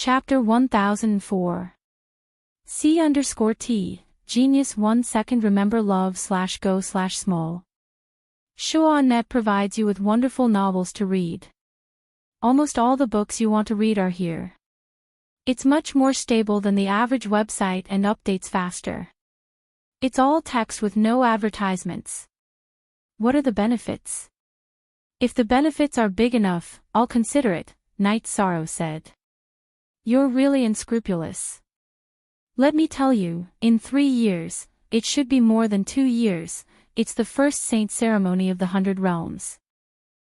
Chapter 1004. C_T, Genius 1 second Remember love/go/small. Show.net provides you with wonderful novels to read. Almost all the books you want to read are here. It's much more stable than the average website and updates faster. It's all text with no advertisements. What are the benefits? If the benefits are big enough, I'll consider it, Night Sorrow said. You're really unscrupulous. Let me tell you, in 3 years, it should be more than 2 years, it's the first saint ceremony of the 100 realms.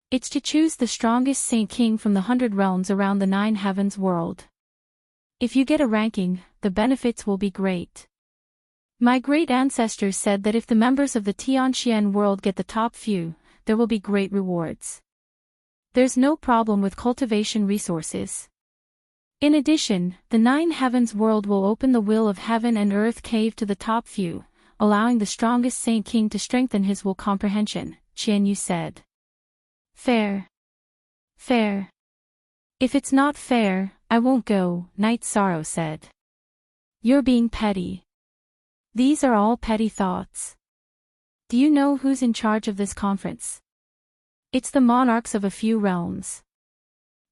It's to choose the strongest saint king from the 100 realms around the 9 heavens world. If you get a ranking, the benefits will be great. My great ancestors said that if the members of the Tianxian world get the top few, there will be great rewards. There's no problem with cultivation resources. In addition, the 9 heavens world will open the will of heaven and earth cave to the top few, allowing the strongest saint king to strengthen his will comprehension, Qianyu said. Fair. Fair. If it's not fair, I won't go, Night Sorrow said. You're being petty. These are all petty thoughts. Do you know who's in charge of this conference? It's the monarchs of a few realms.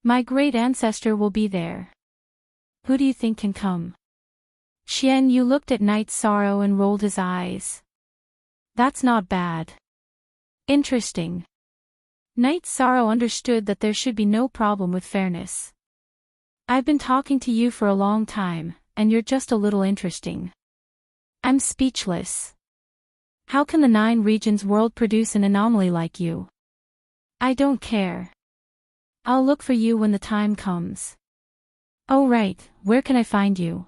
My great ancestor will be there. Who do you think can come? Qianyu looked at Night Sorrow and rolled his eyes. That's not bad. Interesting. Night Sorrow understood that there should be no problem with fairness. I've been talking to you for a long time, and you're just a little interesting. I'm speechless. How can the 9 regions world produce an anomaly like you? I don't care. I'll look for you when the time comes. Oh right, where can I find you?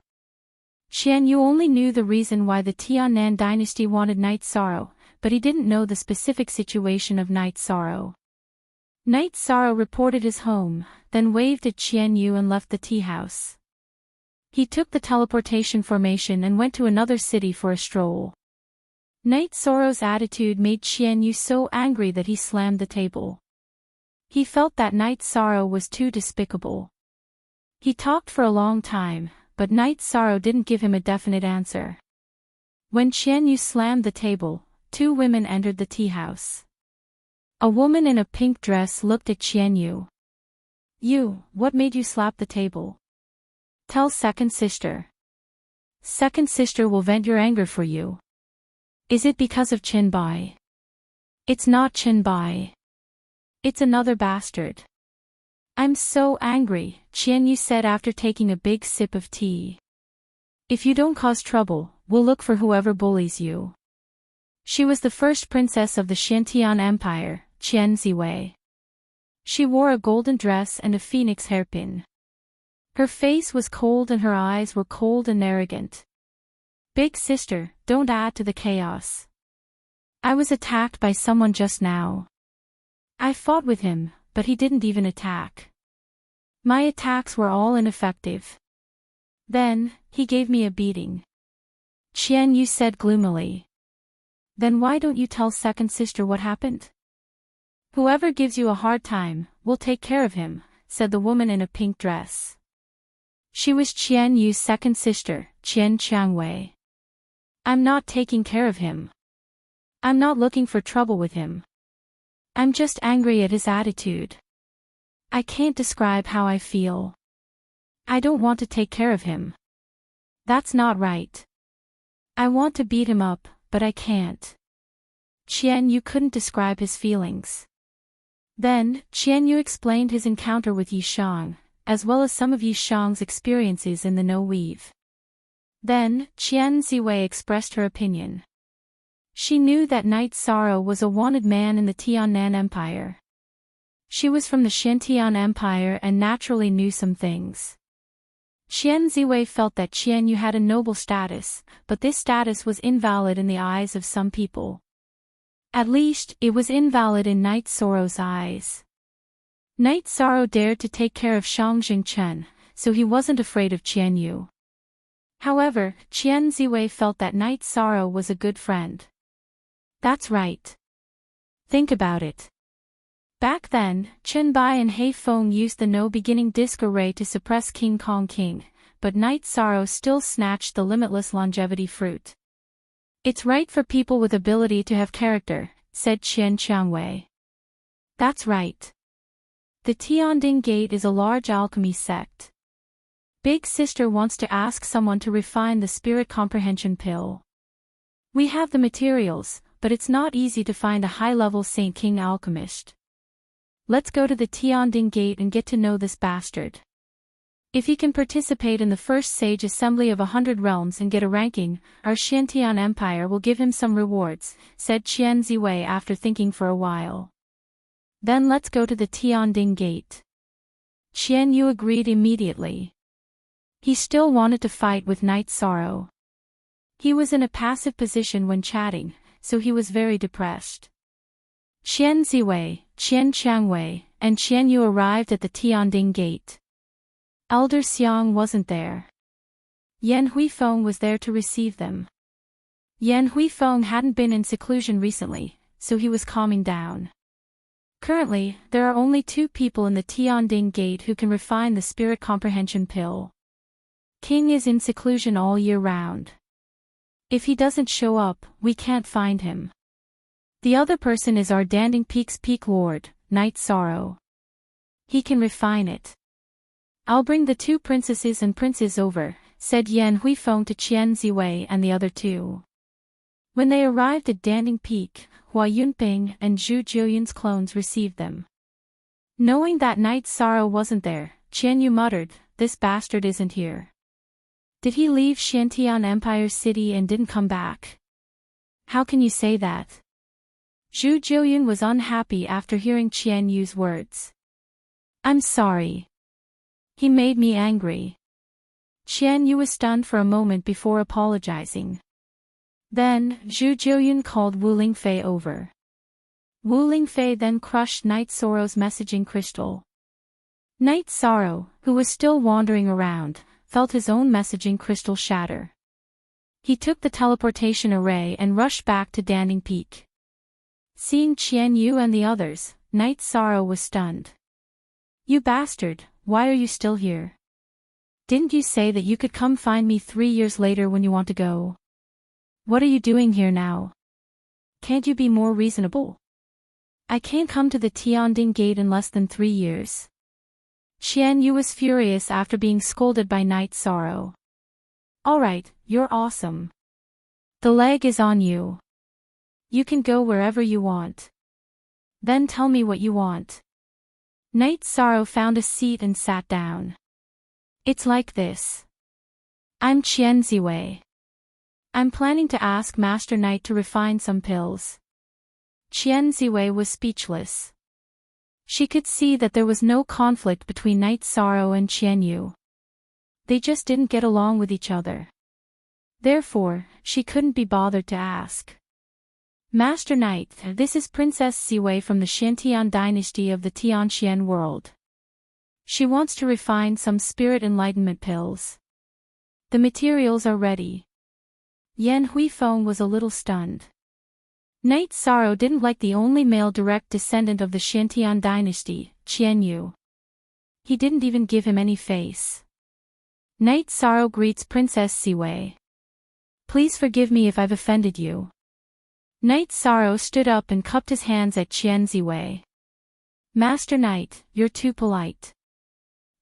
Qianyu only knew the reason why the Tiannan dynasty wanted Night Sorrow, but he didn't know the specific situation of Night Sorrow. Night Sorrow reported his home, then waved at Qianyu and left the tea house. He took the teleportation formation and went to another city for a stroll. Night Sorrow's attitude made Qianyu so angry that he slammed the table. He felt that Night Sorrow was too despicable. He talked for a long time, but Night Sorrow didn't give him a definite answer. When Qianyu slammed the table, 2 women entered the tea house. A woman in a pink dress looked at Qianyu. You, what made you slap the table? Tell second sister. Second sister will vent your anger for you. Is it because of Qinbai? It's not Qinbai. It's another bastard. I'm so angry, Qianyu said after taking a big sip of tea. If you don't cause trouble, we'll look for whoever bullies you. She was the first princess of the Xiantian Empire, Qian Ziwei. She wore a golden dress and a phoenix hairpin. Her face was cold and her eyes were cold and arrogant. Big sister, don't add to the chaos. I was attacked by someone just now. I fought with him, but he didn't even attack. My attacks were all ineffective. Then, he gave me a beating. Qianyu said gloomily. Then why don't you tell second sister what happened? Whoever gives you a hard time, we'll take care of him, said the woman in a pink dress. She was Qianyu's second sister, Qian Qiangwei. I'm not taking care of him. I'm not looking for trouble with him. I'm just angry at his attitude. I can't describe how I feel. I don't want to take care of him. That's not right. I want to beat him up, but I can't. Qianyu couldn't describe his feelings. Then, Qianyu explained his encounter with Yishang, as well as some of Yishang's experiences in the no-weave. Then, Qian Ziwei expressed her opinion. She knew that Night Sorrow was a wanted man in the Tiannan Empire. She was from the Xiantian Empire and naturally knew some things. Qian Ziwei felt that Qianyu had a noble status, but this status was invalid in the eyes of some people. At least, it was invalid in Night Sorrow's eyes. Night Sorrow dared to take care of Shang Jingchen, so he wasn't afraid of Qianyu. However, Qian Ziwei felt that Night Sorrow was a good friend. That's right. Think about it. Back then, Chen Bai and Hei Feng used the no-beginning disc array to suppress King Kong King, but Night Sorrow still snatched the limitless longevity fruit. It's right for people with ability to have character, said Qian Qiangwei. That's right. The Tianding Gate is a large alchemy sect. Big Sister wants to ask someone to refine the spirit comprehension pill. We have the materials, but it's not easy to find a high-level Saint King alchemist. Let's go to the Tianding Gate and get to know this bastard. If he can participate in the first sage assembly of 100 realms and get a ranking, our Xiantian Empire will give him some rewards, said Qian Ziwei after thinking for a while. Then let's go to the Tianding Gate. Qian Yu agreed immediately. He still wanted to fight with Night Sorrow. He was in a passive position when chatting, so he was very depressed. Qian Ziwei, Qian Qiangwei, and Qian Yu arrived at the Tianding Gate. Elder Xiang wasn't there. Yan Huifeng was there to receive them. Yan Huifeng hadn't been in seclusion recently, so he was calming down. Currently, there are only 2 people in the Tianding Gate who can refine the spirit comprehension pill. King is in seclusion all year round. If he doesn't show up, we can't find him. The other person is our Danding Peak's Peak Lord, Night Sorrow. He can refine it. I'll bring the 2 princesses and princes over, said Yan Huifeng to Qian Ziwei and the other 2. When they arrived at Danding Peak, Hua Yunping and Zhu Jiuyun's clones received them. Knowing that Night Sorrow wasn't there, Qian Yu muttered, "This bastard isn't here. Did he leave Xiantian Empire City and didn't come back?" "How can you say that?" Zhu Jiuyun was unhappy after hearing Qian Yu's words. "I'm sorry. He made me angry." Qian Yu was stunned for a moment before apologizing. Then, Zhu Jiuyun called Wu Lingfei over. Wu Lingfei then crushed Night Sorrow's messaging crystal. Night Sorrow, who was still wandering around, felt his own messaging crystal shatter. He took the teleportation array and rushed back to Danding Peak. Seeing Qian Yu and the others, Night Sorrow was stunned. "You bastard, why are you still here? Didn't you say that you could come find me 3 years later when you want to go? What are you doing here now? Can't you be more reasonable? I can't come to the Tianding Gate in less than 3 years." Qian Yu was furious after being scolded by Night Sorrow. "Alright, you're awesome. The leg is on you. You can go wherever you want. Then tell me what you want." Night Sorrow found a seat and sat down. "It's like this. I'm Qian Ziwei. I'm planning to ask Master Knight to refine some pills." Qian Ziwei was speechless. She could see that there was no conflict between Night Sorrow and Qian Yu. They just didn't get along with each other. Therefore, she couldn't be bothered to ask. "Master Knight, this is Princess Ziwei from the Xiantian dynasty of the Tianxian world. She wants to refine some spirit enlightenment pills. The materials are ready." Yan Huifeng was a little stunned. Night Sorrow didn't like the only male direct descendant of the Xiantian dynasty, Qian Yu. He didn't even give him any face. Night Sorrow greets Princess Ziwei. "Please forgive me if I've offended you." Night Sorrow stood up and cupped his hands at Qian Ziwei. "Master Knight, you're too polite.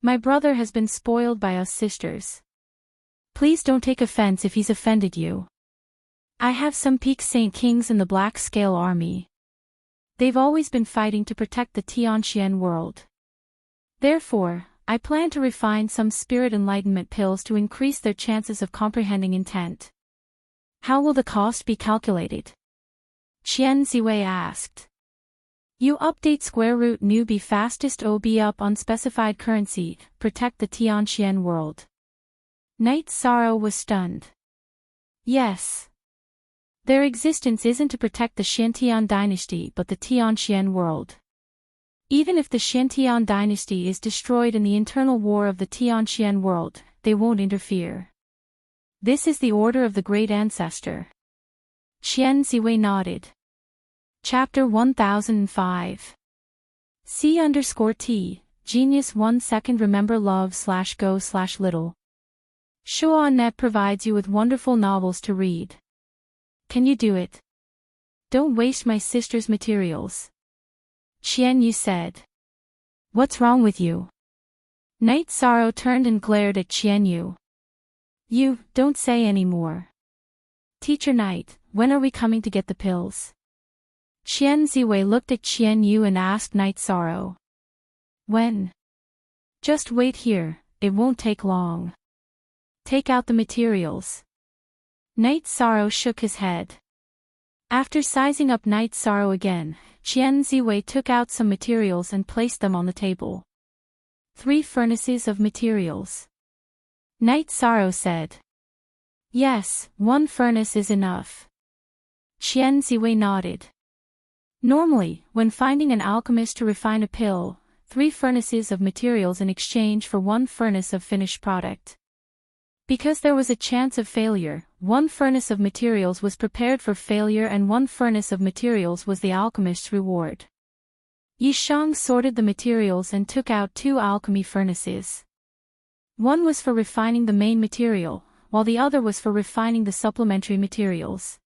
My brother has been spoiled by us sisters. Please don't take offense if he's offended you. I have some peak Saint Kings in the Black Scale Army. They've always been fighting to protect the Tianxian world. Therefore, I plan to refine some spirit enlightenment pills to increase their chances of comprehending intent." "How will the cost be calculated?" Qian Ziwei asked. "You update square root newbie fastest OB up on specified currency, protect the Tianxian world." Night Sorrow was stunned. "Yes. Their existence isn't to protect the Xiantian dynasty but the Tianxian world. Even if the Xiantian dynasty is destroyed in the internal war of the Tianxian world, they won't interfere. This is the order of the Great Ancestor." Qian Ziwei nodded. Chapter 1005. C_T, Genius 1 second remember love/go/little. Shuo.net provides you with wonderful novels to read. Can you do it? Don't waste my sister's materials. Qian Yu said. What's wrong with you? Night Sorrow turned and glared at Qian Yu. You, don't say any more. Teacher Night, when are we coming to get the pills? Qian Ziwei looked at Qian Yu and asked Night Sorrow. When? Just wait here, it won't take long. Take out the materials. Night Sorrow shook his head. After sizing up Night Sorrow again, Qian Ziwei took out some materials and placed them on the table. 3 furnaces of materials. Night Sorrow said. Yes, 1 furnace is enough. Qian Ziwei nodded. Normally, when finding an alchemist to refine a pill, 3 furnaces of materials in exchange for 1 furnace of finished product. Because there was a chance of failure, 1 furnace of materials was prepared for failure and 1 furnace of materials was the alchemist's reward. Yi Shang sorted the materials and took out 2 alchemy furnaces. One was for refining the main material, while the other was for refining the supplementary materials.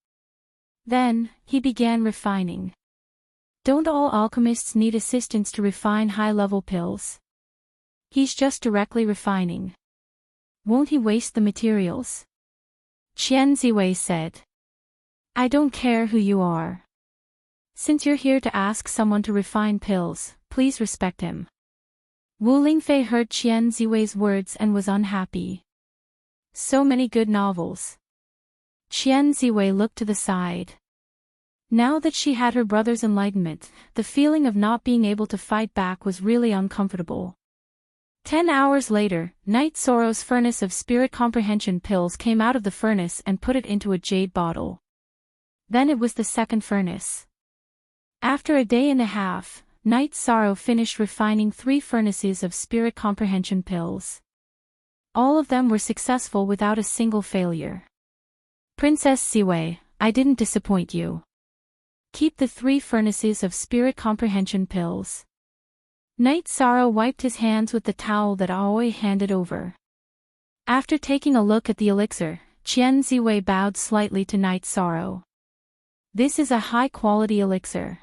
Then, he began refining. Don't all alchemists need assistance to refine high-level pills? He's just directly refining. Won't he waste the materials? Qian Ziwei said. I don't care who you are. Since you're here to ask someone to refine pills, please respect him. Wu Lingfei heard Qian Ziwei's words and was unhappy. So many good novels. Qian Ziwei looked to the side. Now that she had her brother's enlightenment, the feeling of not being able to fight back was really uncomfortable. 10 hours later, Night Sorrow's furnace of spirit comprehension pills came out of the furnace and put it into a jade bottle. Then it was the second furnace. After a day and a half, Night Sorrow finished refining 3 furnaces of spirit comprehension pills. All of them were successful without a single failure. Princess Ziwei, I didn't disappoint you. Keep the 3 furnaces of spirit comprehension pills. Night Sorrow wiped his hands with the towel that Aoi handed over. After taking a look at the elixir, Qian Ziwei bowed slightly to Night Sorrow. This is a high-quality elixir.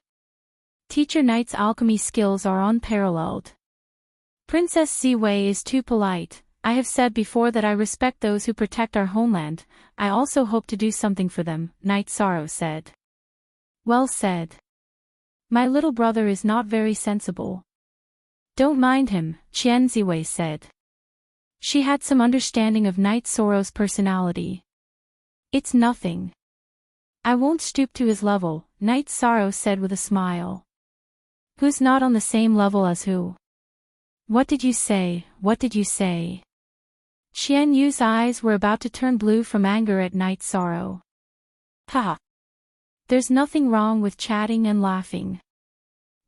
Teacher Night's alchemy skills are unparalleled. Princess Ziwei is too polite. I have said before that I respect those who protect our homeland. I also hope to do something for them, Night Sorrow said. Well said. My little brother is not very sensible. Don't mind him, Qian Ziwei said. She had some understanding of Night Sorrow's personality. It's nothing. I won't stoop to his level, Night Sorrow said with a smile. Who's not on the same level as who? What did you say, what did you say? Qian Yu's eyes were about to turn blue from anger at Night Sorrow. Haha. There's nothing wrong with chatting and laughing.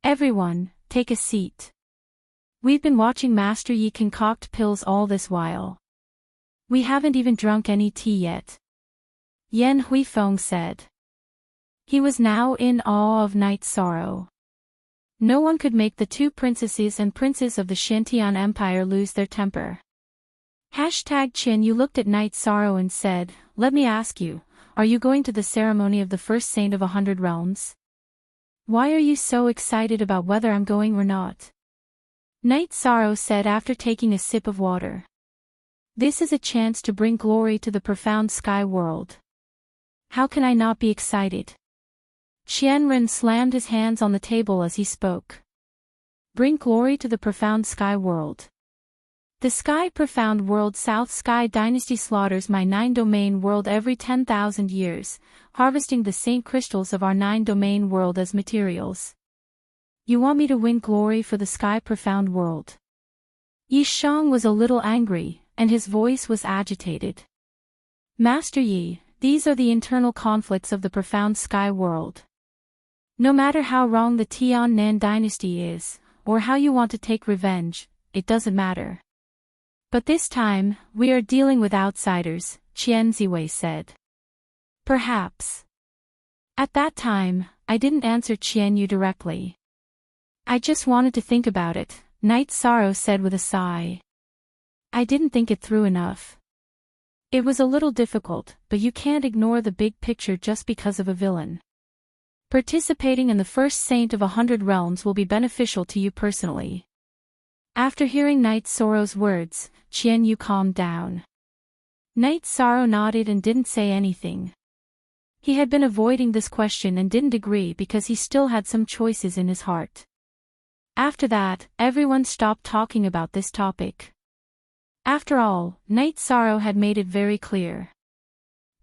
Everyone, take a seat. We've been watching Master Yi concoct pills all this while. We haven't even drunk any tea yet. Yan Huifeng said. He was now in awe of Night Sorrow. No one could make the 2 princesses and princes of the Xintian Empire lose their temper. Qian Yu looked at Night Sorrow and said, Let me ask you, are you going to the ceremony of the first saint of 100 realms? Why are you so excited about whether I'm going or not? Night Sorrow said after taking a sip of water. This is a chance to bring glory to the profound sky world. How can I not be excited? Qian Ren slammed his hands on the table as he spoke. Bring glory to the profound sky world. The Sky Profound World South Sky Dynasty slaughters my 9-domain world every 10,000 years, harvesting the saint crystals of our 9-domain world as materials. You want me to win glory for the Sky Profound World? Yi Shang was a little angry, and his voice was agitated. Master Yi, these are the internal conflicts of the profound sky world. No matter how wrong the Tian-Nan dynasty is, or how you want to take revenge, it doesn't matter. But this time, we are dealing with outsiders, Qian Ziwei said. Perhaps. At that time, I didn't answer Qian Yu directly. I just wanted to think about it, Night Sorrow said with a sigh. I didn't think it through enough. It was a little difficult, but you can't ignore the big picture just because of a villain. Participating in the first Saint of 100 Realms will be beneficial to you personally. After hearing Night Sorrow's words, Qian Yu calmed down. Night Sorrow nodded and didn't say anything. He had been avoiding this question and didn't agree because he still had some choices in his heart. After that, everyone stopped talking about this topic. After all, Night Sorrow had made it very clear.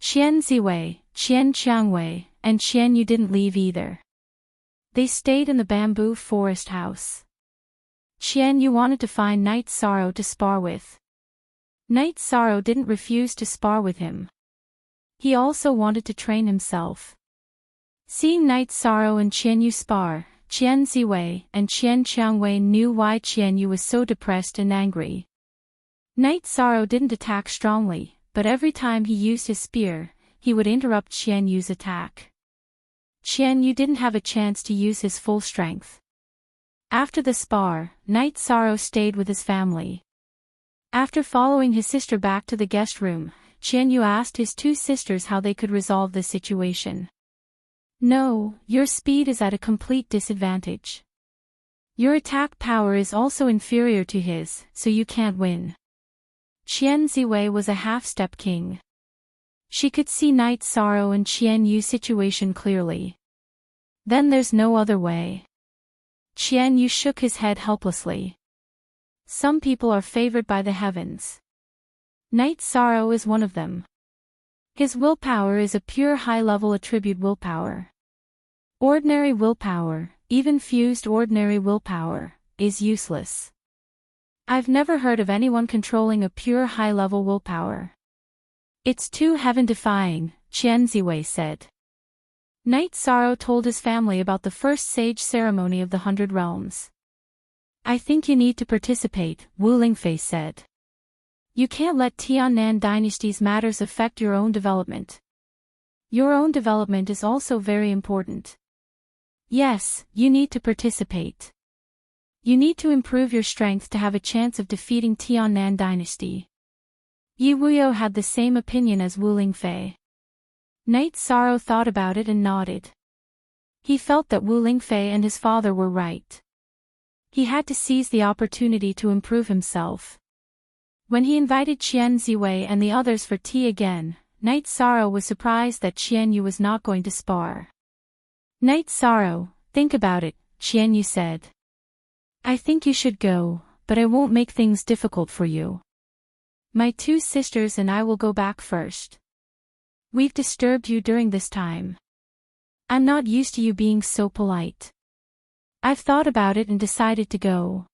Qian Ziwei, Qian Qiangwei, and Qian Yu didn't leave either. They stayed in the bamboo forest house. Qian Yu wanted to find Night Sorrow to spar with. Night Sorrow didn't refuse to spar with him. He also wanted to train himself. Seeing Night Sorrow and Qian Yu spar, Qian Ziwei and Qian Qiangwei knew why Qian Yu was so depressed and angry. Night Sorrow didn't attack strongly, but every time he used his spear, he would interrupt Qian Yu's attack. Qian Yu didn't have a chance to use his full strength. After the spar, Night Sorrow stayed with his family. After following his sister back to the guest room, Qian Yu asked his two sisters how they could resolve the situation. No, your speed is at a complete disadvantage. Your attack power is also inferior to his, so you can't win. Qian Ziwei was a half-step king. She could see Night Sorrow and Qian Yu's situation clearly. Then there's no other way. Qian Yu shook his head helplessly. Some people are favored by the heavens. Night Sorrow is one of them. His willpower is a pure high-level attribute willpower. Ordinary willpower, even fused ordinary willpower, is useless. I've never heard of anyone controlling a pure high-level willpower. It's too heaven-defying, Qian Ziwei said. Night Sorrow told his family about the first sage ceremony of the 100 Realms. I think you need to participate, Wu Lingfei said. You can't let Tiannan dynasty's matters affect your own development. Your own development is also very important. Yes, you need to participate. You need to improve your strength to have a chance of defeating Tiannan dynasty. Yi Wuyo had the same opinion as Wu Lingfei. Night Sorrow thought about it and nodded. He felt that Wu Lingfei and his father were right. He had to seize the opportunity to improve himself. When he invited Qian Ziwei and the others for tea again, Night Sorrow was surprised that Qian Yu was not going to spar. Night Sorrow, think about it, Qian Yu said. I think you should go, but I won't make things difficult for you. My two sisters and I will go back first. We've disturbed you during this time. I'm not used to you being so polite. I've thought about it and decided to go.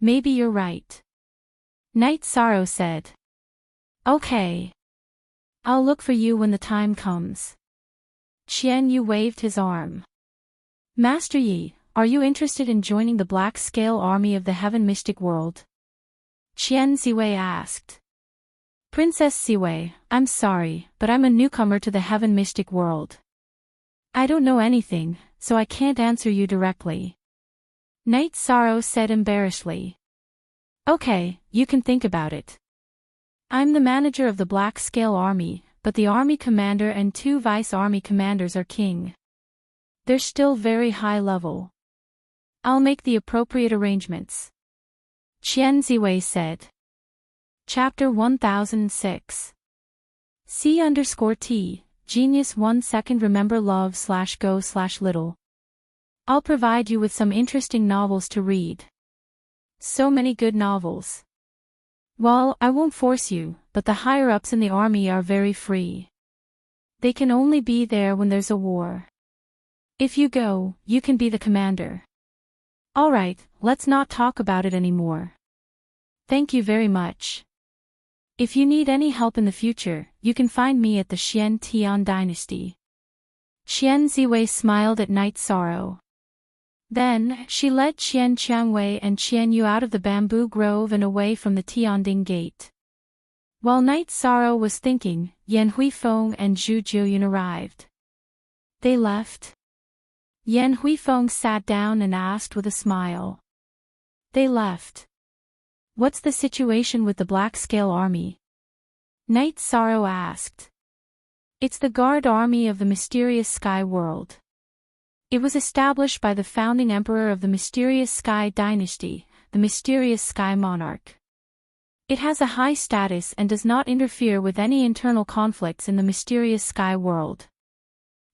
Maybe you're right. Night Sorrow said. Okay. I'll look for you when the time comes. Qian Yu waved his arm. Master Yi, are you interested in joining the Black Scale Army of the Heaven Mystic World? Qian Ziwei asked. Princess Ziwei, I'm sorry, but I'm a newcomer to the Heaven Mystic World. I don't know anything, so I can't answer you directly. Night Sorrow said embarrassedly. Okay, you can think about it. I'm the manager of the Black Scale Army, but the army commander and two vice-army commanders are king. They're still very high level. I'll make the appropriate arrangements. Qian Ziwei said. Chapter 1006. C_T, Genius 1 second remember love/go/little. I'll provide you with some interesting novels to read. So many good novels. Well, I won't force you, but the higher-ups in the army are very free. They can only be there when there's a war. If you go, you can be the commander. Alright, let's not talk about it anymore. Thank you very much. If you need any help in the future, you can find me at the Xian Tian dynasty. Qian Ziwei smiled at Night Sorrow. Then, she led Qian Qiangwei and Qian Yu out of the bamboo grove and away from the Tianding gate. While Night Sorrow was thinking, Yan Huifeng and Zhu Jiuyun arrived. They left. Yan Huifeng sat down and asked with a smile. They left. What's the situation with the Black Scale Army? Night Sorrow asked. It's the guard army of the mysterious sky world. It was established by the founding emperor of the mysterious sky dynasty, the mysterious sky monarch. It has a high status and does not interfere with any internal conflicts in the mysterious sky world.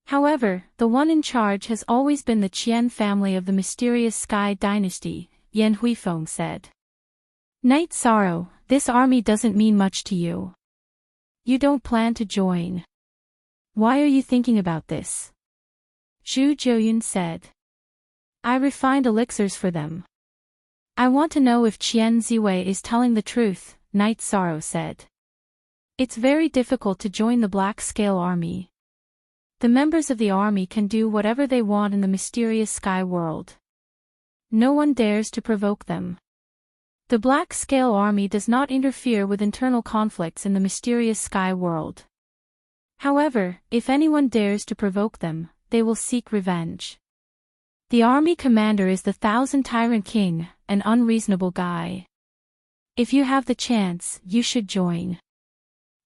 However, the one in charge has always been the Qian family of the mysterious sky dynasty, Yan Huifeng said. Night Sorrow, this army doesn't mean much to you. You don't plan to join. Why are you thinking about this? Zhu Jiuyun said. I refined elixirs for them. I want to know if Qian Ziwei is telling the truth, Night Sorrow said. It's very difficult to join the Black Scale Army. The members of the army can do whatever they want in the mysterious sky world. No one dares to provoke them. The Black Scale Army does not interfere with internal conflicts in the mysterious sky world. However, if anyone dares to provoke them, they will seek revenge. The army commander is the Thousand Tyrant King, an unreasonable guy. If you have the chance, you should join.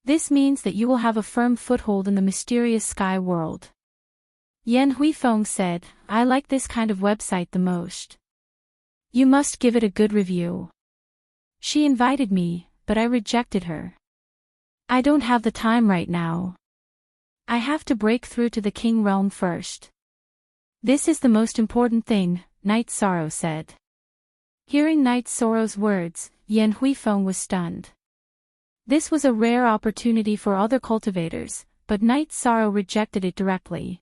This means that you will have a firm foothold in the mysterious sky world. Yan Huifeng said, I like this kind of website the most. You must give it a good review. She invited me, but I rejected her. I don't have the time right now. I have to break through to the King realm first. This is the most important thing, Night Sorrow said. Hearing Night Sorrow's words, Yan Huifeng was stunned. This was a rare opportunity for other cultivators, but Night Sorrow rejected it directly.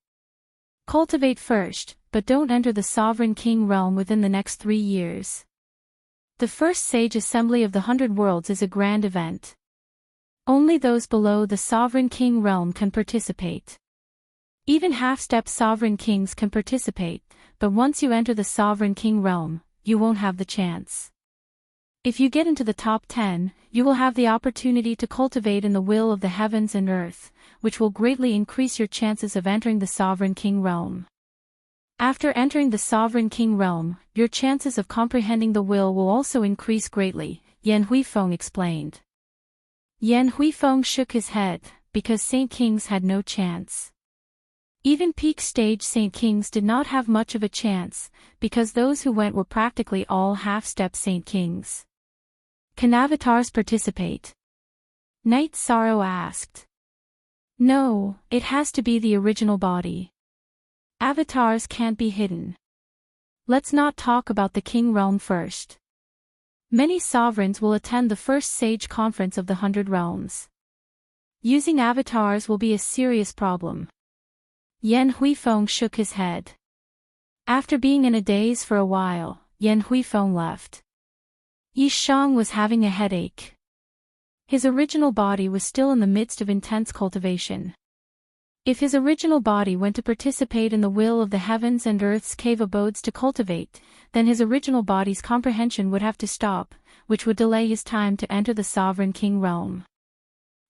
Cultivate first, but don't enter the Sovereign King realm within the next 3 years. The first Sage Assembly of the 100 Worlds is a grand event. Only those below the Sovereign King realm can participate. Even half-step Sovereign Kings can participate, but once you enter the Sovereign King realm, you won't have the chance. If you get into the top 10, you will have the opportunity to cultivate in the will of the heavens and earth, which will greatly increase your chances of entering the Sovereign King realm. After entering the Sovereign King realm, your chances of comprehending the will also increase greatly, Yan Huifeng explained. Yan Huifeng shook his head, because Saint Kings had no chance. Even peak stage Saint Kings did not have much of a chance, because those who went were practically all half-step Saint Kings. Can avatars participate? Night Sorrow asked. No, it has to be the original body. Avatars can't be hidden. Let's not talk about the King realm first. Many sovereigns will attend the first Sage Conference of the 100 Realms. Using avatars will be a serious problem. Yan Huifeng shook his head. After being in a daze for a while, Yan Huifeng left. Yi Shang was having a headache. His original body was still in the midst of intense cultivation. If his original body went to participate in the will of the heavens and earth's cave abodes to cultivate, then his original body's comprehension would have to stop, which would delay his time to enter the Sovereign King realm.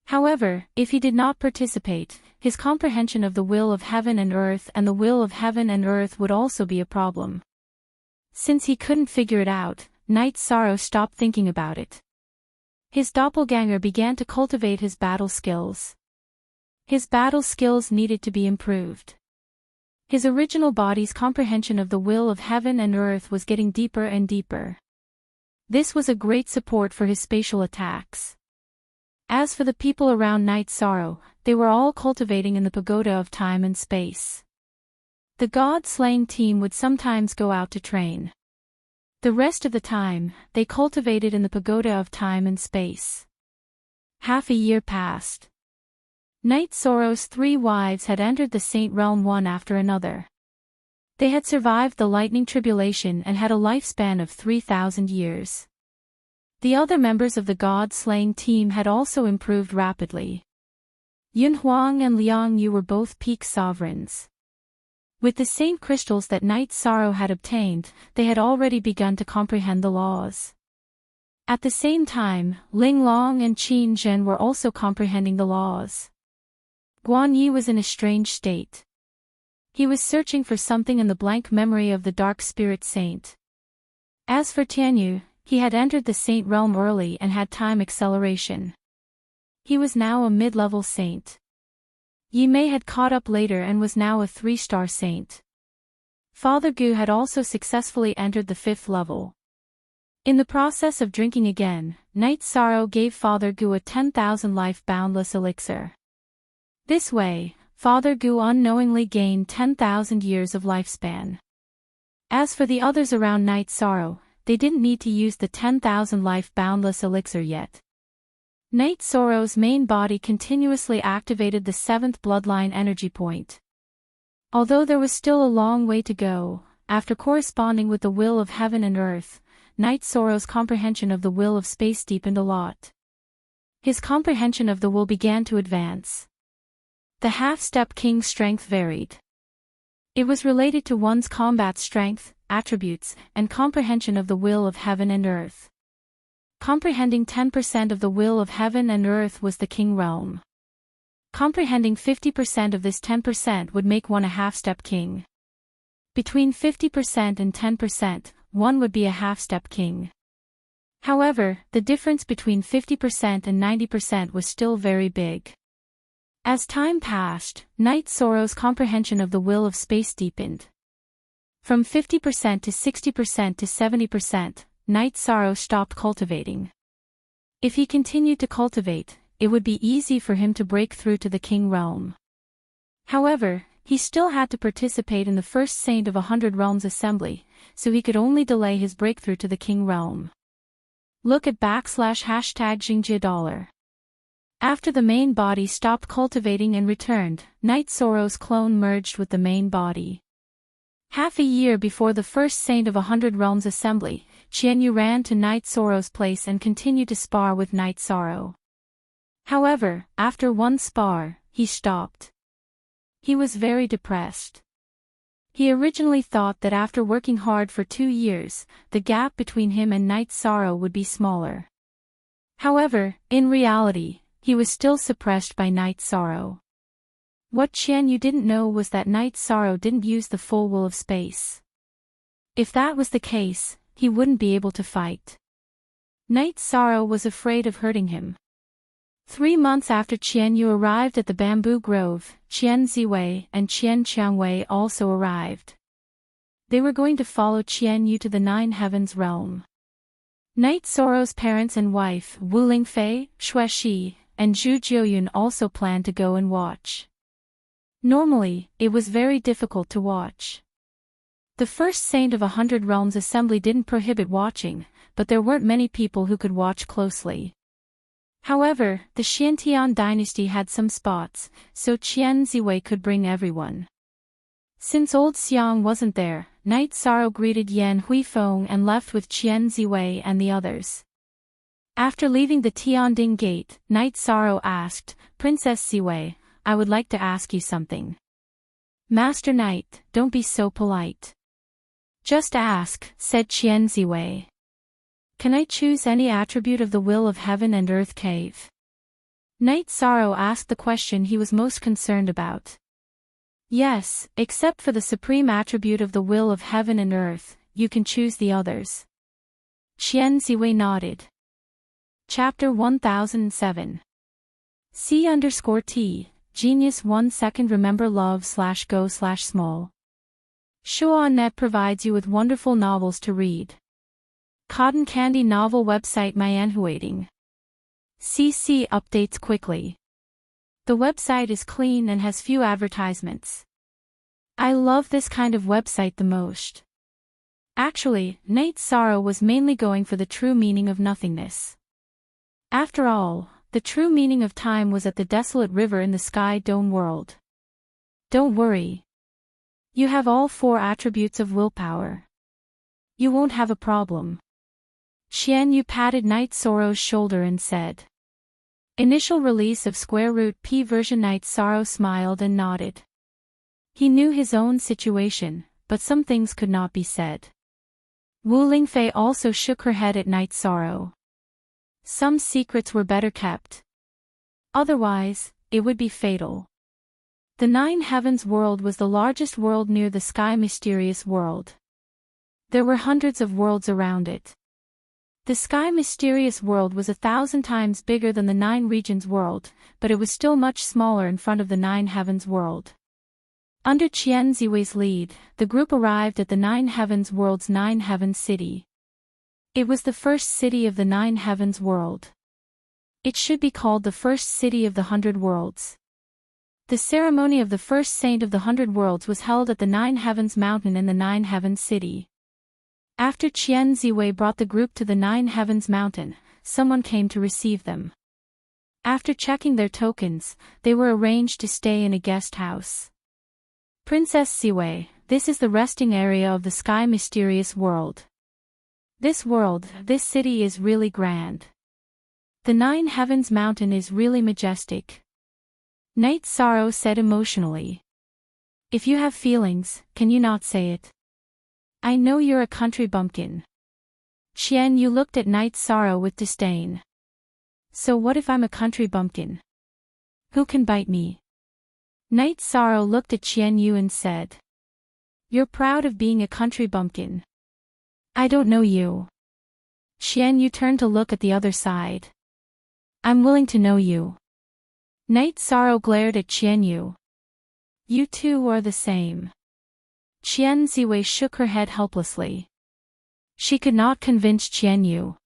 However, if he did not participate, his comprehension of the will of heaven and earth and the will of heaven and earth would also be a problem. Since he couldn't figure it out, Night Sorrow stopped thinking about it. His doppelganger began to cultivate his battle skills. His battle skills needed to be improved. His original body's comprehension of the will of heaven and earth was getting deeper and deeper. This was a great support for his spatial attacks. As for the people around Night Sorrow, they were all cultivating in the pagoda of time and space. The god-slaying team would sometimes go out to train. The rest of the time, they cultivated in the pagoda of time and space. Half a year passed. Night Sorrow's 3 wives had entered the Saint Realm one after another. They had survived the lightning tribulation and had a lifespan of 3,000 years. The other members of the god-slaying team had also improved rapidly. Yun Huang and Liang Yu were both peak sovereigns. With the same crystals that Night Sorrow had obtained, they had already begun to comprehend the laws. At the same time, Ling Long and Qin Zhen were also comprehending the laws. Guan Yi was in a strange state. He was searching for something in the blank memory of the dark spirit saint. As for Tianyu, he had entered the saint realm early and had time acceleration. He was now a mid-level saint. Yi Mei had caught up later and was now a 3-star saint. Father Gu had also successfully entered the 5th level. In the process of drinking again, Night Sorrow gave Father Gu a 10,000 life boundless elixir. This way, Father Gu unknowingly gained 10,000 years of lifespan. As for the others around Night Sorrow, they didn't need to use the 10,000 life boundless elixir yet. Night Sorrow's main body continuously activated the 7th bloodline energy point. Although there was still a long way to go, after corresponding with the will of heaven and earth, Night Sorrow's comprehension of the will of space deepened a lot. His comprehension of the will began to advance. The half-step king's strength varied. It was related to one's combat strength, attributes, and comprehension of the will of heaven and earth. Comprehending 10% of the will of heaven and earth was the king realm. Comprehending 50% of this 10% would make one a half-step king. Between 50% and 10%, one would be a half-step king. However, the difference between 50% and 90% was still very big. As time passed, Night Sorrow's comprehension of the will of space deepened. From 50% to 60% to 70%, Night Sorrow stopped cultivating. If he continued to cultivate, it would be easy for him to break through to the king realm. However, he still had to participate in the first Saint of 100 Realms assembly, so he could only delay his breakthrough to the king realm. Look at ##Xingjia$. After the main body stopped cultivating and returned, Night Sorrow's clone merged with the main body. Half a year before the first Saint of 100 Realms assembly, Qianyu ran to Night Sorrow's place and continued to spar with Night Sorrow. However, after one spar, he stopped. He was very depressed. He originally thought that after working hard for 2 years, the gap between him and Night Sorrow would be smaller. However, in reality, he was still suppressed by Night Sorrow. What Qianyu didn't know was that Night Sorrow didn't use the full will of space. If that was the case, he wouldn't be able to fight. Night Sorrow was afraid of hurting him. 3 months after Qianyu arrived at the bamboo grove, Qian Ziwei and Qian Qiangwei also arrived. They were going to follow Qianyu to the 9 heavens realm. Night Sorrow's parents and wife, Wu Lingfei, Xue Shi, and Zhu Jiuyun also planned to go and watch. Normally, it was very difficult to watch. The first Saint of 100 Realms assembly didn't prohibit watching, but there weren't many people who could watch closely. However, the Xiantian dynasty had some spots, so Qian Ziwei could bring everyone. Since old Xiang wasn't there, Night Sorrow greeted Yan Huifeng and left with Qian Ziwei and the others. After leaving the Tianding gate, Night Sorrow asked, "Princess Ziwei, I would like to ask you something." "Master Knight, don't be so polite." "Just ask," said Qian Ziwei. "Can I choose any attribute of the will of heaven and earth cave?" Night Sorrow asked the question he was most concerned about. "Yes, except for the supreme attribute of the will of heaven and earth, you can choose the others." Qian Ziwei nodded. Chapter 1007. C_T, Genius 1 second remember love/go/small. Shuanet provides you with wonderful novels to read. Cotton candy novel website Mayanhuating. CC updates quickly. The website is clean and has few advertisements. I love this kind of website the most. Actually, Night Sorrow was mainly going for the true meaning of nothingness. After all, the true meaning of time was at the desolate river in the sky dome world. Don't worry. You have all 4 attributes of willpower. You won't have a problem. Qianyu patted Night Sorrow's shoulder and said. Initial release of square root P version. Night Sorrow smiled and nodded. He knew his own situation, but some things could not be said. Wu Lingfei also shook her head at Night Sorrow. Some secrets were better kept. Otherwise, it would be fatal. The Nine Heavens world was the largest world near the sky mysterious world. There were hundreds of worlds around it. The sky mysterious world was 1,000 times bigger than the Nine Regions world, but it was still much smaller in front of the Nine Heavens world. Under Qian Ziwei's lead, the group arrived at the Nine Heavens world's Nine Heavens city. It was the first city of the Nine Heavens world. It should be called the first city of the 100 worlds. The ceremony of the first saint of the 100 worlds was held at the Nine Heavens mountain in the Nine Heavens city. After Qian Ziwei brought the group to the Nine Heavens mountain, someone came to receive them. After checking their tokens, they were arranged to stay in a guest house. Princess Ziwei, this is the resting area of the sky mysterious world. This city is really grand. The Nine Heavens mountain is really majestic. Night Sorrow said emotionally. If you have feelings, can you not say it? I know you're a country bumpkin. Qian Yu looked at Night Sorrow with disdain. So what if I'm a country bumpkin? Who can bite me? Night Sorrow looked at Qian Yu and said. You're proud of being a country bumpkin. I don't know you. Qian Yu turned to look at the other side. I'm willing to know you. Night Sorrow glared at Qian Yu. You two are the same. Qian Ziwei shook her head helplessly. She could not convince Qian Yu.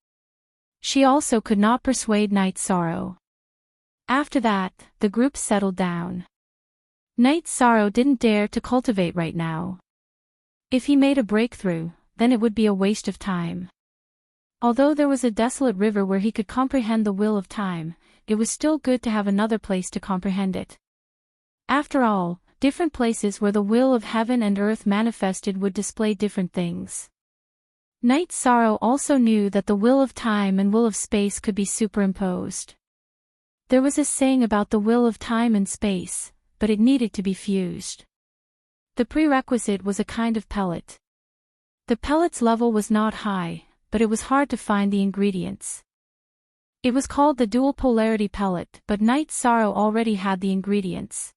She also could not persuade Night Sorrow. After that, the group settled down. Night Sorrow didn't dare to cultivate right now. If he made a breakthrough, then it would be a waste of time. Although there was a desolate river where he could comprehend the will of time, it was still good to have another place to comprehend it. After all, different places where the will of heaven and earth manifested would display different things. Night Sorrow also knew that the will of time and will of space could be superimposed. There was a saying about the will of time and space, but it needed to be fused. The prerequisite was a kind of pellet. The pellet's level was not high, but it was hard to find the ingredients. It was called the dual polarity pellet, but Night Sorrow already had the ingredients.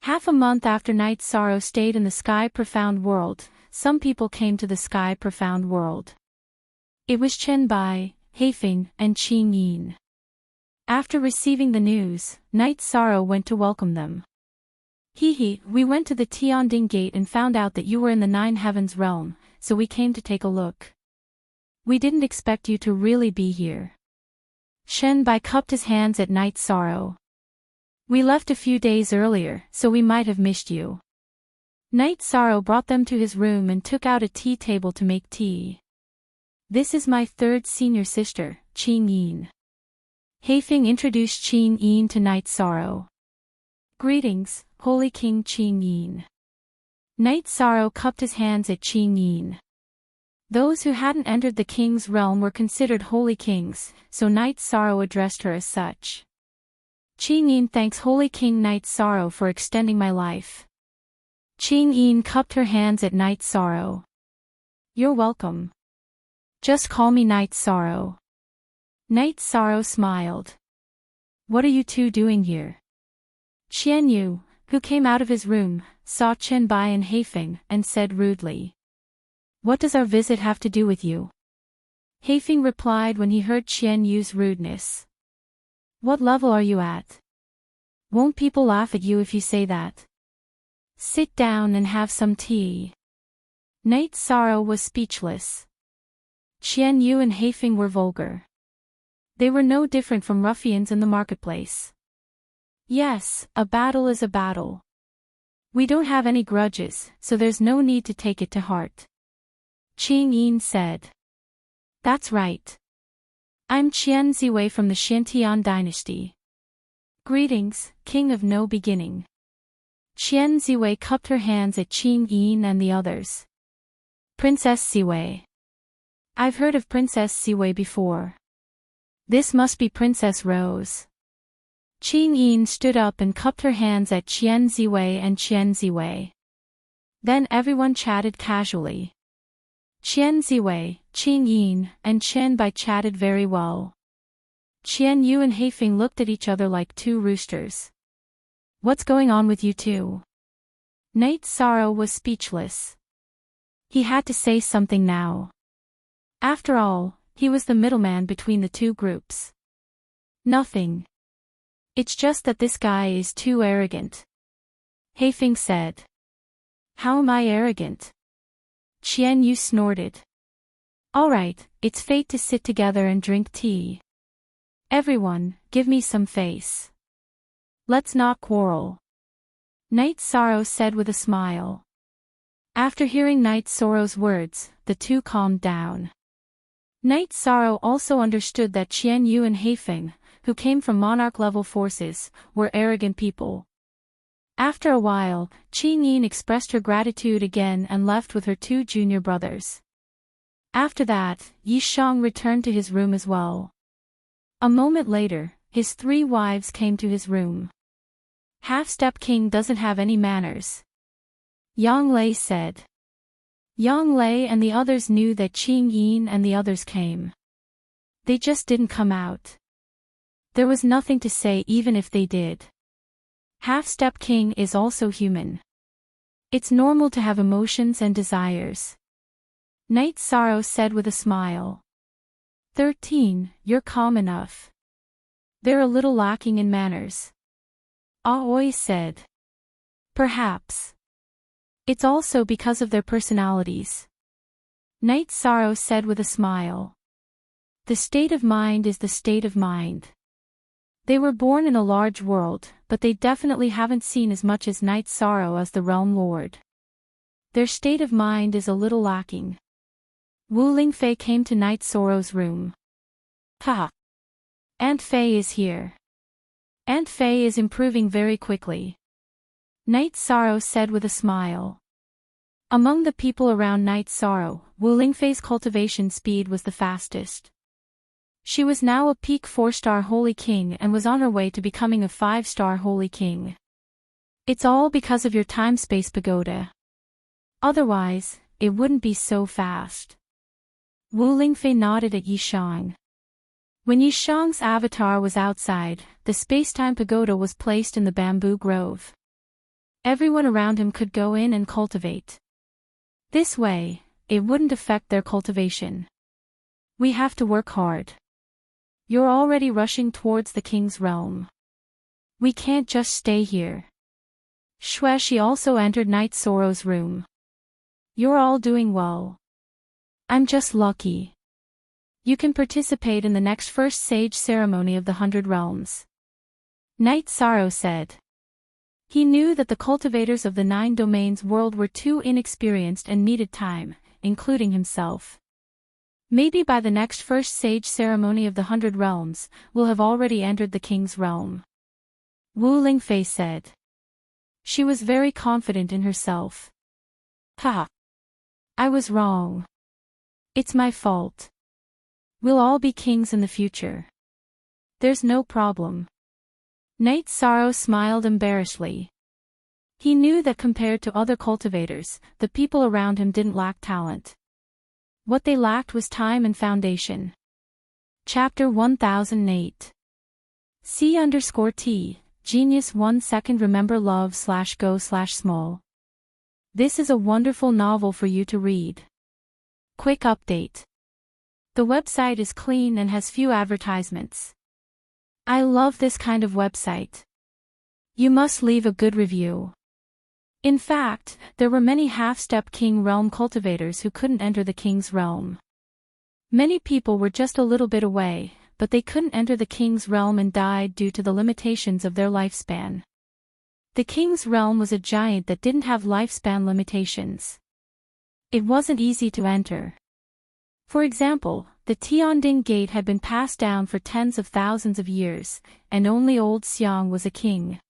Half a month after Night Sorrow stayed in the sky profound world, some people came to the sky profound world. It was Chen Bai, Heifeng, and Qing Yin. After receiving the news, Night Sorrow went to welcome them. We went to the Tianding Gate and found out that you were in the Nine Heavens realm, so we came to take a look. We didn't expect you to really be here. Shen Bai cupped his hands at Night Sorrow. We left a few days earlier, so we might have missed you. Night Sorrow brought them to his room and took out a tea table to make tea. This is my third senior sister, Qing Yin. Heifeng introduced Qing Yin to Night Sorrow. Greetings, Holy King Qing Yin. Night Sorrow cupped his hands at Qing Yin. Those who hadn't entered the king's realm were considered holy kings, so Night Sorrow addressed her as such. Qing Yin thanks Holy King Night Sorrow for extending my life. Qing Yin cupped her hands at Night Sorrow. You're welcome. Just call me Night Sorrow. Night Sorrow smiled. What are you two doing here? Qian Yu, who came out of his room, saw Chen Bai and Heifeng, and said rudely. What does our visit have to do with you? Heifeng replied when he heard Qian Yu's rudeness. What level are you at? Won't people laugh at you if you say that? Sit down and have some tea. Night Sorrow was speechless. Qian Yu and Heifeng were vulgar. They were no different from ruffians in the marketplace. Yes, a battle is a battle. We don't have any grudges, so there's no need to take it to heart. Qing Yin said. That's right. I'm Qian Ziwei from the Xiantian dynasty. Greetings, King of No Beginning. Qian Ziwei cupped her hands at Qing Yin and the others. Princess Ziwei. I've heard of Princess Ziwei before. This must be Princess Rose. Qing Yin stood up and cupped her hands at Qian Ziwei and Qian Ziwei. Then everyone chatted casually. Qian Ziwei, Qing Yin, and Chen Bai chatted very well. Qian Yu and Heifeng looked at each other like two roosters. What's going on with you two? Night Sorrow was speechless. He had to say something now. After all, he was the middleman between the two groups. Nothing. It's just that this guy is too arrogant. Heifeng said. How am I arrogant? Qian Yu snorted. Alright, it's fate to sit together and drink tea. Everyone, give me some face. Let's not quarrel. Night Sorrow said with a smile. After hearing Night Sorrow's words, the two calmed down. Night Sorrow also understood that Qian Yu and Heifeng, who came from monarch-level forces, were arrogant people. After a while, Qin Yin expressed her gratitude again and left with her two junior brothers. After that, Yi Shang returned to his room as well. A moment later, his three wives came to his room. Half-step king doesn't have any manners, Yang Lei said. Yang Lei and the others knew that Qing Yin and the others came. They just didn't come out. There was nothing to say even if they did. Half-step king is also human. It's normal to have emotions and desires. Night Sorrow said with a smile. 13, you're calm enough. They're a little lacking in manners. Aoi said. Perhaps. It's also because of their personalities. Night Sorrow said with a smile. The state of mind is the state of mind. They were born in a large world, but they definitely haven't seen as much as Night Sorrow as the Realm Lord. Their state of mind is a little lacking. Wu Lingfei came to Night Sorrow's room. Haha. Aunt Fei is here. Aunt Fei is improving very quickly. Night Sorrow said with a smile. Among the people around Night Sorrow, Wu Lingfei's cultivation speed was the fastest. She was now a peak 4-star Holy King and was on her way to becoming a 5-star Holy King. It's all because of your time-space pagoda. Otherwise, it wouldn't be so fast. Wu Lingfei nodded at Yi Shang. When Yi Shang's avatar was outside, the space-time pagoda was placed in the bamboo grove. Everyone around him could go in and cultivate. This way, it wouldn't affect their cultivation. We have to work hard. You're already rushing towards the king's realm. We can't just stay here. Xueshi also entered Night Sorrow's room. You're all doing well. I'm just lucky. You can participate in the next first sage ceremony of the 100 realms. Night Sorrow said. He knew that the cultivators of the 9 domains world were too inexperienced and needed time, including himself. Maybe by the next first sage ceremony of the 100 realms, we'll have already entered the king's realm. Wu Lingfei said. She was very confident in herself. Haha. I was wrong. It's my fault. We'll all be kings in the future. There's no problem. Night Sorrow smiled embarrassedly. He knew that compared to other cultivators, the people around him didn't lack talent. What they lacked was time and foundation. Chapter 1008. C_T, Genius 1 second remember love/go/small. This is a wonderful novel for you to read. Quick update. The website is clean and has few advertisements. I love this kind of website. You must leave a good review. In fact, there were many half-step king realm cultivators who couldn't enter the king's realm. Many people were just a little bit away, but they couldn't enter the king's realm and died due to the limitations of their lifespan. The king's realm was a giant that didn't have lifespan limitations. It wasn't easy to enter. For example, the Tianding Gate had been passed down for tens of thousands of years, and only old Xiang was a king.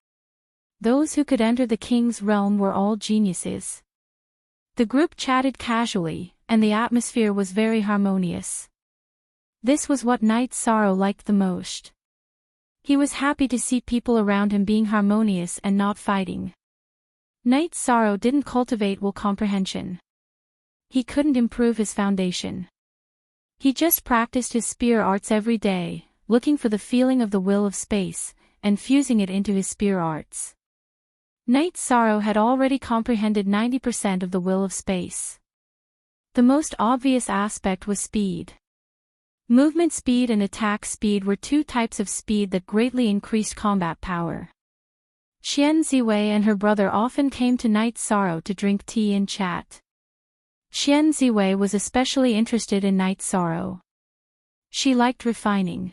Those who could enter the king's realm were all geniuses. The group chatted casually, and the atmosphere was very harmonious. This was what Night Sorrow liked the most. He was happy to see people around him being harmonious and not fighting. Night Sorrow didn't cultivate will comprehension. He couldn't improve his foundation. He just practiced his spear arts every day, looking for the feeling of the will of space, and fusing it into his spear arts. Night Sorrow had already comprehended 90% of the will of space. The most obvious aspect was speed. Movement speed and attack speed were two types of speed that greatly increased combat power. Qian Ziwei and her brother often came to Night Sorrow to drink tea and chat. Qian Ziwei was especially interested in Night Sorrow. She liked refining.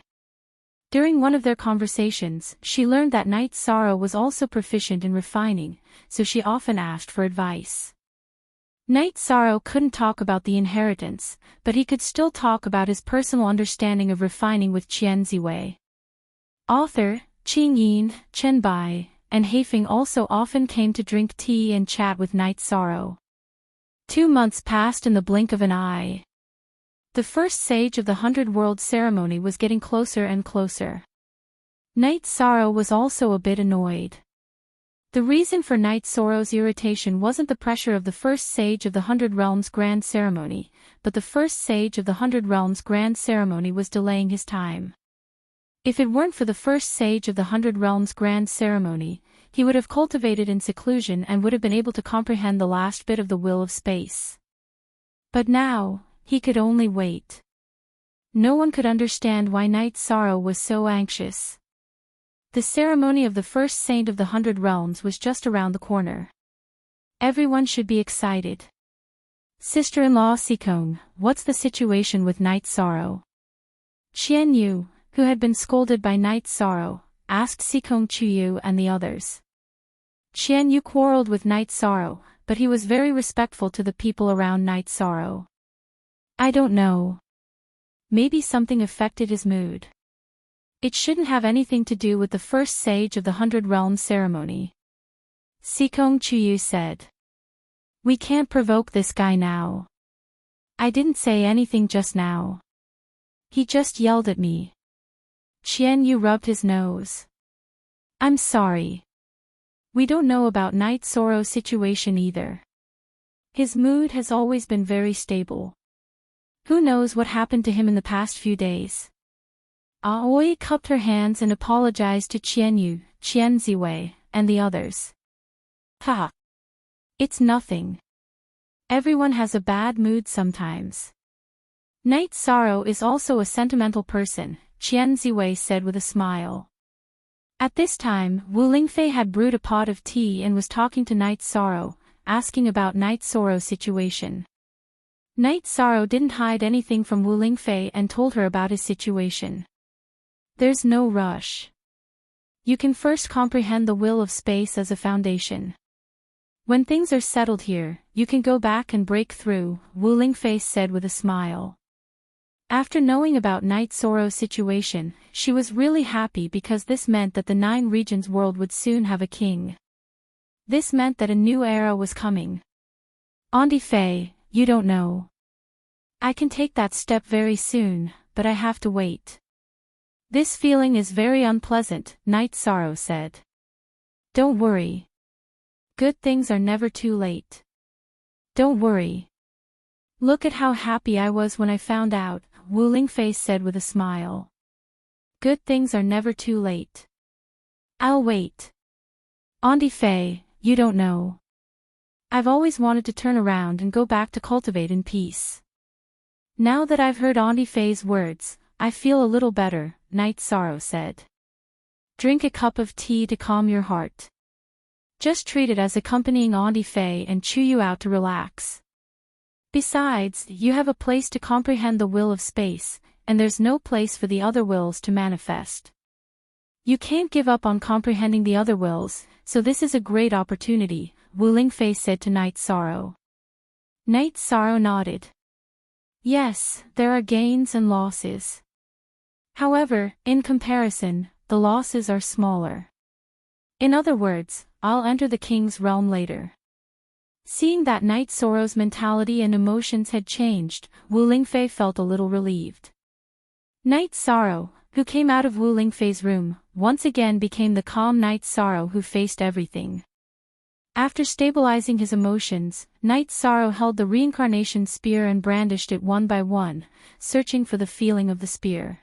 During one of their conversations, she learned that Night Sorrow was also proficient in refining, so she often asked for advice. Night Sorrow couldn't talk about the inheritance, but he could still talk about his personal understanding of refining with Qian Ziwei. Author, Qing Yin, Chen Bai, and Heifeng also often came to drink tea and chat with Night Sorrow. 2 months passed in the blink of an eye. The first sage of the 100-world ceremony was getting closer and closer. Night Sorrow was also a bit annoyed. The reason for Night Sorrow's irritation wasn't the pressure of the first sage of the 100 Realms Grand Ceremony, but the first sage of the 100 Realms Grand Ceremony was delaying his time. If it weren't for the first sage of the 100 Realms Grand Ceremony, he would have cultivated in seclusion and would have been able to comprehend the last bit of the will of space. But now, he could only wait. No one could understand why Night Sorrow was so anxious. The ceremony of the first saint of the 100 realms was just around the corner. Everyone should be excited. Sister-in-law Sikong, what's the situation with Night Sorrow? Qian Yu, who had been scolded by Night Sorrow, asked Sikong Chuyu and the others. Qian Yu quarreled with Night Sorrow, but he was very respectful to the people around Night Sorrow. I don't know. Maybe something affected his mood. It shouldn't have anything to do with the first sage of the 100 Realms ceremony. Sikong Chuyu said. We can't provoke this guy now. I didn't say anything just now. He just yelled at me. Qian Yu rubbed his nose. I'm sorry. We don't know about Night Sorrow's situation either. His mood has always been very stable. Who knows what happened to him in the past few days? Aoi cupped her hands and apologized to Qian Yu, Qian Ziwei, and the others. Ha! It's nothing. Everyone has a bad mood sometimes. Night Sorrow is also a sentimental person, Qian Ziwei said with a smile. At this time, Wu Lingfei had brewed a pot of tea and was talking to Night Sorrow, asking about Night Sorrow's situation. Night Sorrow didn't hide anything from Wu Lingfei and told her about his situation. There's no rush. You can first comprehend the will of space as a foundation. When things are settled here, you can go back and break through, Wu Lingfei said with a smile. After knowing about Night Sorrow's situation, she was really happy because this meant that the 9 regions world would soon have a king. This meant that a new era was coming. Auntie Fei, you don't know. I can take that step very soon, but I have to wait. This feeling is very unpleasant, Night Sorrow said. Don't worry. Good things are never too late. Don't worry. Look at how happy I was when I found out, Wu Lingfei said with a smile. Good things are never too late. I'll wait. Auntie Fei, you don't know. I've always wanted to turn around and go back to cultivate in peace. Now that I've heard Auntie Fei's words, I feel a little better, Night Sorrow said. Drink a cup of tea to calm your heart. Just treat it as accompanying Auntie Fei and chew you out to relax. Besides, you have a place to comprehend the will of space, and there's no place for the other wills to manifest. You can't give up on comprehending the other wills, so this is a great opportunity, Wu Lingfei said to Night Sorrow. Night Sorrow nodded. Yes, there are gains and losses. However, in comparison, the losses are smaller. In other words, I'll enter the king's realm later. Seeing that Night Sorrow's mentality and emotions had changed, Wu Lingfei felt a little relieved. Night Sorrow, who came out of Wu Lingfei's room, once again became the calm Night Sorrow who faced everything. After stabilizing his emotions, Night Sorrow held the reincarnation spear and brandished it one by one, searching for the feeling of the spear.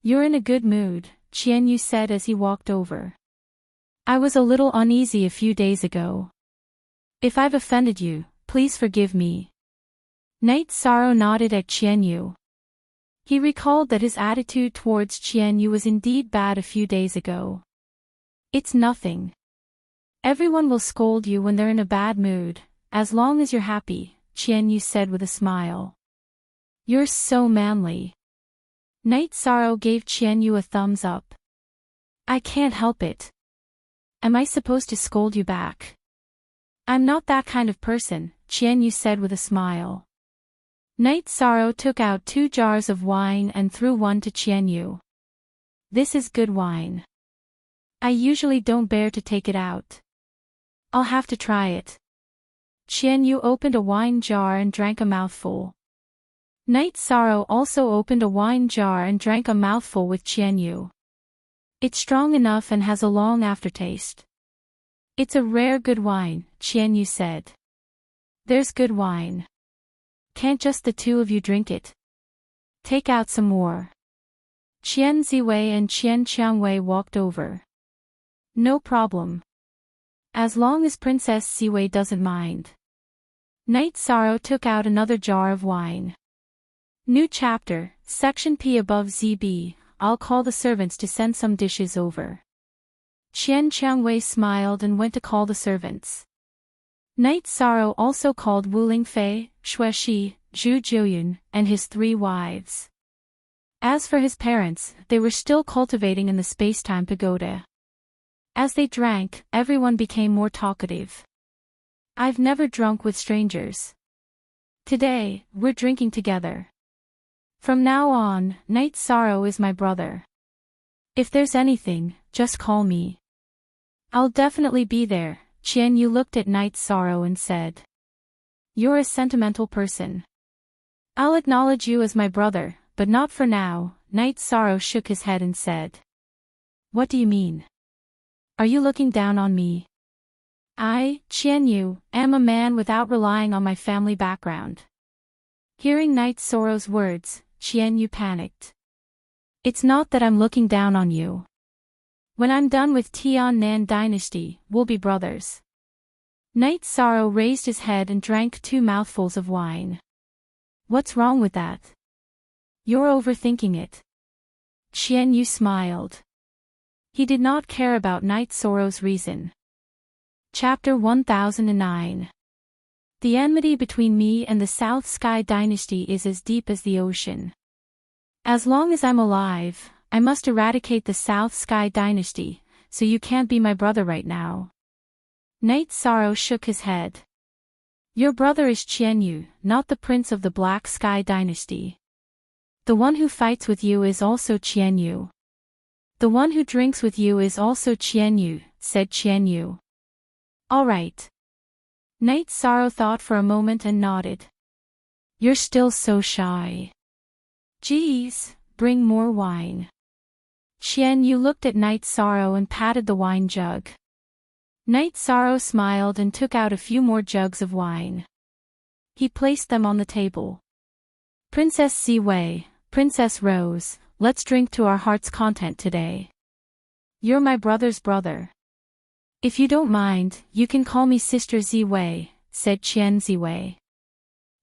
You're in a good mood, Qian Yu said as he walked over. I was a little uneasy a few days ago. If I've offended you, please forgive me. Night Sorrow nodded at Qianyu. He recalled that his attitude towards Qianyu was indeed bad a few days ago. It's nothing. Everyone will scold you when they're in a bad mood, as long as you're happy, Qianyu said with a smile. You're so manly. Night Sorrow gave Qianyu a thumbs up. I can't help it. Am I supposed to scold you back? I'm not that kind of person, Qianyu said with a smile. Night Sorrow took out 2 jars of wine and threw one to Qianyu. This is good wine. I usually don't bear to take it out. I'll have to try it. Qianyu opened a wine jar and drank a mouthful. Night Sorrow also opened a wine jar and drank a mouthful with Qianyu. It's strong enough and has a long aftertaste. It's a rare good wine, Qianyu said. There's good wine. Can't just the two of you drink it? Take out some more. Qian Ziwei and Qian Qiangwei walked over. No problem. As long as Princess Ziwei doesn't mind. Night Sorrow took out another jar of wine. New chapter, section P above ZB, I'll call the servants to send some dishes over. Qian Qiangwei smiled and went to call the servants. Night Sorrow also called Wu Lingfei, Xueshi, Zhu Jiuyun, and his 3 wives. As for his parents, they were still cultivating in the space-time pagoda. As they drank, everyone became more talkative. I've never drunk with strangers. Today, we're drinking together. From now on, Night Sorrow is my brother. If there's anything, just call me. I'll definitely be there, Qianyu looked at Night Sorrow and said. You're a sentimental person. I'll acknowledge you as my brother, but not for now, Night Sorrow shook his head and said. What do you mean? Are you looking down on me? I, Qianyu, am a man without relying on my family background. Hearing Night Sorrow's words, Qianyu panicked. It's not that I'm looking down on you. When I'm done with Tian-Nan dynasty, we'll be brothers. Night Sorrow raised his head and drank 2 mouthfuls of wine. What's wrong with that? You're overthinking it. Qianyu smiled. He did not care about Night Sorrow's reason. Chapter 1009. The enmity between me and the South Sky dynasty is as deep as the ocean. As long as I'm alive, I must eradicate the South Sky dynasty, so you can't be my brother right now. Night Sorrow shook his head. Your brother is Qianyu, not the prince of the Black Sky dynasty. The one who fights with you is also Qianyu. The one who drinks with you is also Qianyu, said Qianyu. All right. Night Sorrow thought for a moment and nodded. You're still so shy. Geez, bring more wine. Qianyu looked at Night Sorrow and patted the wine jug. Night Sorrow smiled and took out a few more jugs of wine. He placed them on the table. Princess Ziwei, Princess Rose, let's drink to our heart's content today. You're my brother's brother. If you don't mind, you can call me Sister Ziwei, said Qian Ziwei.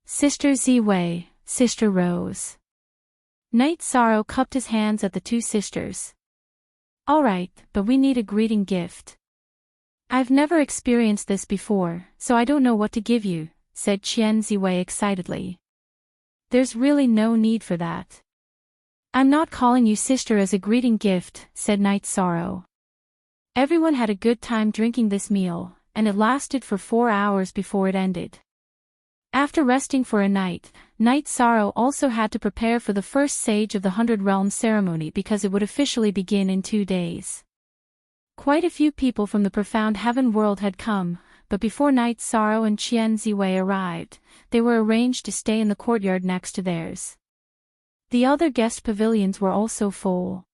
Sister Ziwei, Sister Rose. Night Sorrow cupped his hands at the 2 sisters. All right, but we need a greeting gift. I've never experienced this before, so I don't know what to give you, said Qian Ziwei excitedly. There's really no need for that. I'm not calling you sister as a greeting gift, said Night Sorrow. Everyone had a good time drinking this meal, and it lasted for 4 hours before it ended. After resting for a night, Night Sorrow also had to prepare for the first Sage of the 100 Realms ceremony because it would officially begin in 2 days. Quite a few people from the profound heaven world had come, but before Night Sorrow and Qian Ziwei arrived, they were arranged to stay in the courtyard next to theirs. The other guest pavilions were also full.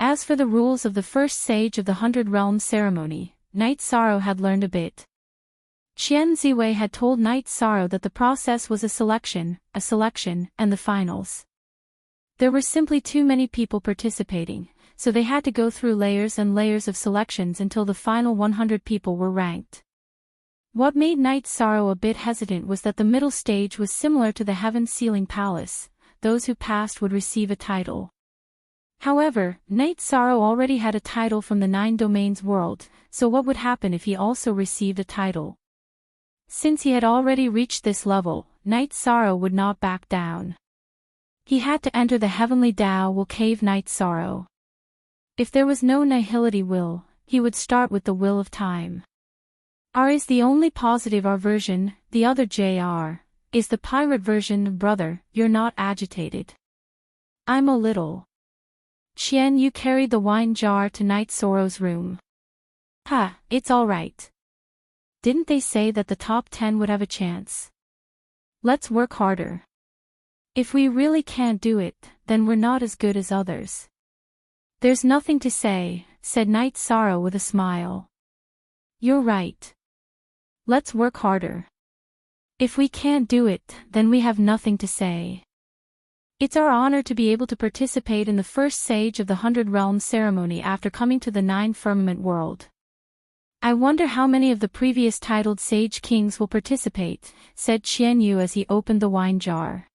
As for the rules of the first Sage of the 100 Realms ceremony, Night Sorrow had learned a bit. Qian Ziwei had told Night Sorrow that the process was a selection, and the finals. There were simply too many people participating, so they had to go through layers and layers of selections until the final 100 people were ranked. What made Knight Sorrow a bit hesitant was that the middle stage was similar to the Heaven's Sealing Palace. Those who passed would receive a title. However, Knight Sorrow already had a title from the 9 Domains world, so what would happen if he also received a title? Since he had already reached this level, Knight Sorrow would not back down. He had to enter the heavenly Tao will cave Knight Sorrow. If there was no nihility will, he would start with the will of time. R is the only positive R version, the other JR is the pirate version. Brother, you're not agitated. I'm a little. Qian Yu carried the wine jar to Knight Sorrow's room. It's all right. Didn't they say that the top 10 would have a chance? Let's work harder. If we really can't do it, then we're not as good as others. There's nothing to say, said Knight Sorrow with a smile. You're right. Let's work harder. If we can't do it, then we have nothing to say. It's our honor to be able to participate in the first Sage of the 100 Realms ceremony after coming to the 9 Firmament world. I wonder how many of the previous titled Sage Kings will participate, said Qian Yu as he opened the wine jar.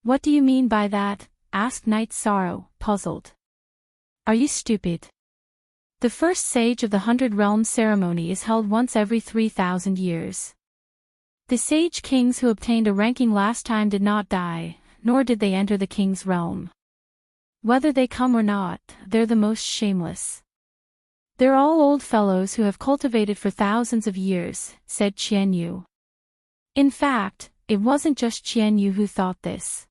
What do you mean by that? Asked Knight Sorrow, puzzled. Are you stupid? The first Sage of the 100 Realms ceremony is held once every 3,000 years. The Sage Kings who obtained a ranking last time did not die, nor did they enter the King's realm. Whether they come or not, they're the most shameless. They're all old fellows who have cultivated for thousands of years, said Qian Yu. In fact, it wasn't just Qian Yu who thought this.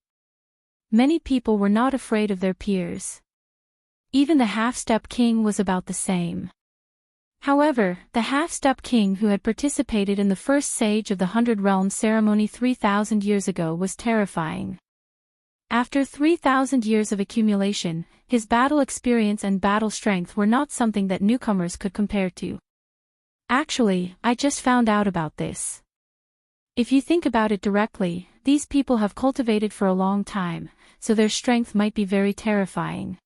Many people were not afraid of their peers. Even the half-step king was about the same. However, the half-step king who had participated in the first Sage of the 100 Realms ceremony 3,000 years ago was terrifying. After 3,000 years of accumulation, his battle experience and battle strength were not something that newcomers could compare to. Actually, I just found out about this. If you think about it directly, these people have cultivated for a long time, so their strength might be very terrifying.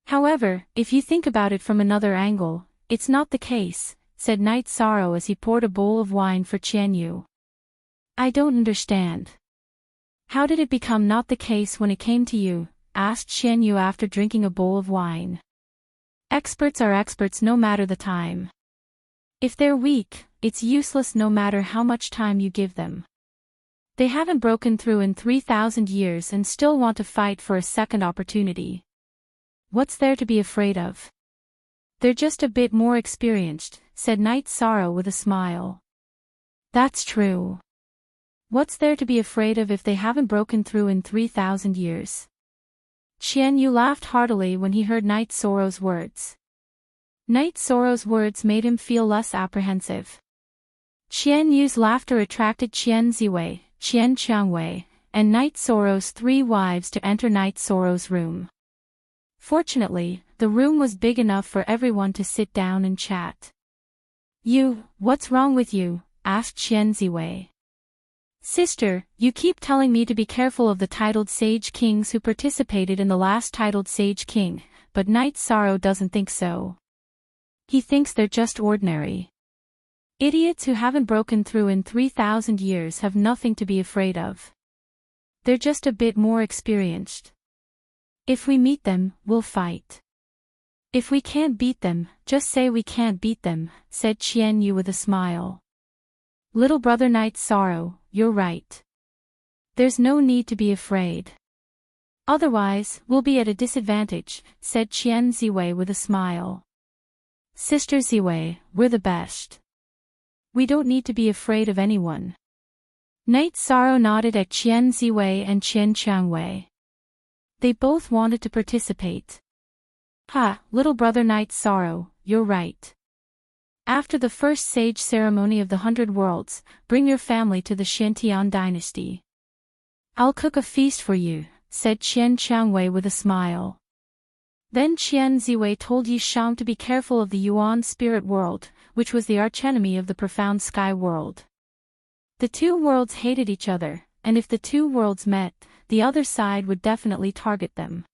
However, if you think about it from another angle, it's not the case, said Knight Sorrow as he poured a bowl of wine for Qian Yu. I don't understand. How did it become not the case when it came to you? Asked Qian Yu after drinking a bowl of wine. Experts are experts no matter the time. If they're weak, it's useless no matter how much time you give them. They haven't broken through in 3,000 years and still want to fight for a second opportunity. What's there to be afraid of? They're just a bit more experienced, said Knight Sorrow with a smile. That's true. What's there to be afraid of if they haven't broken through in 3,000 years? Qian Yu laughed heartily when he heard Knight Sorrow's words. Knight Sorrow's words made him feel less apprehensive. Qian Yu's laughter attracted Qian Ziwei, Qian Qiangwei, and Knight Sorrow's 3 wives to enter Knight Sorrow's room. Fortunately, the room was big enough for everyone to sit down and chat. You, what's wrong with you? Asked Qian Ziwei. Sister, you keep telling me to be careful of the titled Sage Kings who participated in the last titled Sage King, but Knight Sorrow doesn't think so. He thinks they're just ordinary. Idiots who haven't broken through in 3,000 years have nothing to be afraid of. They're just a bit more experienced. If we meet them, we'll fight. If we can't beat them, just say we can't beat them, said Qian Yu with a smile. Little brother Knight Sorrow, you're right. There's no need to be afraid. Otherwise, we'll be at a disadvantage, said Qian Ziwei with a smile. Sister Ziwei, we're the best. We don't need to be afraid of anyone. Knight Sorrow nodded at Qian Ziwei and Qian Qiangwei. They both wanted to participate. Little brother Knight Sorrow, you're right. After the first Sage ceremony of the 100 Worlds, bring your family to the Xiantian dynasty. I'll cook a feast for you, said Qian Qiangwei with a smile. Then Qian Ziwei told Yi Shang to be careful of the Yuan spirit world, which was the archenemy of the profound sky world. The 2 worlds hated each other, and if the 2 worlds met, the other side would definitely target them.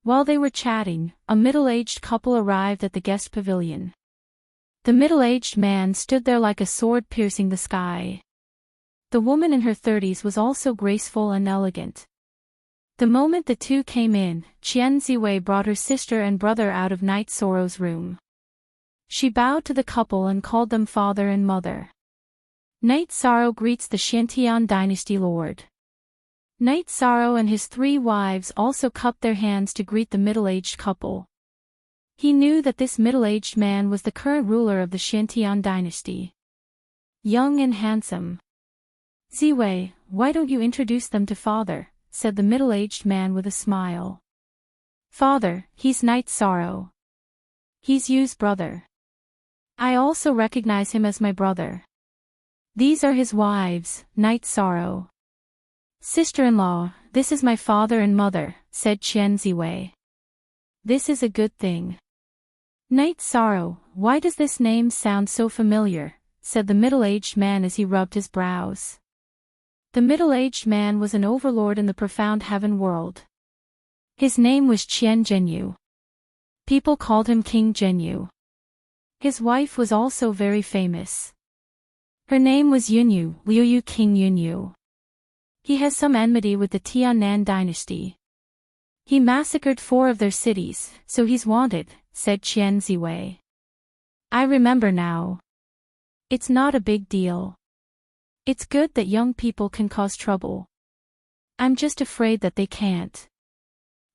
While they were chatting, a middle-aged couple arrived at the guest pavilion. The middle-aged man stood there like a sword piercing the sky. The woman in her 30s was also graceful and elegant. The moment the two came in, Qian Ziwei brought her sister and brother out of Night Sorrow's room. She bowed to the couple and called them father and mother. Night Sorrow greets the Xiantian dynasty lord. Night Sorrow and his 3 wives also cupped their hands to greet the middle-aged couple. He knew that this middle-aged man was the current ruler of the Xiantian dynasty. Young and handsome. Ziwei, why don't you introduce them to father? Said the middle-aged man with a smile. Father, he's Night Sorrow. He's Yu's brother. I also recognize him as my brother. These are his wives, Night Sorrow. Sister-in-law, this is my father and mother, said Qian Ziwei. This is a good thing. Night Sorrow, why does this name sound so familiar? Said the middle-aged man as he rubbed his brows. The middle-aged man was an overlord in the profound heaven world. His name was Qian Zhenyu. People called him King Zhenyu. His wife was also very famous. Her name was Yunyu, Liuyu King Yunyu. He has some enmity with the Tiannan dynasty. He massacred 4 of their cities, so he's wanted, said Qian Ziwei. I remember now. It's not a big deal. It's good that young people can cause trouble. I'm just afraid that they can't.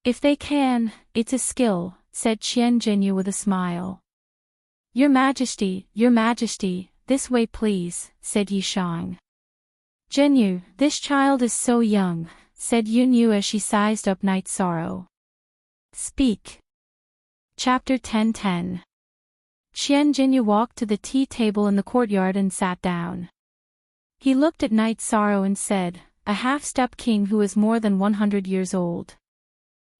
If they can, it's a skill, said Qian Zhenyu with a smile. Your Majesty, this way please, said Yishang. Zhenyu, this child is so young, said Yunyu as she sized up Night Sorrow. Speak. Chapter 10:10. Qian Zhenyu walked to the tea table in the courtyard and sat down. He looked at Night Sorrow and said, a half-step king who is more than 100 years old.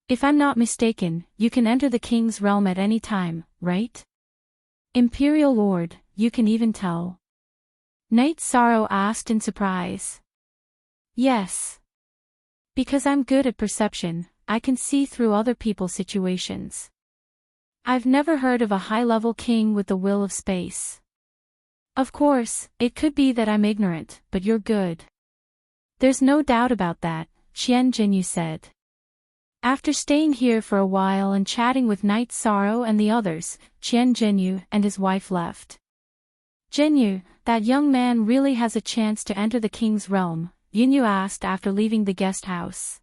If I'm not mistaken, you can enter the king's realm at any time, right? Imperial Lord, you can even tell. Night Sorrow asked in surprise. Yes. Because I'm good at perception, I can see through other people's situations. I've never heard of a high-level king with the will of space. Of course, it could be that I'm ignorant, but you're good. There's no doubt about that, Qian Zhenyu said. After staying here for a while and chatting with Night Sorrow and the others, Qian Zhenyu and his wife left. Zhenyu, that young man really has a chance to enter the king's realm, Yunyu asked after leaving the guest house.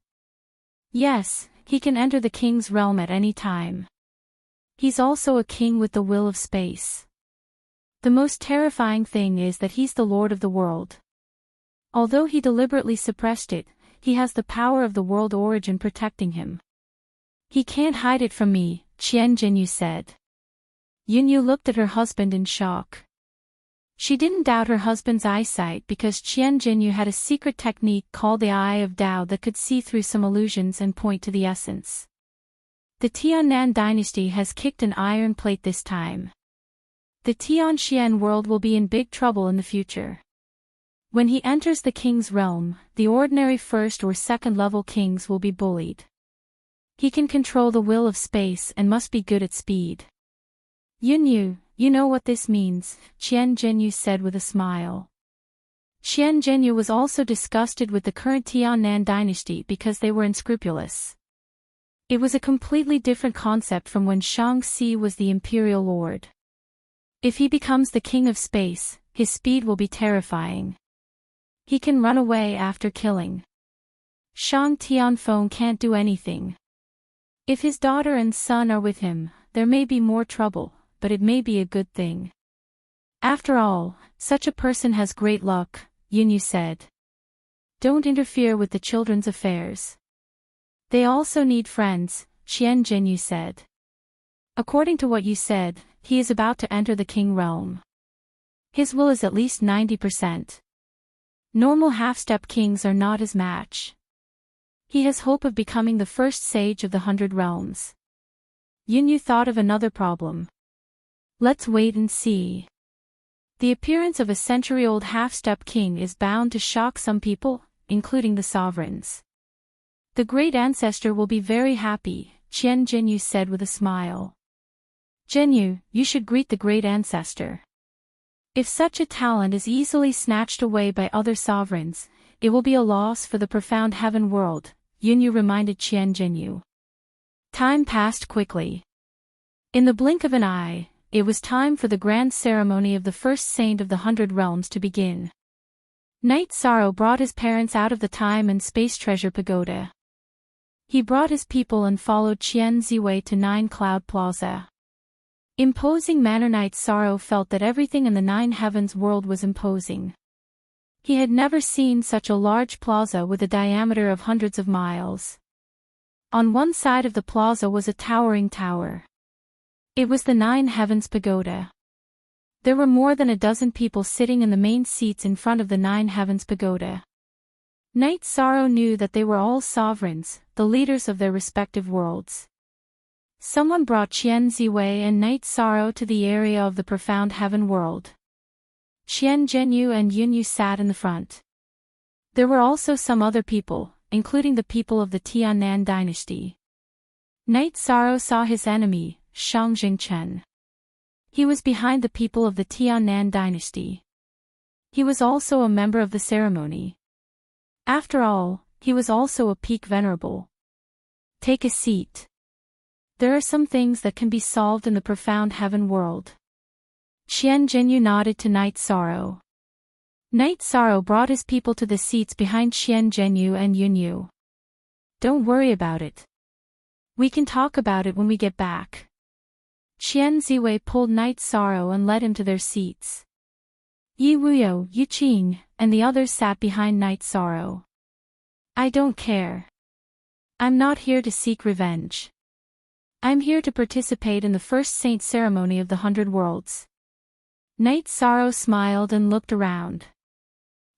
Yes, he can enter the king's realm at any time. He's also a king with the will of space. The most terrifying thing is that he's the lord of the world. Although he deliberately suppressed it, he has the power of the world origin protecting him. He can't hide it from me, Qian Zhenyu said. Yunyu looked at her husband in shock. She didn't doubt her husband's eyesight because Qian Zhenyu had a secret technique called the Eye of Tao that could see through some illusions and point to the essence. The Tiannan dynasty has kicked an iron plate this time. The Tianxian world will be in big trouble in the future. When he enters the king's realm, the ordinary first or second level kings will be bullied. He can control the will of space and must be good at speed. Yunyu, you know what this means, Qian Zhenyu said with a smile. Qian Zhenyu was also disgusted with the current Tiannan dynasty because they were unscrupulous. It was a completely different concept from when Shang-Xi was the imperial lord. If he becomes the king of space, his speed will be terrifying. He can run away after killing. Shang Tianfeng can't do anything. If his daughter and son are with him, there may be more trouble, but it may be a good thing. After all, such a person has great luck, Yunyu said. Don't interfere with the children's affairs. They also need friends, Qian Zhenyu said. According to what you said, he is about to enter the king realm. His will is at least 90%. Normal half-step kings are not his match. He has hope of becoming the first sage of the 100 realms. Yunyu thought of another problem. Let's wait and see. The appearance of a century-old half-step king is bound to shock some people, including the sovereigns. The great ancestor will be very happy, Qian Jinyu said with a smile. Jinyu, you should greet the great ancestor. If such a talent is easily snatched away by other sovereigns, it will be a loss for the profound heaven world, Yunyu reminded Qian Jinyu. Time passed quickly. In the blink of an eye, it was time for the grand ceremony of the first saint of the 100 realms to begin. Knight Sorrow brought his parents out of the time and space treasure pagoda. He brought his people and followed Qian Ziwei to Nine Cloud Plaza. Imposing manner. Knight Sorrow felt that everything in the Nine Heavens world was imposing. He had never seen such a large plaza with a diameter of hundreds of miles. On one side of the plaza was a towering tower. It was the Nine Heavens Pagoda. There were more than a dozen people sitting in the main seats in front of the Nine Heavens Pagoda. Knight Sorrow knew that they were all sovereigns, the leaders of their respective worlds. Someone brought Qian Ziwei and Knight Sorrow to the area of the profound heaven world. Qian Jinyu and Yunyu sat in the front. There were also some other people, including the people of the Tiannan dynasty. Knight Sorrow saw his enemy, Shang Jingchen. He was behind the people of the Tiannan dynasty. He was also a member of the ceremony. After all, he was also a peak venerable. Take a seat. There are some things that can be solved in the profound heaven world. Qian Jinyu nodded to Knight Sorrow. Knight Sorrow brought his people to the seats behind Qian Jinyu and Yunyu. Don't worry about it. We can talk about it when we get back. Qian Ziwei pulled Knight Sorrow and led him to their seats. Yi Wuyo, Yu Qing, and the others sat behind Knight Sorrow. I don't care. I'm not here to seek revenge. I'm here to participate in the first saint ceremony of the 100 worlds. Knight Sorrow smiled and looked around.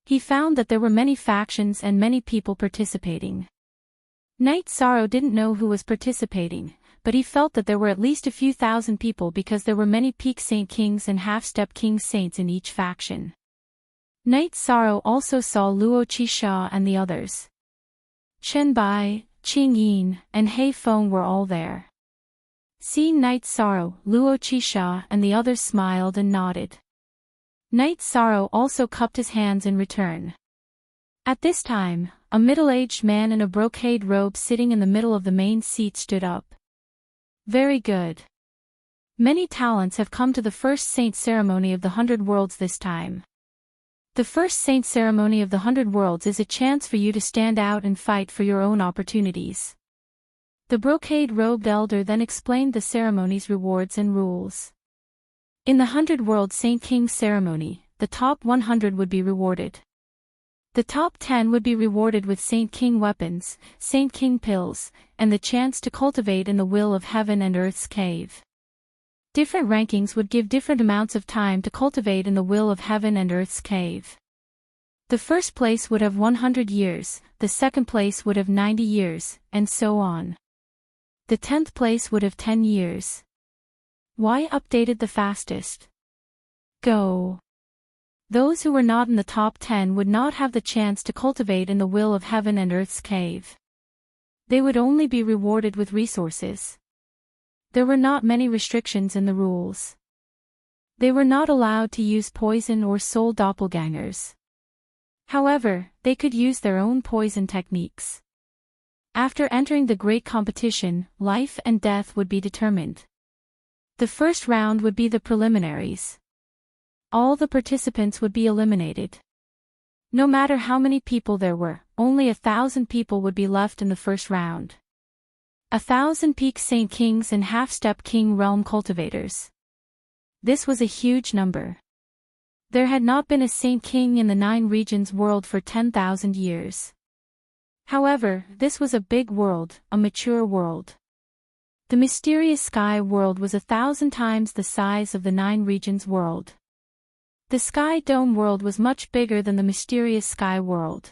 He found that there were many factions and many people participating. Knight Sorrow didn't know who was participating, but he felt that there were at least a few thousand people because there were many peak saint kings and half-step king saints in each faction. Knight Sorrow also saw Luo Qisha and the others. Chen Bai, Qing Yin, and He Feng were all there. Seeing Knight Sorrow, Luo Qisha and the others smiled and nodded. Knight Sorrow also cupped his hands in return. At this time, a middle-aged man in a brocade robe sitting in the middle of the main seat stood up. Very good. Many talents have come to the first saint ceremony of the 100 worlds this time. The first saint ceremony of the 100 worlds is a chance for you to stand out and fight for your own opportunities. The brocade-robed elder then explained the ceremony's rewards and rules. In the 100 World Saint King ceremony, the top 100 would be rewarded. The top 10 would be rewarded with Saint King weapons, Saint King pills, and the chance to cultivate in the will of heaven and earth's cave. Different rankings would give different amounts of time to cultivate in the will of heaven and earth's cave. The first place would have 100 years, the second place would have 90 years, and so on. The 10th place would have 10 years. Why updated the fastest? Go. Those who were not in the top 10 would not have the chance to cultivate in the will of heaven and earth's cave. They would only be rewarded with resources. There were not many restrictions in the rules. They were not allowed to use poison or soul doppelgangers. However, they could use their own poison techniques. After entering the great competition, life and death would be determined. The first round would be the preliminaries. All the participants would be eliminated. No matter how many people there were, only 1,000 people would be left in the first round. 1,000 peak saint kings and half-step king realm cultivators. This was a huge number. There had not been a saint king in the 9 regions world for 10,000 years. However, this was a big world, a mature world. The mysterious sky world was 1,000 times the size of the 9 regions world. The sky dome world was much bigger than the mysterious sky world.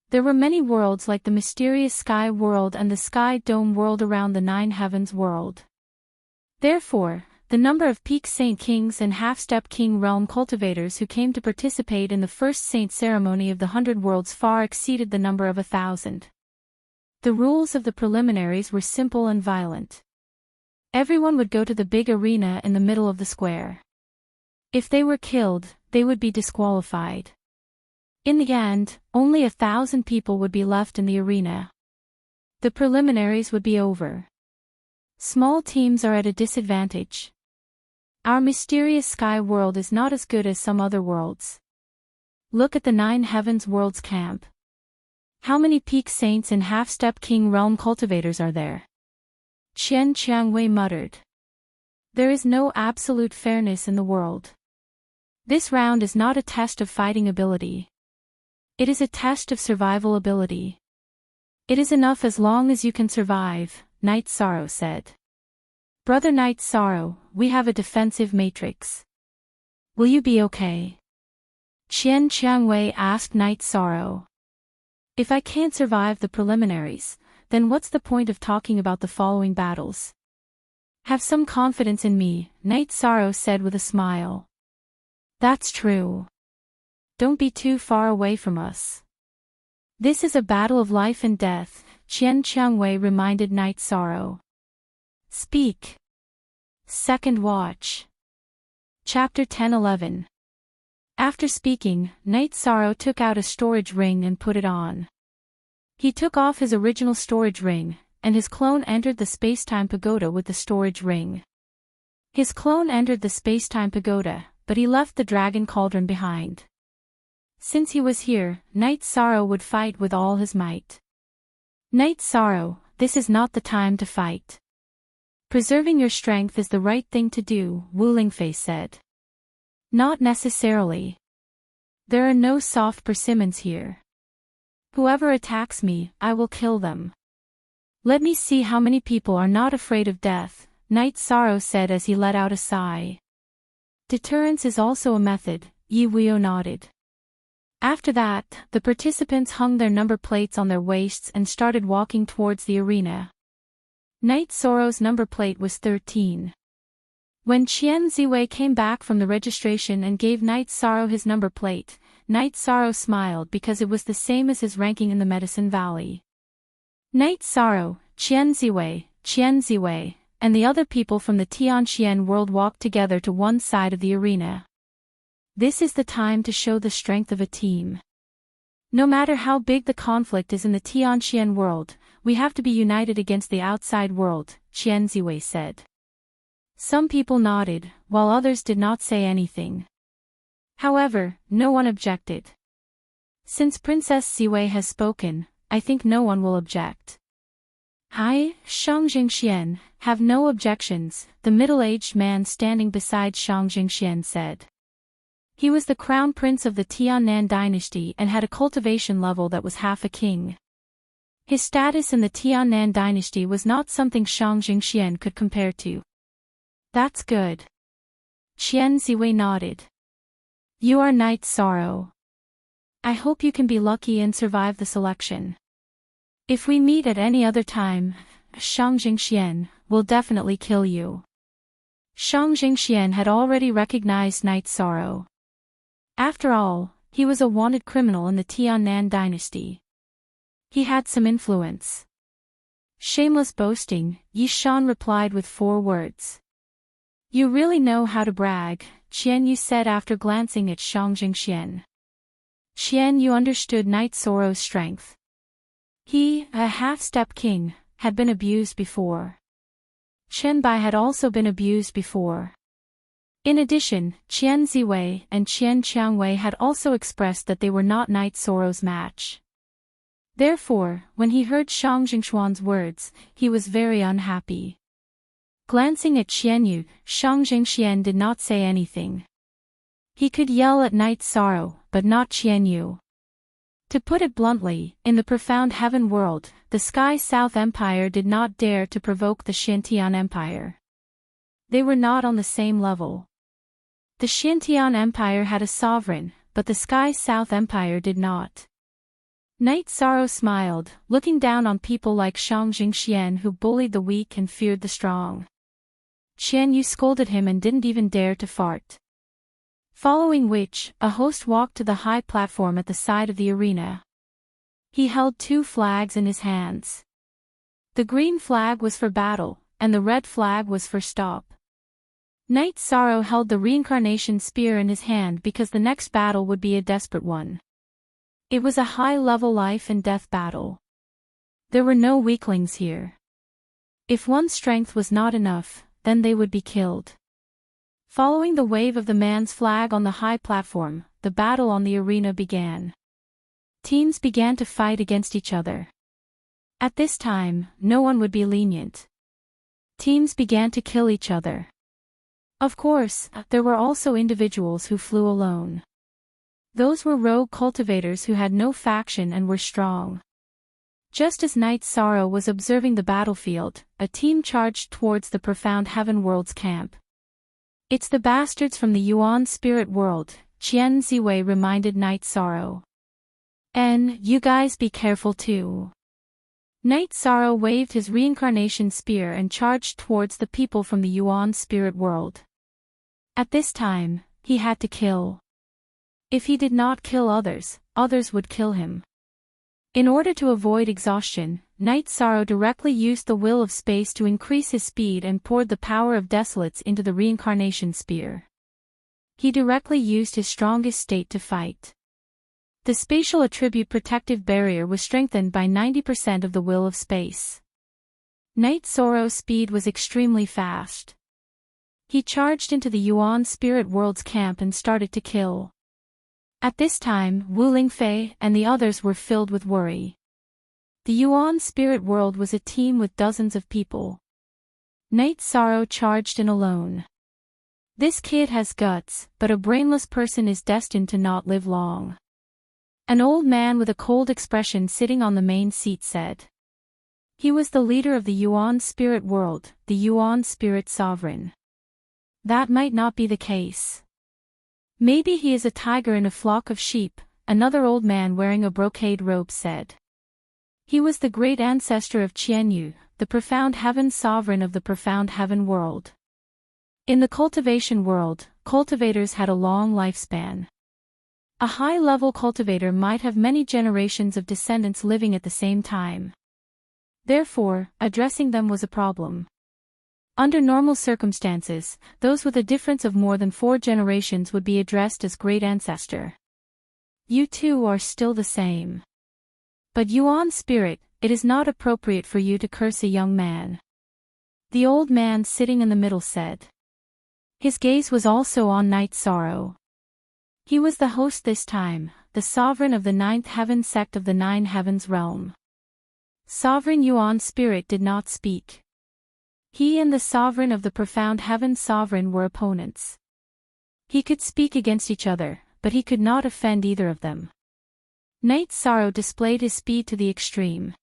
There were many worlds like the mysterious sky world and the sky dome world around the 9 heavens world. Therefore, the number of peak saint kings and half-step king realm cultivators who came to participate in the first saint ceremony of the 100 worlds far exceeded the number of 1,000. The rules of the preliminaries were simple and violent. Everyone would go to the big arena in the middle of the square. If they were killed, they would be disqualified. In the end, only 1,000 people would be left in the arena. The preliminaries would be over. Small teams are at a disadvantage. Our mysterious sky world is not as good as some other worlds. Look at the 9 heavens worlds camp. How many peak saints and half-step king realm cultivators are there? Qian Qiangwei muttered. There is no absolute fairness in the world. This round is not a test of fighting ability. It is a test of survival ability. It is enough as long as you can survive, Night Sorrow said. Brother Night Sorrow, we have a defensive matrix. Will you be okay? Qian Qiangwei asked Night Sorrow. If I can't survive the preliminaries, then what's the point of talking about the following battles? Have some confidence in me, Night Sorrow said with a smile. That's true. Don't be too far away from us. This is a battle of life and death, Qian Qiangwei reminded Night Sorrow. Speak. Second Watch. Chapter 10-11. After speaking, Night Sorrow took out a storage ring and put it on. He took off his original storage ring, and his clone entered the space-time pagoda with the storage ring. His clone entered the space-time pagoda, but he left the dragon cauldron behind. Since he was here, Night Sorrow would fight with all his might. Night Sorrow, this is not the time to fight. Preserving your strength is the right thing to do, Wu Lingfei said. Not necessarily. There are no soft persimmons here. Whoever attacks me, I will kill them. Let me see how many people are not afraid of death, Night Sorrow said as he let out a sigh. Deterrence is also a method, Yi Wuyo nodded. After that, the participants hung their number plates on their waists and started walking towards the arena. Night Sorrow's number plate was 13. When Qian Ziwei came back from the registration and gave Night Sorrow his number plate, Night Sorrow smiled because it was the same as his ranking in the Medicine Valley. Night Sorrow, Qian Ziwei, and the other people from the Tianxian world walked together to one side of the arena. This is the time to show the strength of a team. No matter how big the conflict is in the Tianxian world, we have to be united against the outside world, Qian Ziwei said. Some people nodded, while others did not say anything. However, no one objected. Since Princess Ziwei has spoken, I think no one will object. I, Shang Jingxian, have no objections, the middle-aged man standing beside Shang Jingxian said. He was the crown prince of the Tiannan dynasty and had a cultivation level that was half a king. His status in the Tiannan dynasty was not something Shang Jingxian could compare to. That's good. Qian Ziwei nodded. You are Night Sorrow. I hope you can be lucky and survive the selection. If we meet at any other time, Shang Jingxian will definitely kill you. Shang Jingxian had already recognized Night Sorrow. After all, he was a wanted criminal in the Tiannan dynasty. He had some influence. Shameless boasting, Yi Shan replied with 4 words. You really know how to brag, Qian Yu said after glancing at Shang Jingxian. Qian Yu understood Night Sorrow's strength. He, a half-step king, had been abused before. Chen Bai had also been abused before. In addition, Qian Ziwei and Qian Qiangwei had also expressed that they were not Night Sorrow's match. Therefore, when he heard Shang Jingxuan's words, he was very unhappy. Glancing at Qian Yu, Shang Jingxian did not say anything. He could yell at Night Sorrow, but not Qian Yu. To put it bluntly, in the profound heaven world, the Sky South Empire did not dare to provoke the Xintian Empire. They were not on the same level. The Xintian Empire had a sovereign, but the Sky South Empire did not. Night Sorrow smiled, looking down on people like Shang Jingxian who bullied the weak and feared the strong. Qian Yu scolded him and didn't even dare to fart. Following which, a host walked to the high platform at the side of the arena. He held 2 flags in his hands. The green flag was for battle, and the red flag was for stop. Knight Sorrow held the reincarnation spear in his hand because the next battle would be a desperate one. It was a high-level life and death battle. There were no weaklings here. If one's strength was not enough, then they would be killed. Following the wave of the man's flag on the high platform, the battle on the arena began. Teams began to fight against each other. At this time, no one would be lenient. Teams began to kill each other. Of course, there were also individuals who flew alone. Those were rogue cultivators who had no faction and were strong. Just as Knight Sorrow was observing the battlefield, a team charged towards the profound heaven world's camp. It's the bastards from the Yuan spirit world, Qian Ziwei reminded Knight Sorrow. And you guys be careful too. Knight Sorrow waved his reincarnation spear and charged towards the people from the Yuan spirit world. At this time, he had to kill. If he did not kill others, others would kill him. In order to avoid exhaustion, Knight Sorrow directly used the will of space to increase his speed and poured the power of desolates into the reincarnation spear. He directly used his strongest state to fight. The spatial attribute protective barrier was strengthened by 90% of the will of space. Knight Sorrow's speed was extremely fast. He charged into the Yuan spirit world's camp and started to kill. At this time, Wu Lingfei and the others were filled with worry. The Yuan spirit world was a team with dozens of people. Knight Sorrow charged in alone. This kid has guts, but a brainless person is destined to not live long. An old man with a cold expression sitting on the main seat said. He was the leader of the Yuan spirit world, the Yuan spirit sovereign. That might not be the case. Maybe he is a tiger in a flock of sheep, another old man wearing a brocade robe said. He was the great ancestor of Qianyu, the profound heaven sovereign of the profound heaven world. In the cultivation world, cultivators had a long lifespan. A high-level cultivator might have many generations of descendants living at the same time. Therefore, addressing them was a problem. Under normal circumstances, those with a difference of more than 4 generations would be addressed as great ancestor. You two are still the same. But Yuan spirit, it is not appropriate for you to curse a young man. The old man sitting in the middle said. His gaze was also on Knight Sorrow. He was the host this time, the sovereign of the 9th heaven sect of the 9 heavens realm. Sovereign Yuan spirit did not speak. He and the sovereign of the profound heaven sovereign were opponents. He could speak against each other, but he could not offend either of them. Knight Sorrow displayed his speed to the extreme.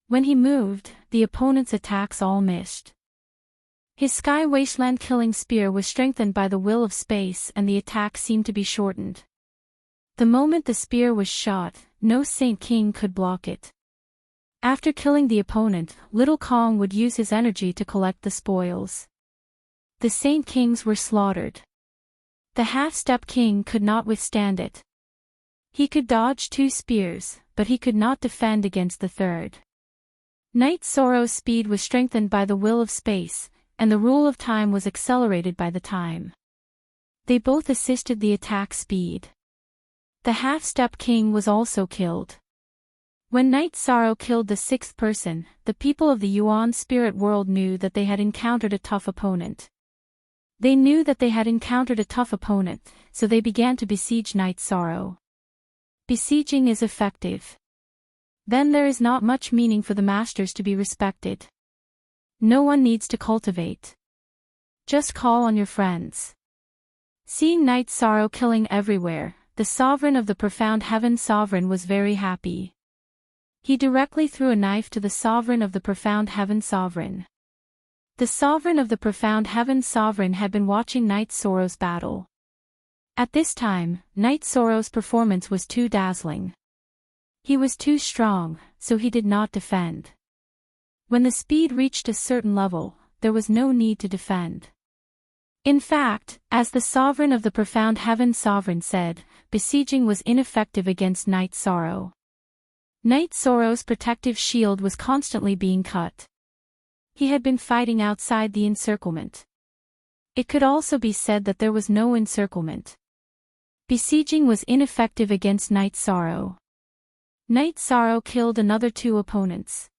When he moved, the opponent's attacks all missed. His sky wasteland killing spear was strengthened by the will of space and the attack seemed to be shortened. The moment the spear was shot, no Saint King could block it. After killing the opponent, Little Kong would use his energy to collect the spoils. The Saint Kings were slaughtered. The half-step king could not withstand it. He could dodge 2 spears, but he could not defend against the third. Knight Sorrow's speed was strengthened by the will of space, and the rule of time was accelerated by the time. They both assisted the attack speed. The half-step king was also killed. When Knight Sorrow killed the 6th person, the people of the Yuan spirit world knew that they had encountered a tough opponent. They knew that they had encountered a tough opponent, so they began to besiege Knight Sorrow. Besieging is effective. Then there is not much meaning for the masters to be respected. No one needs to cultivate. Just call on your friends. Seeing Knight Sorrow killing everywhere, the sovereign of the profound heaven sovereign was very happy. He directly threw a knife to the sovereign of the profound heaven sovereign. The sovereign of the profound heaven sovereign had been watching Knight Sorrow's battle. At this time, Knight Sorrow's performance was too dazzling. He was too strong, so he did not defend. When the speed reached a certain level, there was no need to defend. In fact, as the sovereign of the profound heaven sovereign said, besieging was ineffective against Knight Sorrow. Night Sorrow's protective shield was constantly being cut. He had been fighting outside the encirclement. It could also be said that there was no encirclement. Besieging was ineffective against Night Sorrow. Night Sorrow killed another 2 opponents.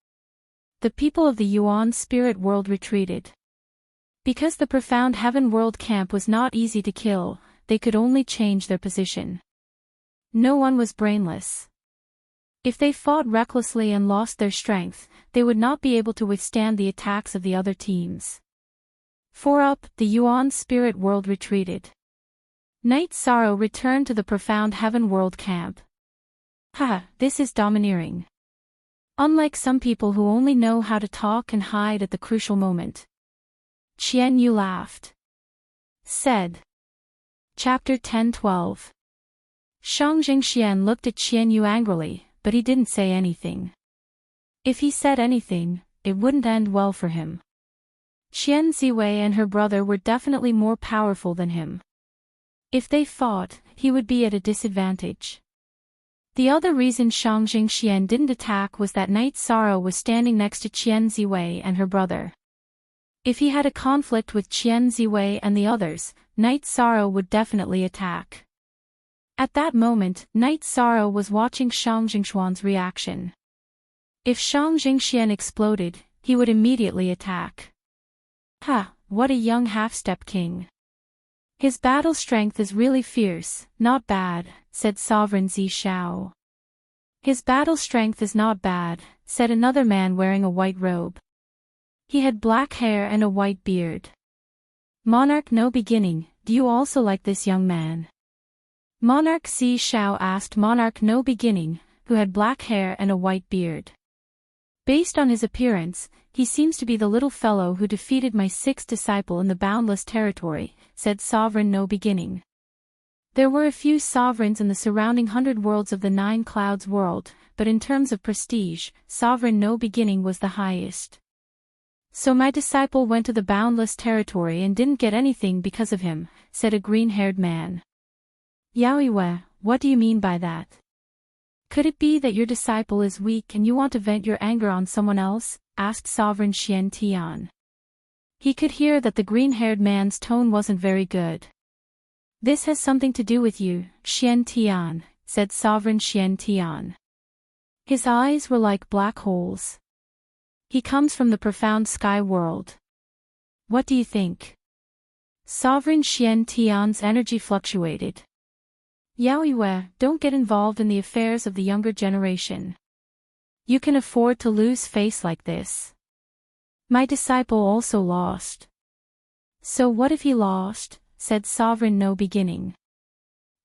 The people of the Yuan spirit world retreated. Because the profound heaven world camp was not easy to kill, they could only change their position. No one was brainless. If they fought recklessly and lost their strength, they would not be able to withstand the attacks of the other teams. 4 up, the Yuan spirit world retreated. Night Sorrow returned to the profound heaven world camp. Ha, this is domineering. Unlike some people who only know how to talk and hide at the crucial moment. Qian Yu laughed. Said. Chapter 10-12. Shang Jingxian looked at Qian Yu angrily, but he didn't say anything. If he said anything, it wouldn't end well for him. Qian Ziwei and her brother were definitely more powerful than him. If they fought, he would be at a disadvantage. The other reason Shang Jingxian didn't attack was that Night Sorrow was standing next to Qian Ziwei and her brother. If he had a conflict with Qian Ziwei and the others, Night Sorrow would definitely attack. At that moment, Night Sorrow was watching Shang Jingxuan's reaction. If Shang Jingxian exploded, he would immediately attack. Ha, what a young half-step king. His battle strength is really fierce, not bad, said Sovereign Zi Shao. His battle strength is not bad, said another man wearing a white robe. He had black hair and a white beard. Monarch No Beginning, do you also like this young man? Monarch Zi Shao asked Monarch No Beginning, who had black hair and a white beard. Based on his appearance, he seems to be the little fellow who defeated my 6th disciple in the boundless territory, said Sovereign No Beginning. There were a few sovereigns in the surrounding 100 worlds of the 9 Clouds world, but in terms of prestige, Sovereign No Beginning was the highest. So my disciple went to the boundless territory and didn't get anything because of him, said a green-haired man. Yaoiwe, what do you mean by that? Could it be that your disciple is weak and you want to vent your anger on someone else? Asked Sovereign Xian Tian. He could hear that the green-haired man's tone wasn't very good. This has something to do with you, Xian Tian, said Sovereign Xian Tian. His eyes were like black holes. He comes from the profound sky world. What do you think? Sovereign Xian Tian's energy fluctuated. Yaoiwe, don't get involved in the affairs of the younger generation. You can afford to lose face like this. My disciple also lost. So what if he lost? Said Sovereign No Beginning.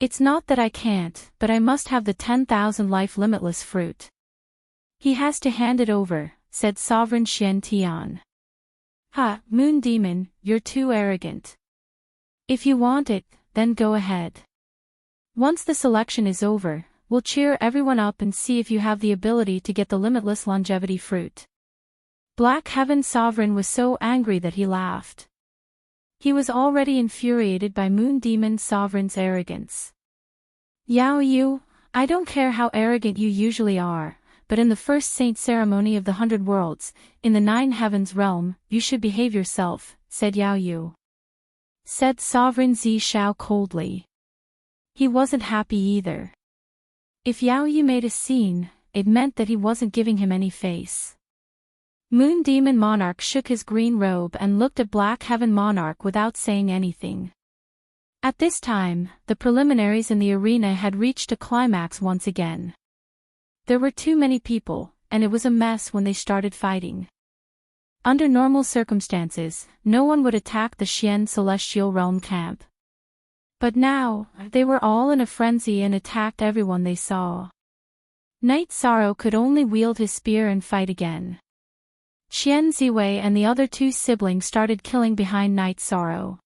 It's not that I can't, but I must have the 10,000 life limitless fruit. He has to hand it over, said Sovereign Xian Tian. Ha, Moon Demon, you're too arrogant. If you want it, then go ahead. Once the selection is over, we'll cheer everyone up and see if you have the ability to get the limitless longevity fruit. Black Heaven Sovereign was so angry that he laughed. He was already infuriated by Moon Demon Sovereign's arrogance. Yao Yu, I don't care how arrogant you usually are, but in the first saint ceremony of the 100 worlds, in the 9 heavens realm, you should behave yourself, said Yao Yu. Said Sovereign Zi Shao coldly. He wasn't happy either. If Yao Yu made a scene, it meant that he wasn't giving him any face. Moon Demon Monarch shook his green robe and looked at Black Heaven Monarch without saying anything. At this time, the preliminaries in the arena had reached a climax once again. There were too many people, and it was a mess when they started fighting. Under normal circumstances, no one would attack the Xian Celestial Realm camp. But now, they were all in a frenzy and attacked everyone they saw. Night Sorrow could only wield his spear and fight again. Qian Ziwei and the other 2 siblings started killing behind Night Sorrow.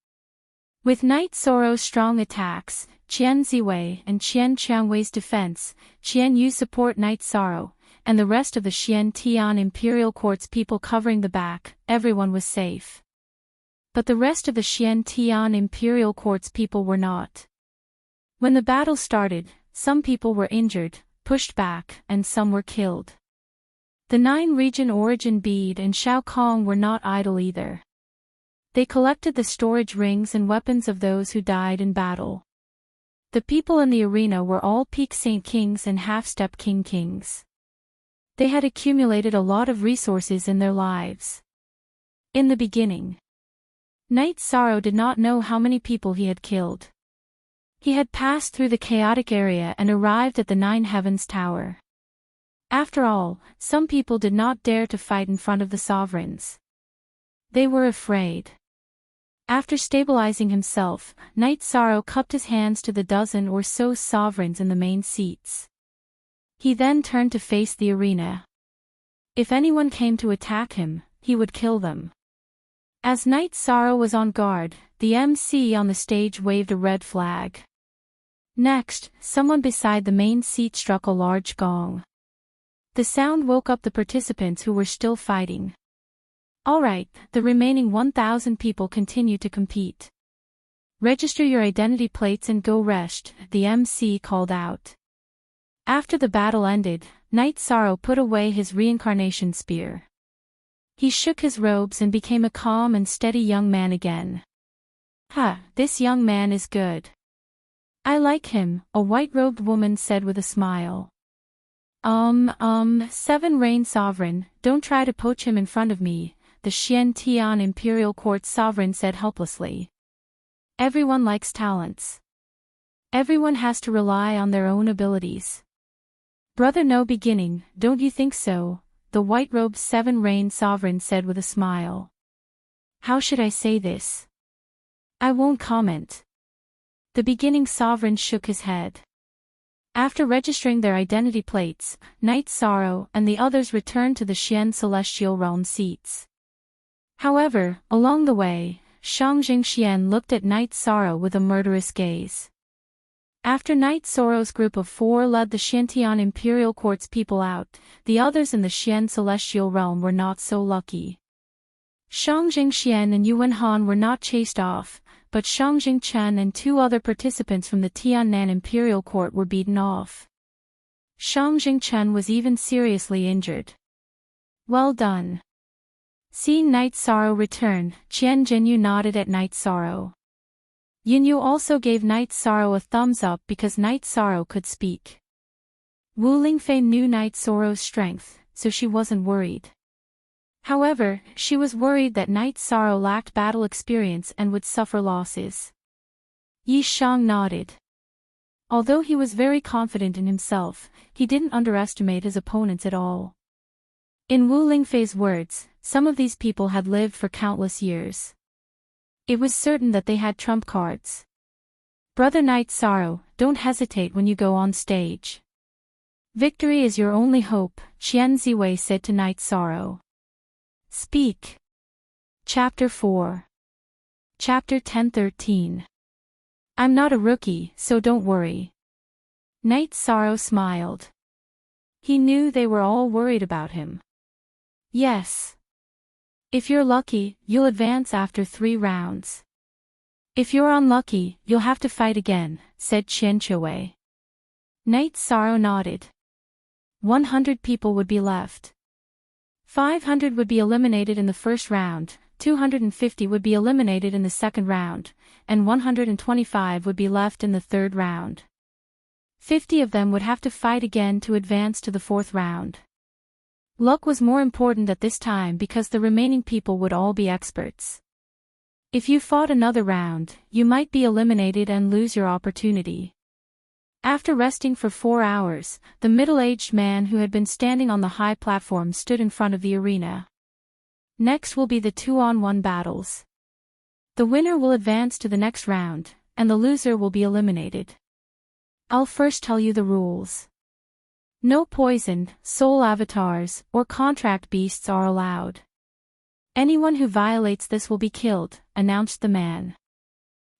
With Night Sorrow's strong attacks, Qian Ziwei and Qian Qiangwei's defense, Qian Yu support Night Sorrow, and the rest of the Xian Tian Imperial Court's people covering the back, everyone was safe. But the rest of the Xian Tian Imperial Court's people were not. When the battle started, some people were injured, pushed back, and some were killed. The 9 region origin Bede and Shao Kong were not idle either. They collected the storage rings and weapons of those who died in battle. The people in the arena were all peak saint kings and half-step king kings. They had accumulated a lot of resources in their lives. In the beginning, Knight Sorrow did not know how many people he had killed. He had passed through the chaotic area and arrived at the 9 Heavens Tower. After all, some people did not dare to fight in front of the sovereigns. They were afraid. After stabilizing himself, Knight Sorrow cupped his hands to the dozen or so sovereigns in the main seats. He then turned to face the arena. If anyone came to attack him, he would kill them. As Knight Sorrow was on guard, the MC on the stage waved a red flag. Next, someone beside the main seat struck a large gong. The sound woke up the participants who were still fighting. All right, the remaining 1,000 people continue to compete. Register your identity plates and go rest, the MC called out. After the battle ended, Knight Sorrow put away his reincarnation spear. He shook his robes and became a calm and steady young man again. This young man is good. I like him, a white-robed woman said with a smile. 7 Reign Sovereign, don't try to poach him in front of me, the Xian Tian Imperial Court Sovereign said helplessly. Everyone likes talents. Everyone has to rely on their own abilities. Brother No Beginning, don't you think so? The white-robed 7 Reign Sovereign said with a smile. How should I say this? I won't comment. The Beginning Sovereign shook his head. After registering their identity plates, Knight Sorrow and the others returned to the Xian Celestial Realm seats. However, along the way, Shangjing Xian looked at Knight Sorrow with a murderous gaze. After Knight Sorrow's group of 4 led the Xiantian Imperial Court's people out, the others in the Xian Celestial Realm were not so lucky. Shangjing Xian and Yuan Han were not chased off, but Shangjing Chen and 2 other participants from the Tiannan Imperial Court were beaten off. Shangjing Chen was even seriously injured. Well done. Seeing Knight Sorrow return, Qian Jinyu nodded at Knight Sorrow. Yinyu also gave Knight Sorrow a thumbs up because Knight Sorrow could speak. Wu Lingfei knew Knight Sorrow's strength, so she wasn't worried. However, she was worried that Knight Sorrow lacked battle experience and would suffer losses. Yi Shang nodded. Although he was very confident in himself, he didn't underestimate his opponents at all. In Wu Lingfei's words, some of these people had lived for countless years. It was certain that they had trump cards. Brother Knight Sorrow, don't hesitate when you go on stage. Victory is your only hope, Qian Ziwei said to Knight Sorrow. Speak. Chapter 4. Chapter 10-13. I'm not a rookie, so don't worry. Knight Sorrow smiled. He knew they were all worried about him. Yes. If you're lucky, you'll advance after 3 rounds. If you're unlucky, you'll have to fight again, said Qian Chewei. Knight Sorrow nodded. 100 people would be left. 500 would be eliminated in the first round, 250 would be eliminated in the second round, and 125 would be left in the third round. 50 of them would have to fight again to advance to the 4th round. Luck was more important at this time because the remaining people would all be experts. If you fought another round, you might be eliminated and lose your opportunity. After resting for 4 hours, the middle-aged man who had been standing on the high platform stood in front of the arena. Next will be the 2-on-1 battles. The winner will advance to the next round, and the loser will be eliminated. I'll first tell you the rules. No poisoned, soul avatars, or contract beasts are allowed. Anyone who violates this will be killed, announced the man.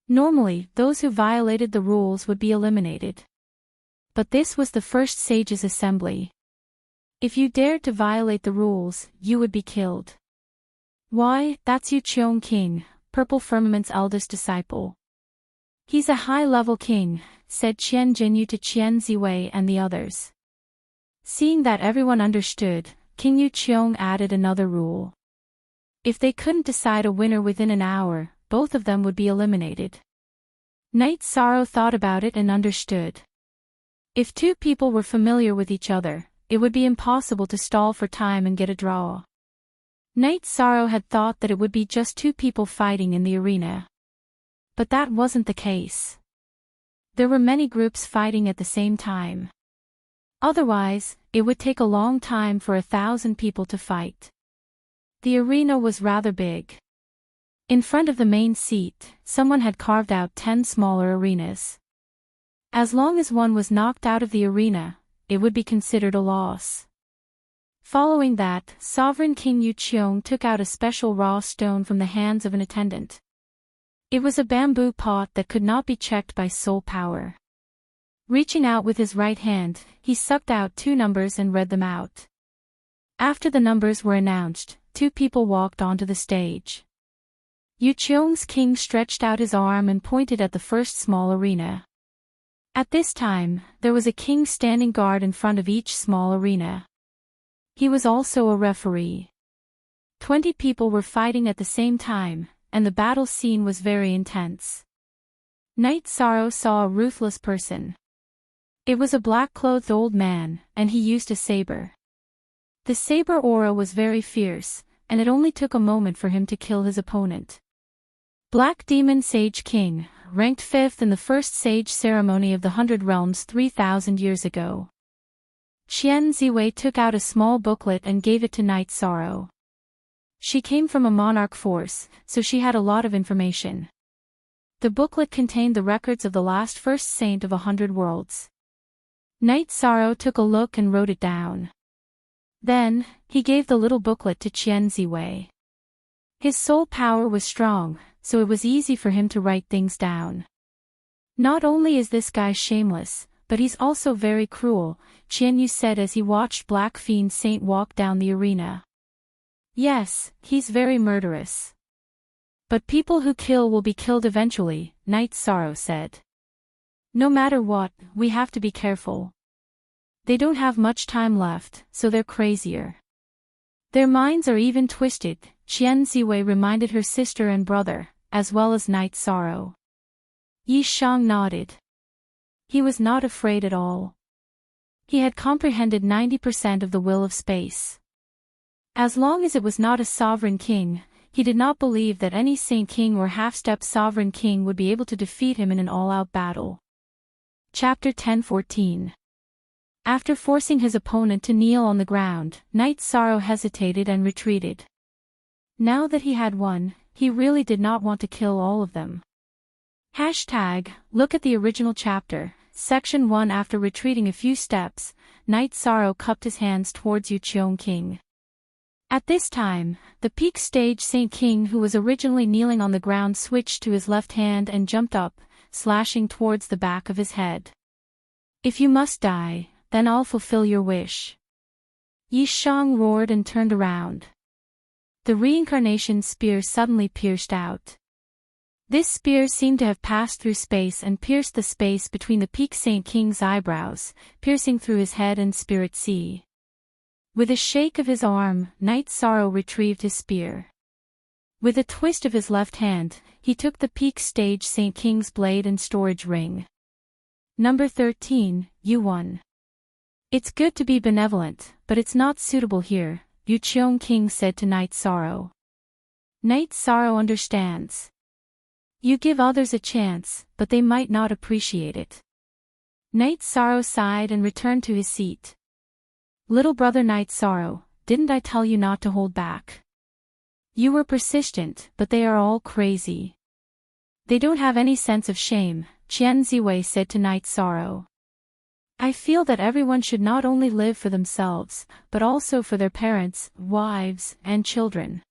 Normally, those who violated the rules would be eliminated. But this was the first sages' assembly. If you dared to violate the rules, you would be killed. Why, that's Yu Cheong King, Purple Firmament's eldest disciple. He's a high-level king, said Qian Jinyu to Qian Ziwei and the others. Seeing that everyone understood, King Yu Cheong added another rule. If they couldn't decide a winner within an hour, both of them would be eliminated. Knight Sorrow thought about it and understood. If two people were familiar with each other, it would be impossible to stall for time and get a draw. Knight Sorrow had thought that it would be just two people fighting in the arena. But that wasn't the case. There were many groups fighting at the same time. Otherwise, it would take a long time for 1,000 people to fight. The arena was rather big. In front of the main seat, someone had carved out 10 smaller arenas. As long as one was knocked out of the arena, it would be considered a loss. Following that, Sovereign King Yu Cheong took out a special raw stone from the hands of an attendant. It was a bamboo pot that could not be checked by soul power. Reaching out with his right hand, he sucked out 2 numbers and read them out. After the numbers were announced, 2 people walked onto the stage. Yu Cheong's king stretched out his arm and pointed at the first small arena. At this time, there was a king standing guard in front of each small arena. He was also a referee. 20 people were fighting at the same time, and the battle scene was very intense. Knight Sorrow saw a ruthless person. It was a black-clothed old man, and he used a saber. The saber aura was very fierce, and it only took a moment for him to kill his opponent. Black Demon Sage King, ranked 5th in the first sage ceremony of the 100 Realms 3,000 years ago. Qian Ziwei took out a small booklet and gave it to Knight Sorrow. She came from a monarch force, so she had a lot of information. The booklet contained the records of the last first saint of 100 worlds. Knight Sorrow took a look and wrote it down. Then, he gave the little booklet to Qian Ziwei. His soul power was strong, so it was easy for him to write things down. Not only is this guy shameless, but he's also very cruel, Qian Yu said as he watched Black Fiend Saint walk down the arena. Yes, he's very murderous. But people who kill will be killed eventually, Knight Sorrow said. No matter what, we have to be careful. They don't have much time left, so they're crazier. Their minds are even twisted, Qian Ziwei reminded her sister and brother, as well as Knight Sorrow. Yi Shang nodded. He was not afraid at all. He had comprehended 90% of the will of space. As long as it was not a sovereign king, he did not believe that any saint king or half-step sovereign king would be able to defeat him in an all-out battle. Chapter 10:14. After forcing his opponent to kneel on the ground, Knight Sorrow hesitated and retreated. Now that he had won, he really did not want to kill all of them. Look at the original chapter, Section 1. After retreating a few steps, Knight Sorrow cupped his hands towards Yu Cheong King. At this time, the peak stage Saint King who was originally kneeling on the ground switched to his left hand and jumped up, slashing towards the back of his head. If you must die, then I'll fulfill your wish. Yi Shang roared and turned around. The reincarnation spear suddenly pierced out. This spear seemed to have passed through space and pierced the space between the peak Saint King's eyebrows, piercing through his head and spirit sea. With a shake of his arm, Knight Sorrow retrieved his spear. With a twist of his left hand, he took the peak stage Saint King's blade and storage ring. Number 13, you won. It's good to be benevolent, but it's not suitable here, Yu Cheong King said to Knight Sorrow. Knight Sorrow understands. You give others a chance, but they might not appreciate it. Knight Sorrow sighed and returned to his seat. Little brother Knight Sorrow, didn't I tell you not to hold back? You were persistent, but they are all crazy. They don't have any sense of shame, Qian Ziwei said to Knight Sorrow. I feel that everyone should not only live for themselves, but also for their parents, wives, and children.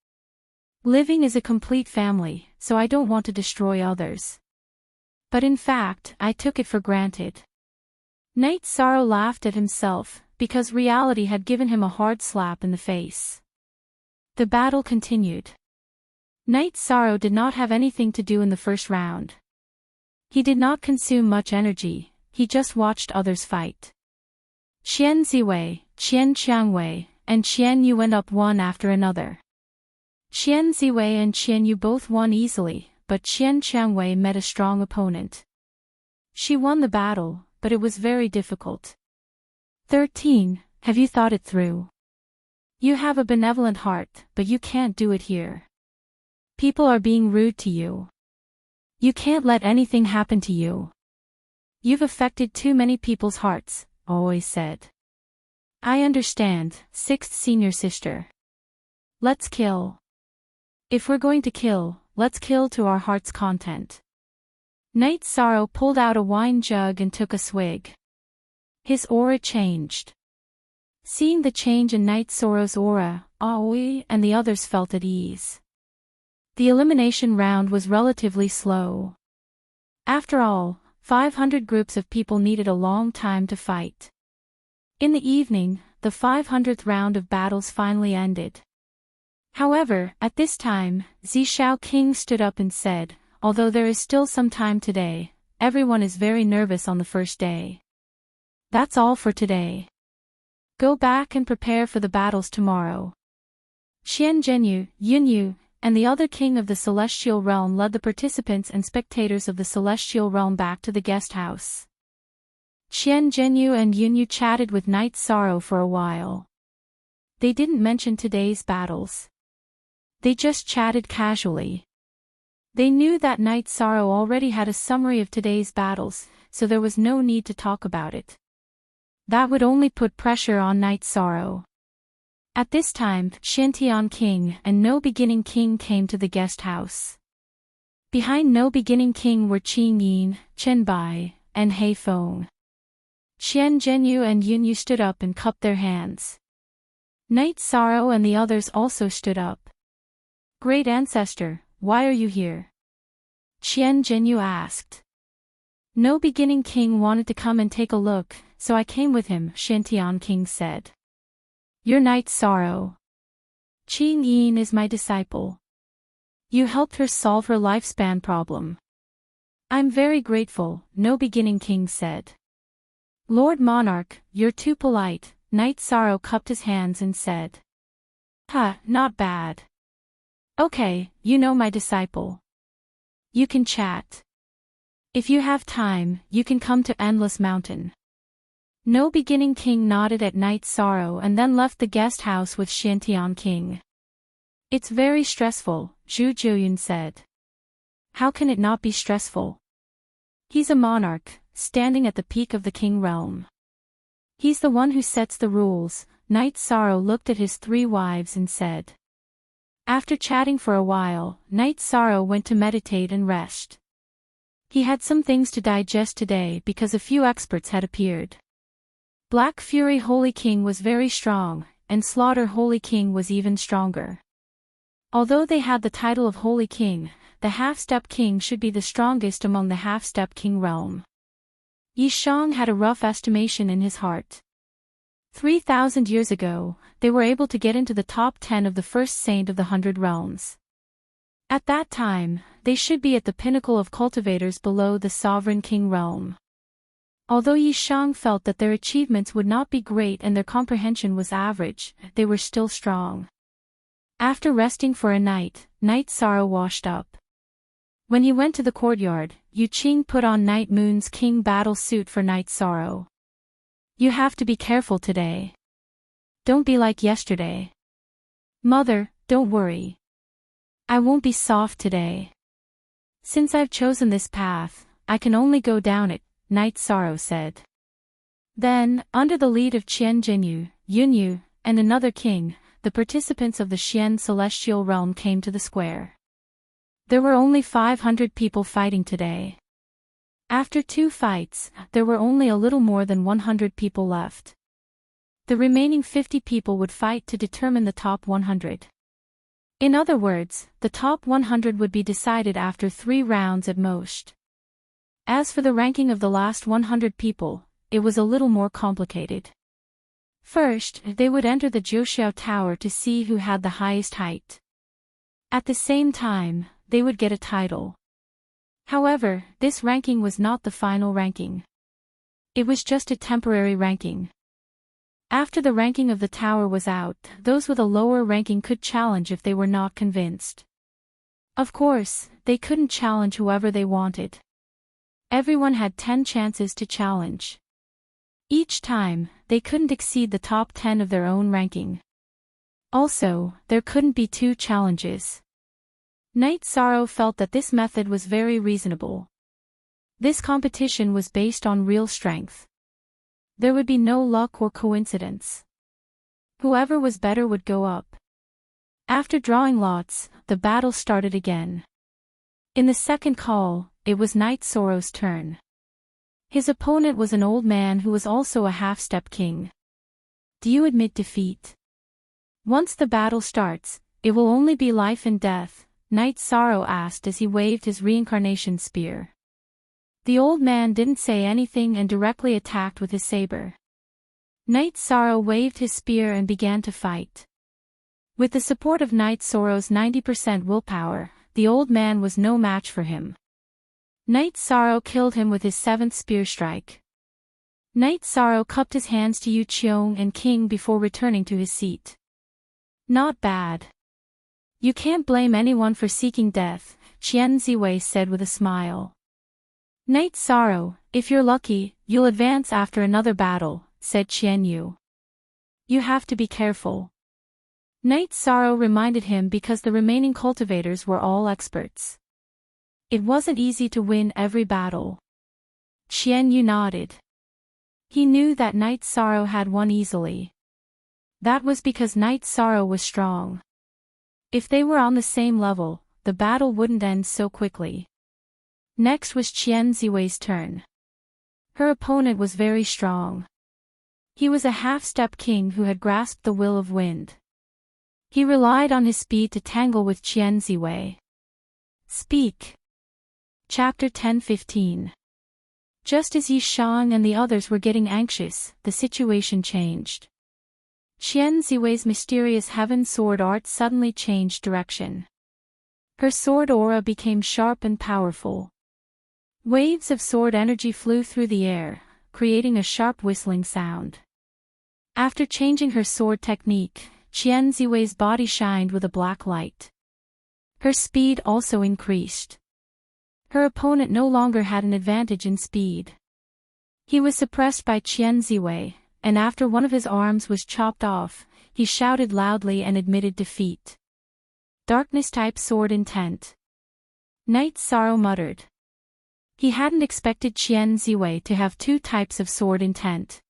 Living is a complete family, so I don't want to destroy others. But in fact, I took it for granted. Knight Sorrow laughed at himself, because reality had given him a hard slap in the face. The battle continued. Knight Sorrow did not have anything to do in the first round. He did not consume much energy, he just watched others fight. Qian Ziwei, Qian Qiangwei, and Qian Yu went up one after another. Qian Ziwei and Qian Yu both won easily, but Qian Qiangwei met a strong opponent. She won the battle, but it was very difficult. 13. Have you thought it through? You have a benevolent heart, but you can't do it here. People are being rude to you. You can't let anything happen to you. You've affected too many people's hearts, always said. I understand, sixth senior sister. Let's kill. If we're going to kill, let's kill to our heart's content. Knight Sorrow pulled out a wine jug and took a swig. His aura changed. Seeing the change in Knight Sorrow's aura, Aoi and the others felt at ease. The elimination round was relatively slow. After all, 500 groups of people needed a long time to fight. In the evening, the 500th round of battles finally ended. However, at this time, Zishao King stood up and said, although there is still some time today, everyone is very nervous on the first day. That's all for today. Go back and prepare for the battles tomorrow. Xian Zhenyu, Yunyu, and the other king of the celestial realm led the participants and spectators of the celestial realm back to the guest house. Qian Zhenyu and Yunyu chatted with Knight Sorrow for a while. They didn't mention today's battles. They just chatted casually. They knew that Knight Sorrow already had a summary of today's battles, so there was no need to talk about it. That would only put pressure on Knight Sorrow. At this time, Shintian King and No Beginning King came to the guest house. Behind No Beginning King were Qing Yin, Chen Bai, and Hei Feng. Qian Zhenyu and Yunyu stood up and cupped their hands. Knight Sorrow and the others also stood up. Great Ancestor, why are you here? Qian Zhenyu asked. No Beginning King wanted to come and take a look, so I came with him, Shintian King said. You're Knight Sorrow. Qing Yin is my disciple. You helped her solve her lifespan problem. I'm very grateful, No Beginning King said. Lord Monarch, you're too polite, Knight Sorrow cupped his hands and said. Not bad. Okay, you know my disciple. You can chat. If you have time, you can come to Endless Mountain. No Beginning King nodded at Knight Sorrow and then left the guest house with Shintian King. It's very stressful, Zhu Jiuyun said. How can it not be stressful? He's a monarch, standing at the peak of the king realm. He's the one who sets the rules, Knight Sorrow looked at his 3 wives and said. After chatting for a while, Knight Sorrow went to meditate and rest. He had some things to digest today because a few experts had appeared. Black Fury Holy King was very strong, and Slaughter Holy King was even stronger. Although they had the title of Holy King, the Half-Step King should be the strongest among the Half-Step King realm. Yi Shang had a rough estimation in his heart. 3,000 years ago, they were able to get into the top 10 of the first saint of the 100 realms. At that time, they should be at the pinnacle of cultivators below the Sovereign King realm. Although Yi Shang felt that their achievements would not be great and their comprehension was average, they were still strong. After resting for a night, Knight Sorrow washed up. When he went to the courtyard, Yu Qing put on Night Moon's king battle suit for Knight Sorrow. You have to be careful today. Don't be like yesterday. Mother, don't worry. I won't be soft today. Since I've chosen this path, I can only go down it, Knight Sorrow said. Then, under the lead of Qian Zhenyu, Yunyu, and another king, the participants of the Xian celestial realm came to the square. There were only 500 people fighting today. After 2 fights, there were only a little more than 100 people left. The remaining 50 people would fight to determine the top 100. In other words, the top 100 would be decided after 3 rounds at most. As for the ranking of the last 100 people, it was a little more complicated. First, they would enter the Jiuxiao Tower to see who had the highest height. At the same time, they would get a title. However, this ranking was not the final ranking. It was just a temporary ranking. After the ranking of the tower was out, those with a lower ranking could challenge if they were not convinced. Of course, they couldn't challenge whoever they wanted. Everyone had 10 chances to challenge. Each time, they couldn't exceed the top 10 of their own ranking. Also, there couldn't be 2 challenges. Night Sorrow felt that this method was very reasonable. This competition was based on real strength. There would be no luck or coincidence. Whoever was better would go up. After drawing lots, the battle started again. In the second call, it was Night Sorrow's turn. His opponent was an old man who was also a half-step king. Do you admit defeat? Once the battle starts, it will only be life and death, Night Sorrow asked as he waved his reincarnation spear. The old man didn't say anything and directly attacked with his saber. Night Sorrow waved his spear and began to fight. With the support of Night Sorrow's 90% willpower, the old man was no match for him. Night Sorrow killed him with his 7th spear strike. Night Sorrow cupped his hands to Yu Qiong and King before returning to his seat. Not bad. You can't blame anyone for seeking death, Qian Ziwei said with a smile. Night Sorrow, if you're lucky, you'll advance after another battle, said Qian Yu. You have to be careful. Night Sorrow reminded him because the remaining cultivators were all experts. It wasn't easy to win every battle. Qian Yu nodded. He knew that Night Sorrow had won easily. That was because Night Sorrow was strong. If they were on the same level, the battle wouldn't end so quickly. Next was Qian Ziwei's turn. Her opponent was very strong. He was a half-step king who had grasped the will of wind. He relied on his speed to tangle with Qian Ziwei. Speak. Chapter 10-15. Just as Yi Shang and the others were getting anxious, the situation changed. Qian Ziwei's mysterious heaven sword art suddenly changed direction. Her sword aura became sharp and powerful. Waves of sword energy flew through the air, creating a sharp whistling sound. After changing her sword technique, Qian Ziwei's body shined with a black light. Her speed also increased. Her opponent no longer had an advantage in speed. He was suppressed by Qian Ziwei, and after one of his arms was chopped off, he shouted loudly and admitted defeat. Darkness-type sword intent. Night Sorrow muttered. He hadn't expected Qian Ziwei to have 2 types of sword intent.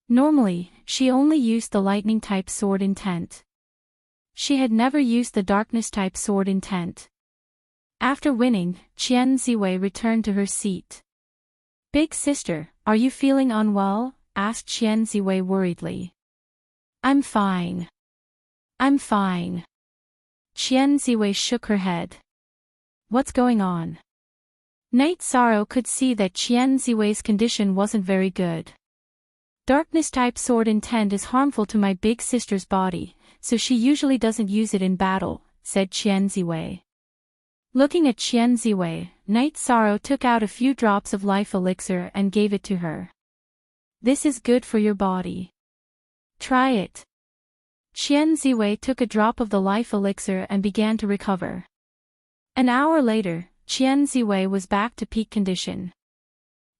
Normally, she only used the lightning-type sword intent. She had never used the darkness-type sword intent. After winning, Qian Ziwei returned to her seat. Big sister, are you feeling unwell? Asked Qian Ziwei worriedly. I'm fine. I'm fine. Qian Ziwei shook her head. What's going on? Night Sorrow could see that Qian Ziwei's condition wasn't very good. Darkness-type sword intent is harmful to my big sister's body, so she usually doesn't use it in battle, said Qian Ziwei. Looking at Qian Ziwei, Night Sorrow took out a few drops of life elixir and gave it to her. This is good for your body. Try it. Qian Ziwei took a drop of the life elixir and began to recover. An hour later, Qian Ziwei was back to peak condition.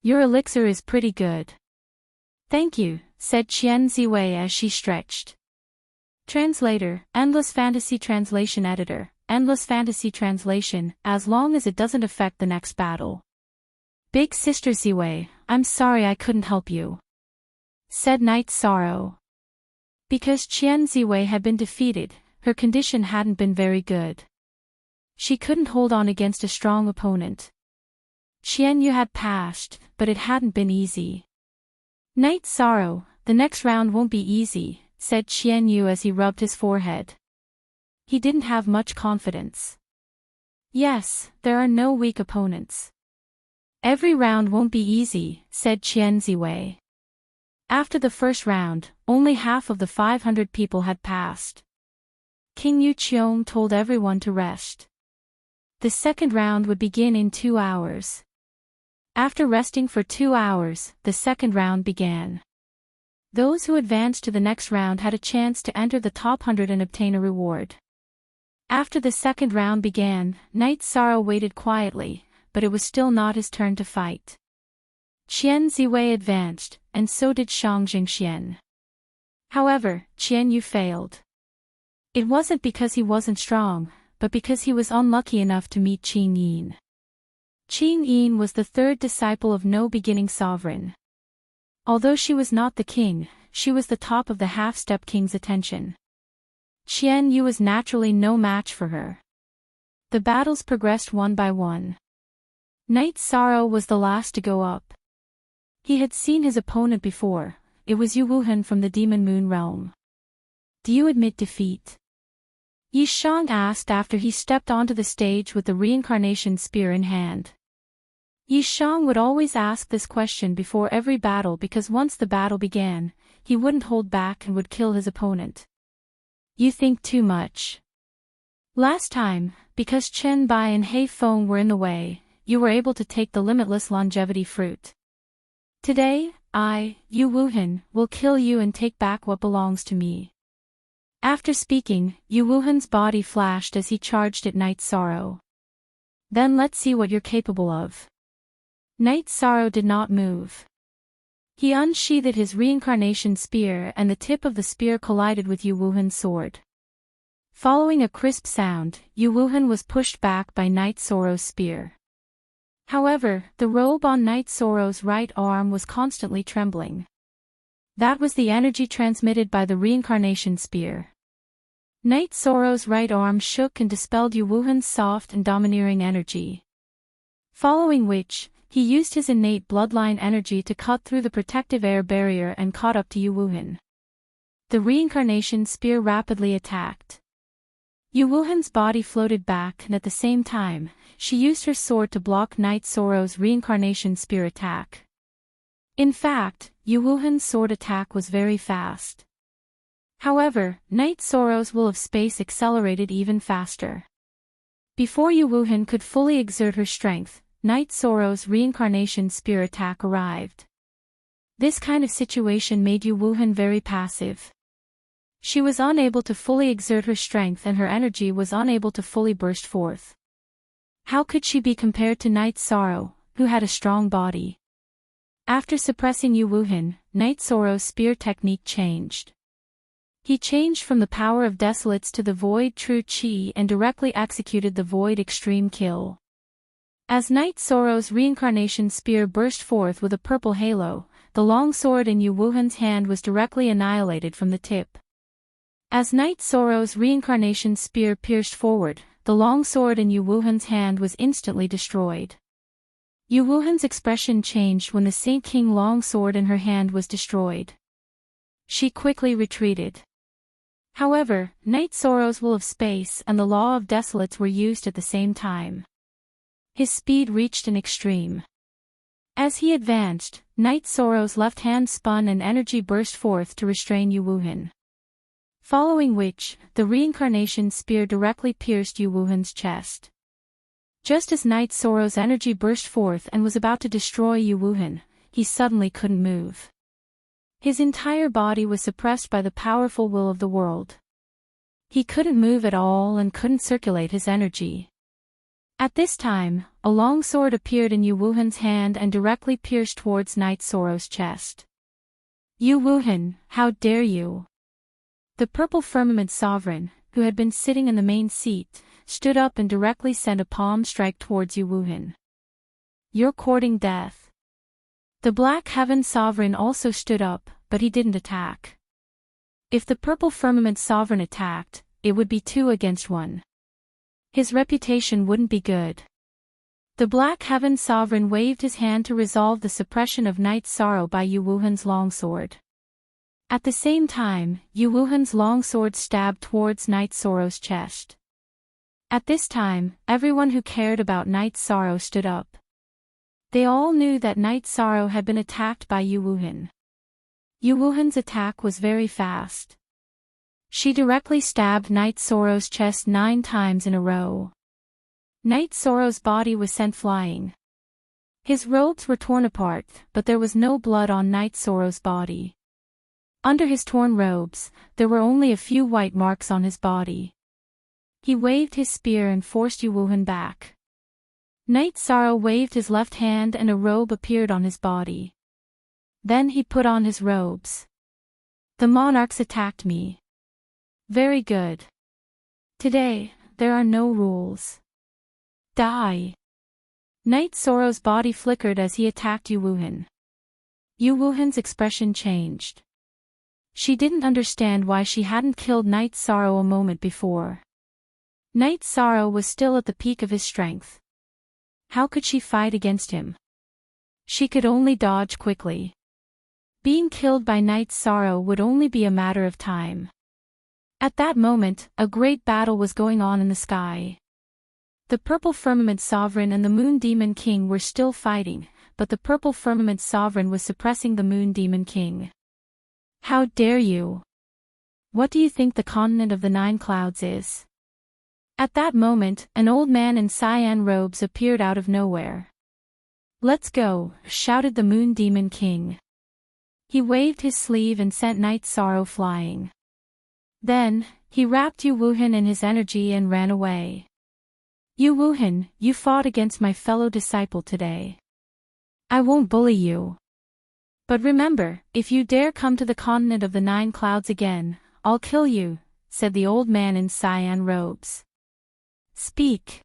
Your elixir is pretty good. Thank you, said Qian Ziwei as she stretched. Translator, Endless Fantasy Translation Editor, Endless Fantasy Translation, as long as it doesn't affect the next battle. Big Sister Ziwei, I'm sorry I couldn't help you, said Night Sorrow. Because Qian Ziwei had been defeated, her condition hadn't been very good. She couldn't hold on against a strong opponent. Qian Yu had passed, but it hadn't been easy. Night Sorrow, the next round won't be easy, said Qian Yu as he rubbed his forehead. He didn't have much confidence. Yes, there are no weak opponents. Every round won't be easy, said Qian Ziwei. After the first round, only half of the 500 people had passed. King Yu Qiong told everyone to rest. The second round would begin in 2 hours. After resting for 2 hours, the second round began. Those who advanced to the next round had a chance to enter the top 100 and obtain a reward. After the second round began, Knight Sorrow waited quietly, but it was still not his turn to fight. Qian Ziwei advanced, and so did Shang Jingxian. However, Qian Yu failed. It wasn't because he wasn't strong, but because he was unlucky enough to meet Qin Yin. Qin Yin was the third disciple of No Beginning Sovereign. Although she was not the king, she was the top of the half-step king's attention. Qian Yu was naturally no match for her. The battles progressed one by one. Knight Sorrow was the last to go up. He had seen his opponent before. It was Yu Wuhan from the Demon Moon realm. Do you admit defeat? Yi Shang asked after he stepped onto the stage with the reincarnation spear in hand. Yi Shang would always ask this question before every battle because once the battle began, he wouldn't hold back and would kill his opponent. You think too much. Last time, because Chen Bai and He Feng were in the way, you were able to take the limitless longevity fruit. Today, I, Yu Wuhan, will kill you and take back what belongs to me. After speaking, Yu Wuhan's body flashed as he charged at Knight Sorrow. Then let's see what you're capable of. Knight Sorrow did not move. He unsheathed his reincarnation spear and the tip of the spear collided with Yu Wuhan's sword. Following a crisp sound, Yu Wuhan was pushed back by Knight Sorrow's spear. However, the robe on Knight Sorrow's right arm was constantly trembling. That was the energy transmitted by the reincarnation spear. Knight Sorrow's right arm shook and dispelled Yu Wuhan's soft and domineering energy. Following which, he used his innate bloodline energy to cut through the protective air barrier and caught up to Yu Wuhan. The reincarnation spear rapidly attacked. Yu Wuhan's body floated back and at the same time, she used her sword to block Knight Sorrow's reincarnation spear attack. In fact, Yu Wuhan's sword attack was very fast. However, Knight Sorrow's will of space accelerated even faster. Before Yu Wuhan could fully exert her strength, Knight Sorrow's reincarnation spear attack arrived. This kind of situation made Yu Wuhan very passive. She was unable to fully exert her strength and her energy was unable to fully burst forth. How could she be compared to Knight Sorrow, who had a strong body? After suppressing Yu Wuhan, Knight Sorrow's spear technique changed. He changed from the power of desolates to the void true chi and directly executed the void extreme kill. As Knight Sorrow's reincarnation spear burst forth with a purple halo, the long sword in Yu Wuhan's hand was directly annihilated from the tip. As Knight Sorrow's reincarnation spear pierced forward, the long sword in Yu Wuhan's hand was instantly destroyed. Yu Wuhan's expression changed when the Saint King long sword in her hand was destroyed. She quickly retreated. However, Knight Sorrow's will of space and the law of desolates were used at the same time. His speed reached an extreme. As he advanced, Knight Sorrow's left hand spun and energy burst forth to restrain Yu Wuhan. Following which, the reincarnation spear directly pierced Yu Wuhan's chest. Just as Knight Sorrow's energy burst forth and was about to destroy Yu Wuhan, he suddenly couldn't move. His entire body was suppressed by the powerful will of the world. He couldn't move at all and couldn't circulate his energy. At this time, a long sword appeared in Yu Wuhan's hand and directly pierced towards Knight Sorrow's chest. Yu Wuhan, how dare you! The purple firmament sovereign, who had been sitting in the main seat, stood up and directly sent a palm strike towards Yu Wuhan. You're courting death. The black heaven sovereign also stood up, but he didn't attack. If the purple firmament sovereign attacked, it would be 2 against 1. His reputation wouldn't be good. The Black Heaven Sovereign waved his hand to resolve the suppression of Knight Sorrow by Yu Wuhan's longsword. At the same time, Yu Wuhan's longsword stabbed towards Knight Sorrow's chest. At this time, everyone who cared about Knight Sorrow stood up. They all knew that Knight Sorrow had been attacked by Yu Wuhan. Yu Wuhan's attack was very fast. She directly stabbed Knight Sorrow's chest 9 times in a row. Knight Sorrow's body was sent flying. His robes were torn apart, but there was no blood on Knight Sorrow's body. Under his torn robes, there were only a few white marks on his body. He waved his spear and forced Yu Wuhan back. Knight Sorrow waved his left hand and a robe appeared on his body. Then he put on his robes. The monarchs attacked me. Very good. Today, there are no rules. Die. Knight Sorrow's body flickered as he attacked Yu Wuhan. Yu Wuhan's expression changed. She didn't understand why she hadn't killed Knight Sorrow a moment before. Knight Sorrow was still at the peak of his strength. How could she fight against him? She could only dodge quickly. Being killed by Knight Sorrow would only be a matter of time. At that moment, a great battle was going on in the sky. The Purple Firmament Sovereign and the Moon Demon King were still fighting, but the Purple Firmament Sovereign was suppressing the Moon Demon King. How dare you? What do you think the continent of the 9 clouds is? At that moment, an old man in cyan robes appeared out of nowhere. Let's go, shouted the Moon Demon King. He waved his sleeve and sent Knight Sorrow flying. Then, he wrapped Yu Wuhan in his energy and ran away. Yu Wuhan, you fought against my fellow disciple today. I won't bully you. But remember, if you dare come to the continent of the 9 clouds again, I'll kill you, said the old man in cyan robes. Speak.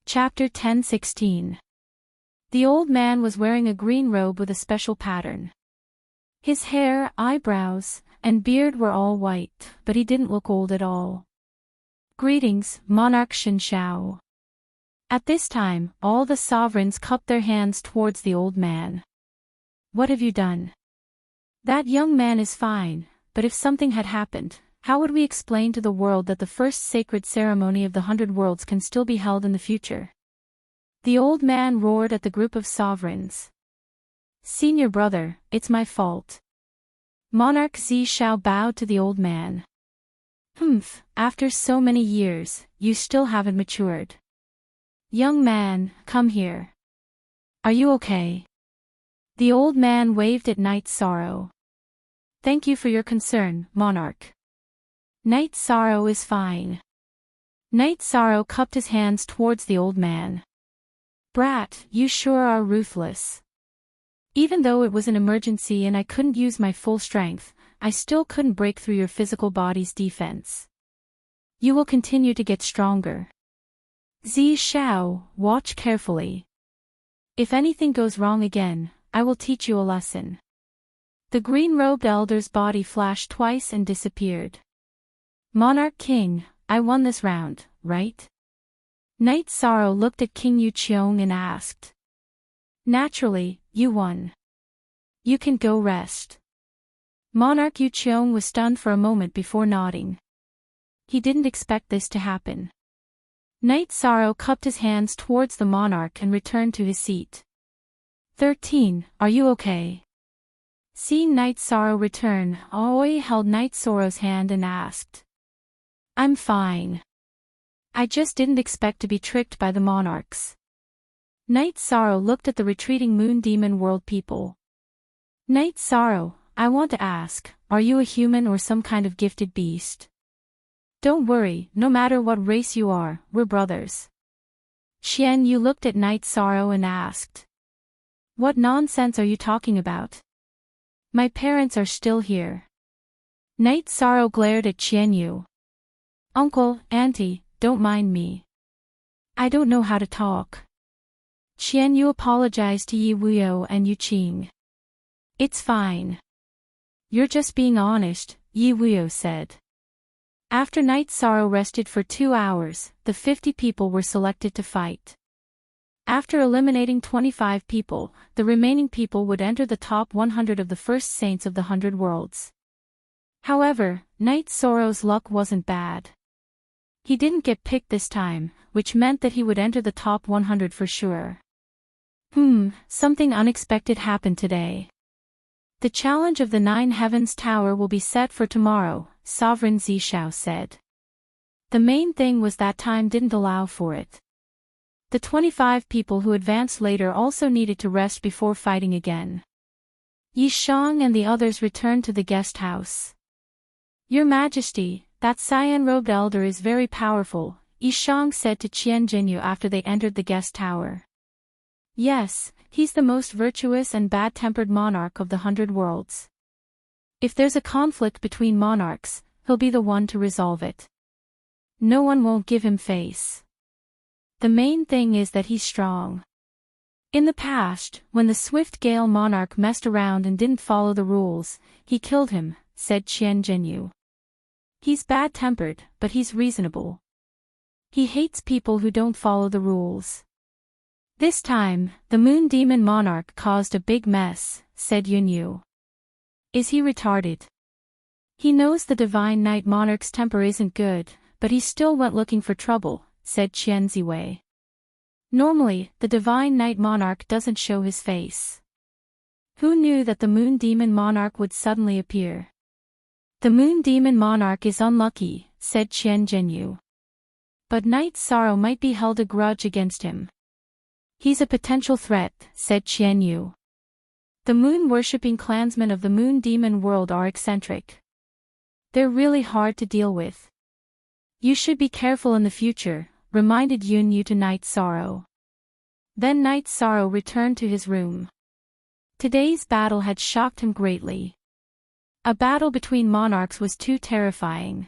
Chapter 10:16. The old man was wearing a green robe with a special pattern. His hair, eyebrows, and beard were all white, but he didn't look old at all. Greetings, Monarch Shinshao. At this time, all the sovereigns cupped their hands towards the old man. What have you done? That young man is fine, but if something had happened, how would we explain to the world that the first sacred ceremony of the 100 worlds can still be held in the future? The old man roared at the group of sovereigns. Senior brother, it's my fault. Monarch Zishao bowed to the old man. After so many years, you still haven't matured. Young man, come here. Are you okay? The old man waved at Knight Sorrow. Thank you for your concern, Monarch. Knight Sorrow is fine. Knight Sorrow cupped his hands towards the old man. Brat, you sure are ruthless. Even though it was an emergency and I couldn't use my full strength, I still couldn't break through your physical body's defense. You will continue to get stronger. Zishao, watch carefully. If anything goes wrong again, I will teach you a lesson. The green-robed elder's body flashed twice and disappeared. Monarch King, I won this round, right? Knight Sorrow looked at King Yu Qiong and asked. Naturally, you won. You can go rest. Monarch Yu Qiong was stunned for a moment before nodding. He didn't expect this to happen. Knight Sorrow cupped his hands towards the monarch and returned to his seat. 13, are you okay? Seeing Knight Sorrow return, Aoi held Knight Sorrow's hand and asked. I'm fine. I just didn't expect to be tricked by the monarchs. Knight Sorrow looked at the retreating Moon Demon World people. Knight Sorrow, I want to ask, are you a human or some kind of gifted beast? Don't worry, no matter what race you are, we're brothers. Xian Yu looked at Knight Sorrow and asked. What nonsense are you talking about? My parents are still here. Knight Sorrow glared at Xian Yu. Uncle, auntie, don't mind me. I don't know how to talk. Xian Yu apologized to Yi Wuyo and Yu Qing. It's fine. You're just being honest, Yi Wuyo said. After Knight Sorrow rested for 2 hours, the 50 people were selected to fight. After eliminating 25 people, the remaining people would enter the top 100 of the first saints of the 100 worlds. However, Knight Sorrow's luck wasn't bad. He didn't get picked this time, which meant that he would enter the top 100 for sure. Something unexpected happened today. The challenge of the 9 Heavens Tower will be set for tomorrow, Sovereign Zishao said. The main thing was that time didn't allow for it. The 25 people who advanced later also needed to rest before fighting again. Yi Shang and the others returned to the guest house. Your Majesty, that cyan-robed elder is very powerful, Yi Shang said to Qian Jinyu after they entered the guest tower. Yes, he's the most virtuous and bad-tempered monarch of the 100 worlds. If there's a conflict between monarchs, he'll be the one to resolve it. No one won't give him face. The main thing is that he's strong. In the past, when the swift gale monarch messed around and didn't follow the rules, he killed him, said Qian Jinyu. He's bad-tempered, but he's reasonable. He hates people who don't follow the rules. This time, the moon demon monarch caused a big mess, said Yunyu. Is he retarded? He knows the divine night monarch's temper isn't good, but he still went looking for trouble, said Qian Ziwei. Normally, the divine night monarch doesn't show his face. Who knew that the moon demon monarch would suddenly appear? The moon demon monarch is unlucky, said Qian Jinyu. But Night Sorrow might be held a grudge against him. He's a potential threat, said Qian Yu. The moon-worshipping clansmen of the moon demon world are eccentric. They're really hard to deal with. You should be careful in the future, reminded Yun Yu to Night Sorrow. Then Night Sorrow returned to his room. Today's battle had shocked him greatly. A battle between monarchs was too terrifying.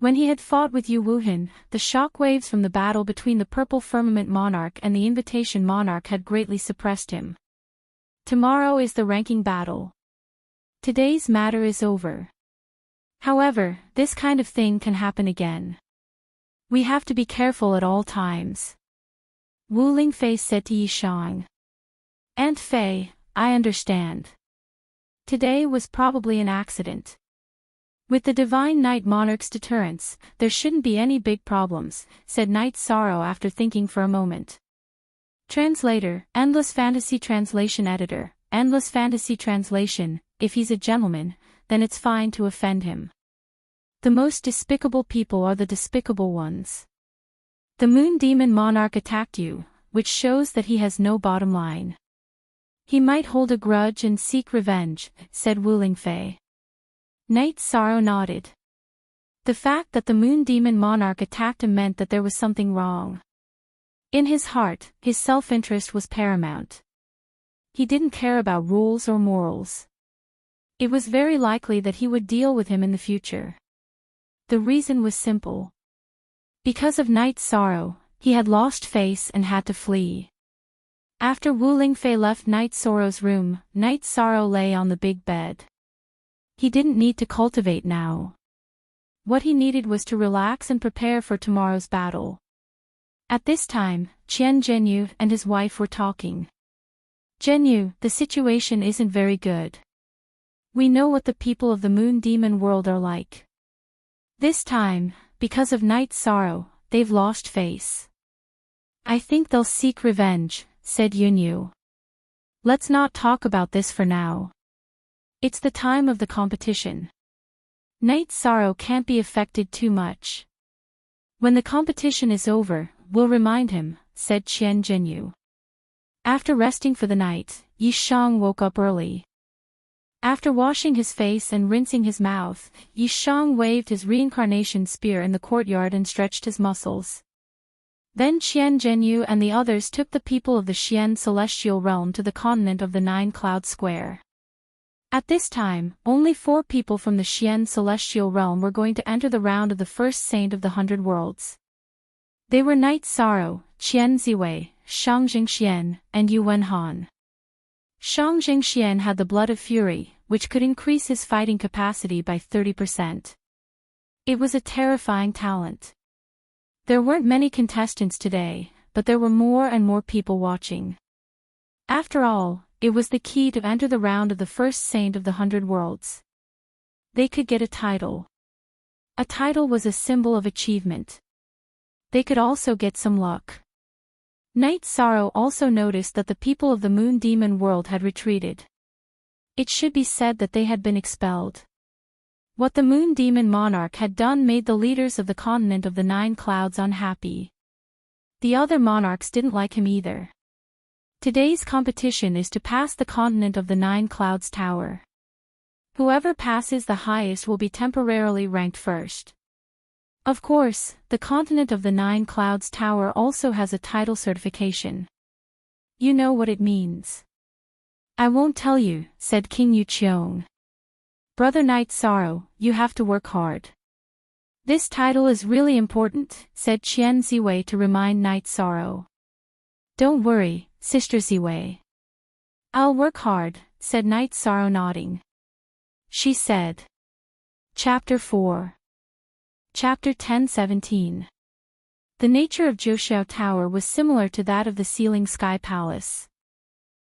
When he had fought with Yu Wuhan, the shockwaves from the battle between the Purple Firmament Monarch and the Invitation Monarch had greatly suppressed him. Tomorrow is the ranking battle. Today's matter is over. However, this kind of thing can happen again. We have to be careful at all times. Wu Lingfei said to Yi Shang. Aunt Fei, I understand. Today was probably an accident. With the Divine Night Monarch's deterrence, there shouldn't be any big problems, said Night Sorrow after thinking for a moment. Translator, Endless Fantasy Translation Editor, Endless Fantasy Translation, if he's a gentleman, then it's fine to offend him. The most despicable people are the despicable ones. The Moon Demon Monarch attacked you, which shows that he has no bottom line. He might hold a grudge and seek revenge, said Wu Lingfei. Night Sorrow nodded. The fact that the Moon Demon Monarch attacked him meant that there was something wrong. In his heart, his self-interest was paramount. He didn't care about rules or morals. It was very likely that he would deal with him in the future. The reason was simple. Because of Night Sorrow, he had lost face and had to flee. After Wu Lingfei left Night Sorrow's room, Night Sorrow lay on the big bed. He didn't need to cultivate now. What he needed was to relax and prepare for tomorrow's battle. At this time, Qian Jinyu and his wife were talking. Jinyu, the situation isn't very good. We know what the people of the Moon Demon world are like. This time, because of Night Sorrow, they've lost face. I think they'll seek revenge, said Yunyu. Let's not talk about this for now. It's the time of the competition. Night Sorrow can't be affected too much. When the competition is over, we'll remind him, said Qian Jinyu. After resting for the night, Yi Shang woke up early. After washing his face and rinsing his mouth, Yi Shang waved his reincarnation spear in the courtyard and stretched his muscles. Then Qian Jinyu and the others took the people of the Xian celestial realm to the continent of the Nine-Cloud Square. At this time, only 4 people from the Xian celestial realm were going to enter the round of the first saint of the 100 worlds. They were Night Sorrow, Qian Ziwei, Shang Jingxian, and Yu Wenhan. Shang Jingxian had the blood of fury, which could increase his fighting capacity by 30%. It was a terrifying talent. There weren't many contestants today, but there were more and more people watching. After all, it was the key to enter the round of the first saint of the 100 worlds. They could get a title. A title was a symbol of achievement. They could also get some luck. Night Sorrow also noticed that the people of the Moon Demon world had retreated. It should be said that they had been expelled. What the Moon Demon Monarch had done made the leaders of the continent of the 9 clouds unhappy. The other monarchs didn't like him either. Today's competition is to pass the continent of the Nine Clouds Tower. Whoever passes the highest will be temporarily ranked first. Of course, the continent of the Nine Clouds Tower also has a title certification. You know what it means. I won't tell you, said King Yuqiong. Brother Night Sorrow, you have to work hard. This title is really important, said Qian Ziwei to remind Night Sorrow. Don't worry, Sister Ziwei. I'll work hard, said Night Sorrow nodding. She said. Chapter 4. Chapter 10:17. The nature of Zhoushiao Tower was similar to that of the Ceiling Sky Palace.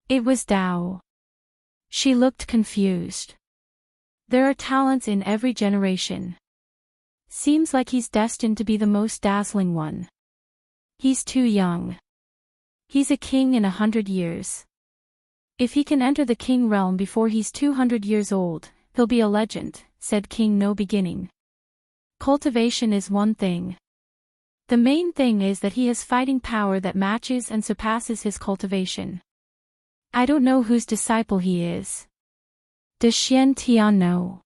It was Tao. She looked confused. There are talents in every generation. Seems like he's destined to be the most dazzling one. He's too young. He's a king in 100 years. If he can enter the king realm before he's 200 years old, he'll be a legend, said King No Beginning. Cultivation is one thing. The main thing is that he has fighting power that matches and surpasses his cultivation. I don't know whose disciple he is. Does Xian Tian know?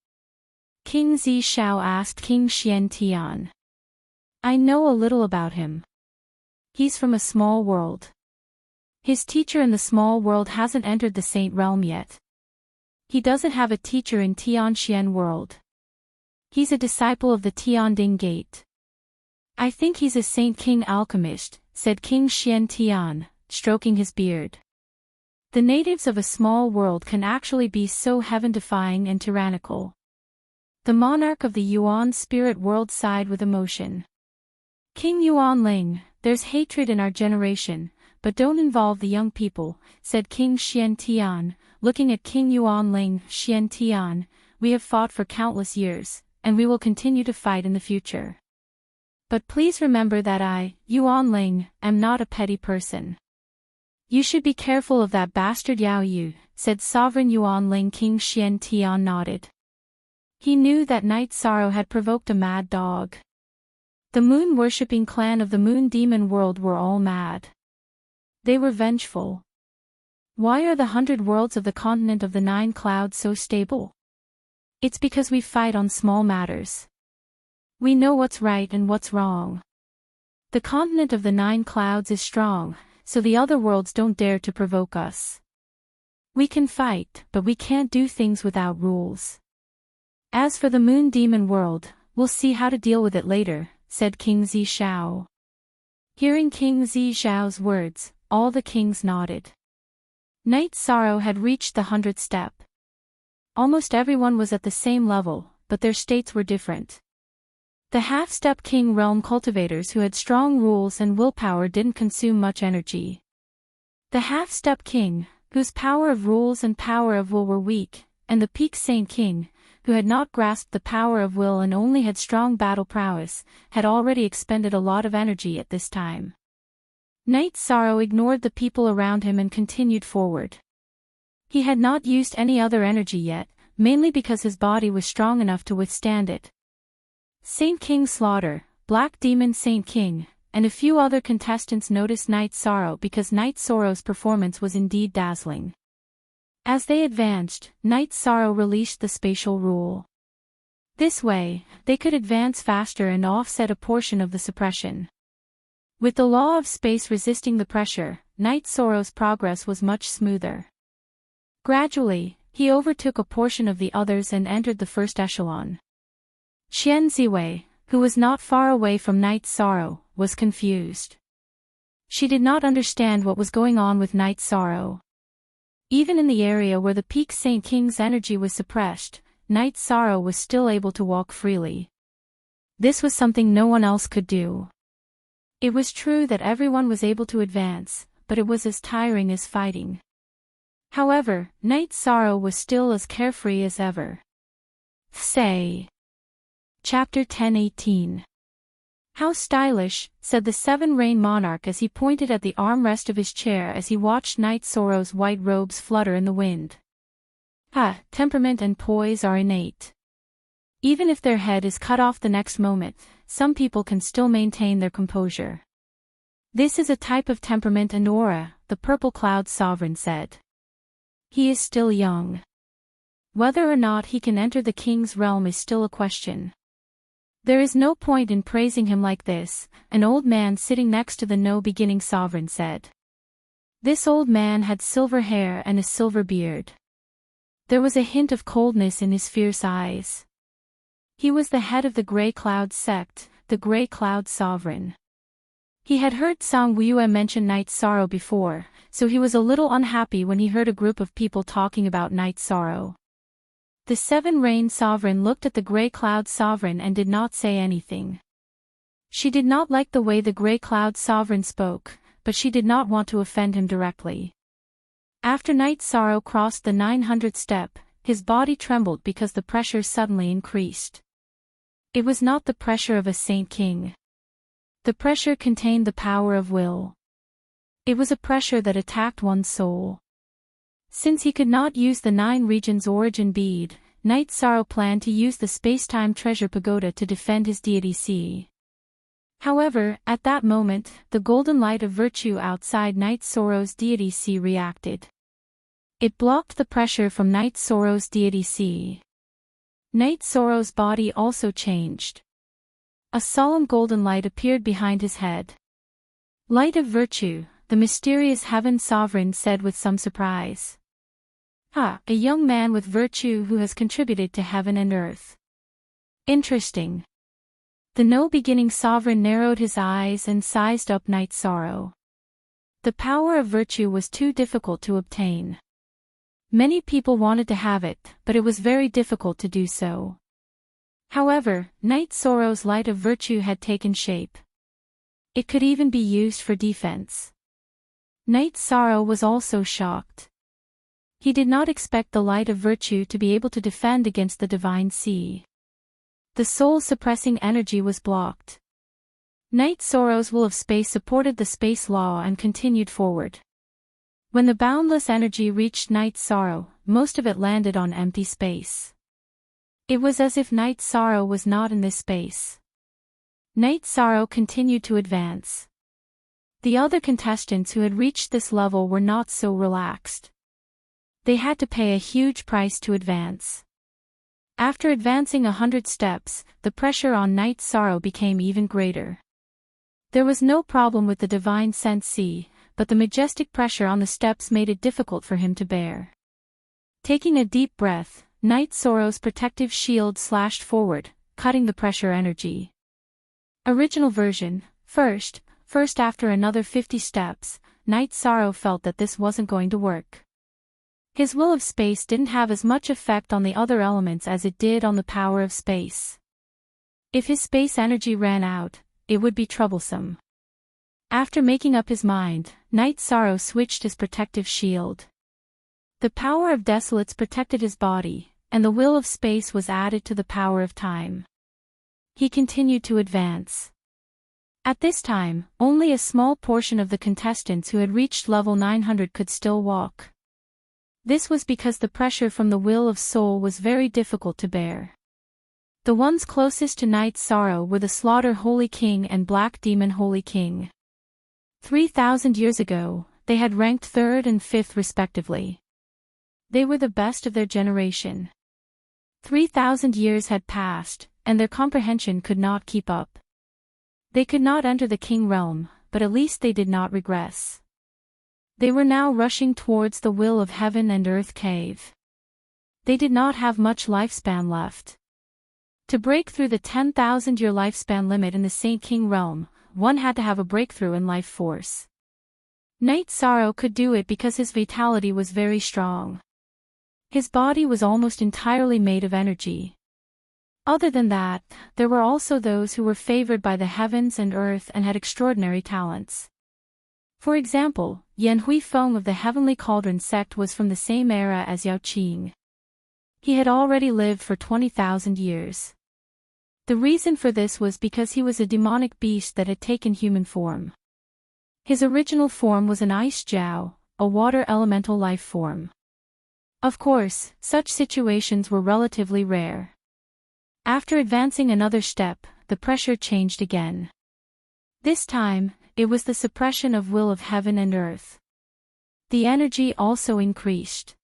King Zi Shao asked King Xian Tian. I know a little about him. He's from a small world. His teacher in the small world hasn't entered the saint realm yet. He doesn't have a teacher in Tianxian world. He's a disciple of the Tianding Gate. I think he's a Saint King alchemist, said King Xian Tian, stroking his beard. The natives of a small world can actually be so heaven-defying and tyrannical. The monarch of the Yuan spirit world sighed with emotion. King Yuan Ling, there's hatred in our generation, but don't involve the young people, said King Xian Tian, looking at King Yuan Ling. Xian Tian, we have fought for countless years, and we will continue to fight in the future. But please remember that I, Yuan Ling, am not a petty person. You should be careful of that bastard Yao Yu, said Sovereign Yuan Ling. King Xian Tian nodded. He knew that Night Sorrow had provoked a mad dog. The moon-worshipping clan of the Moon Demon world were all mad. They were vengeful. Why are the 100 worlds of the continent of the Nine Clouds so stable? It's because we fight on small matters. We know what's right and what's wrong. The continent of the Nine Clouds is strong, so the other worlds don't dare to provoke us. We can fight, but we can't do things without rules. As for the Moon Demon world, we'll see how to deal with it later, said King Zi Shao. Hearing King Zi Shao's words, all the kings nodded. Night Sorrow had reached the 100th step. Almost everyone was at the same level, but their states were different. The half-step king realm cultivators who had strong rules and willpower didn't consume much energy. The half-step king, whose power of rules and power of will were weak, and the peak saint king, who had not grasped the power of will and only had strong battle prowess, had already expended a lot of energy at this time. Night Sorrow ignored the people around him and continued forward. He had not used any other energy yet, mainly because his body was strong enough to withstand it. Saint King Slaughter, Black Demon Saint King, and a few other contestants noticed Night Sorrow because Night Sorrow's performance was indeed dazzling. As they advanced, Night Sorrow released the spatial rule. This way, they could advance faster and offset a portion of the suppression. With the law of space resisting the pressure, Night Sorrow's progress was much smoother. Gradually, he overtook a portion of the others and entered the first echelon. Qian Ziwei, who was not far away from Night Sorrow, was confused. She did not understand what was going on with Night Sorrow. Even in the area where the peak Saint King's energy was suppressed, Night Sorrow was still able to walk freely. This was something no one else could do. It was true that everyone was able to advance, but it was as tiring as fighting. However, Night Sorrow was still as carefree as ever. Say. Chapter 10:18. How stylish, said the Seven Rain Monarch as he pointed at the armrest of his chair as he watched Night Sorrow's white robes flutter in the wind. Temperament and poise are innate. Even if their head is cut off the next moment, some people can still maintain their composure. This is a type of temperament and aura, the purple cloud sovereign said. He is still young. Whether or not he can enter the king's realm is still a question. There is no point in praising him like this, an old man sitting next to the no-beginning sovereign said. This old man had silver hair and a silver beard. There was a hint of coldness in his fierce eyes. He was the head of the Grey Cloud sect, the Grey Cloud sovereign. He had heard Sang Wuyue mention night sorrow before, so he was a little unhappy when he heard a group of people talking about night sorrow. The Seven Rain sovereign looked at the Grey Cloud sovereign and did not say anything. She did not like the way the Grey Cloud sovereign spoke, but she did not want to offend him directly. After night sorrow crossed the 900th step, his body trembled because the pressure suddenly increased. It was not the pressure of a saint king. The pressure contained the power of will. It was a pressure that attacked one's soul. Since he could not use the 9 regions origin bead, Night Sorrow planned to use the space-time treasure pagoda to defend his deity sea. However, at that moment, the golden light of virtue outside Night Sorrow's deity sea reacted. It blocked the pressure from Night Sorrow's deity sea. Night Sorrow's body also changed. A solemn golden light appeared behind his head. Light of virtue, the mysterious heaven sovereign said with some surprise. Ah, a young man with virtue who has contributed to heaven and earth. Interesting. The no-beginning sovereign narrowed his eyes and sized up Night Sorrow. The power of virtue was too difficult to obtain. Many people wanted to have it, but it was very difficult to do so. However, Night Sorrow's light of virtue had taken shape. It could even be used for defense. Night Sorrow was also shocked. He did not expect the light of virtue to be able to defend against the divine sea. The soul-suppressing energy was blocked. Night Sorrow's will of space supported the space law and continued forward. When the boundless energy reached Night Sorrow, most of it landed on empty space. It was as if Night Sorrow was not in this space. Night Sorrow continued to advance. The other contestants who had reached this level were not so relaxed. They had to pay a huge price to advance. After advancing 100 steps, the pressure on Night Sorrow became even greater. There was no problem with the divine sent sea, but the majestic pressure on the steps made it difficult for him to bear. Taking a deep breath, Night Sorrow's protective shield slashed forward, cutting the pressure energy. Original version, first after another 50 steps, Night Sorrow felt that this wasn't going to work. His will of space didn't have as much effect on the other elements as it did on the power of space. If his space energy ran out, it would be troublesome. After making up his mind, Night Sorrow switched his protective shield. The power of desolates protected his body, and the will of space was added to the power of time. He continued to advance. At this time, only a small portion of the contestants who had reached level 900 could still walk. This was because the pressure from the will of soul was very difficult to bear. The ones closest to Night Sorrow were the Slaughter Holy King and Black Demon Holy King. 3,000 years ago, they had ranked 3rd and 5th respectively. They were the best of their generation. 3,000 years had passed, and their comprehension could not keep up. They could not enter the king realm, but at least they did not regress. They were now rushing towards the will of heaven and earth cave. They did not have much lifespan left. To break through the 10,000-year lifespan limit in the Saint King realm, one had to have a breakthrough in life force. Night Sorrow could do it because his vitality was very strong. His body was almost entirely made of energy. Other than that, there were also those who were favored by the heavens and earth and had extraordinary talents. For example, Yan Huifeng of the Heavenly Cauldron sect was from the same era as Yao Qing. He had already lived for 20,000 years. The reason for this was because he was a demonic beast that had taken human form. His original form was an ice jiao, a water elemental life form. Of course, such situations were relatively rare. After advancing another step, the pressure changed again. This time, it was the suppression of will of heaven and earth. The energy also increased.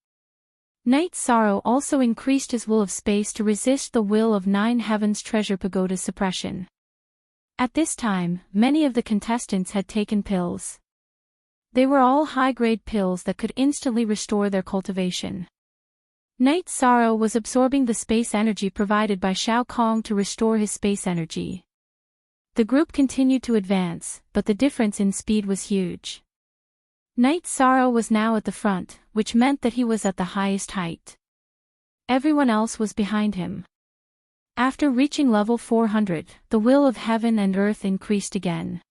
Night sorrow also increased his will of space to resist the will of nine heavens treasure pagoda suppression. At this time, many of the contestants had taken pills. They were all high-grade pills that could instantly restore their cultivation. Night sorrow was absorbing the space energy provided by Shao Kong to restore his space energy. The group continued to advance, but the difference in speed was huge. Night sorrow was now at the front, which meant that he was at the highest height. Everyone else was behind him. After reaching level 400, the will of heaven and earth increased again.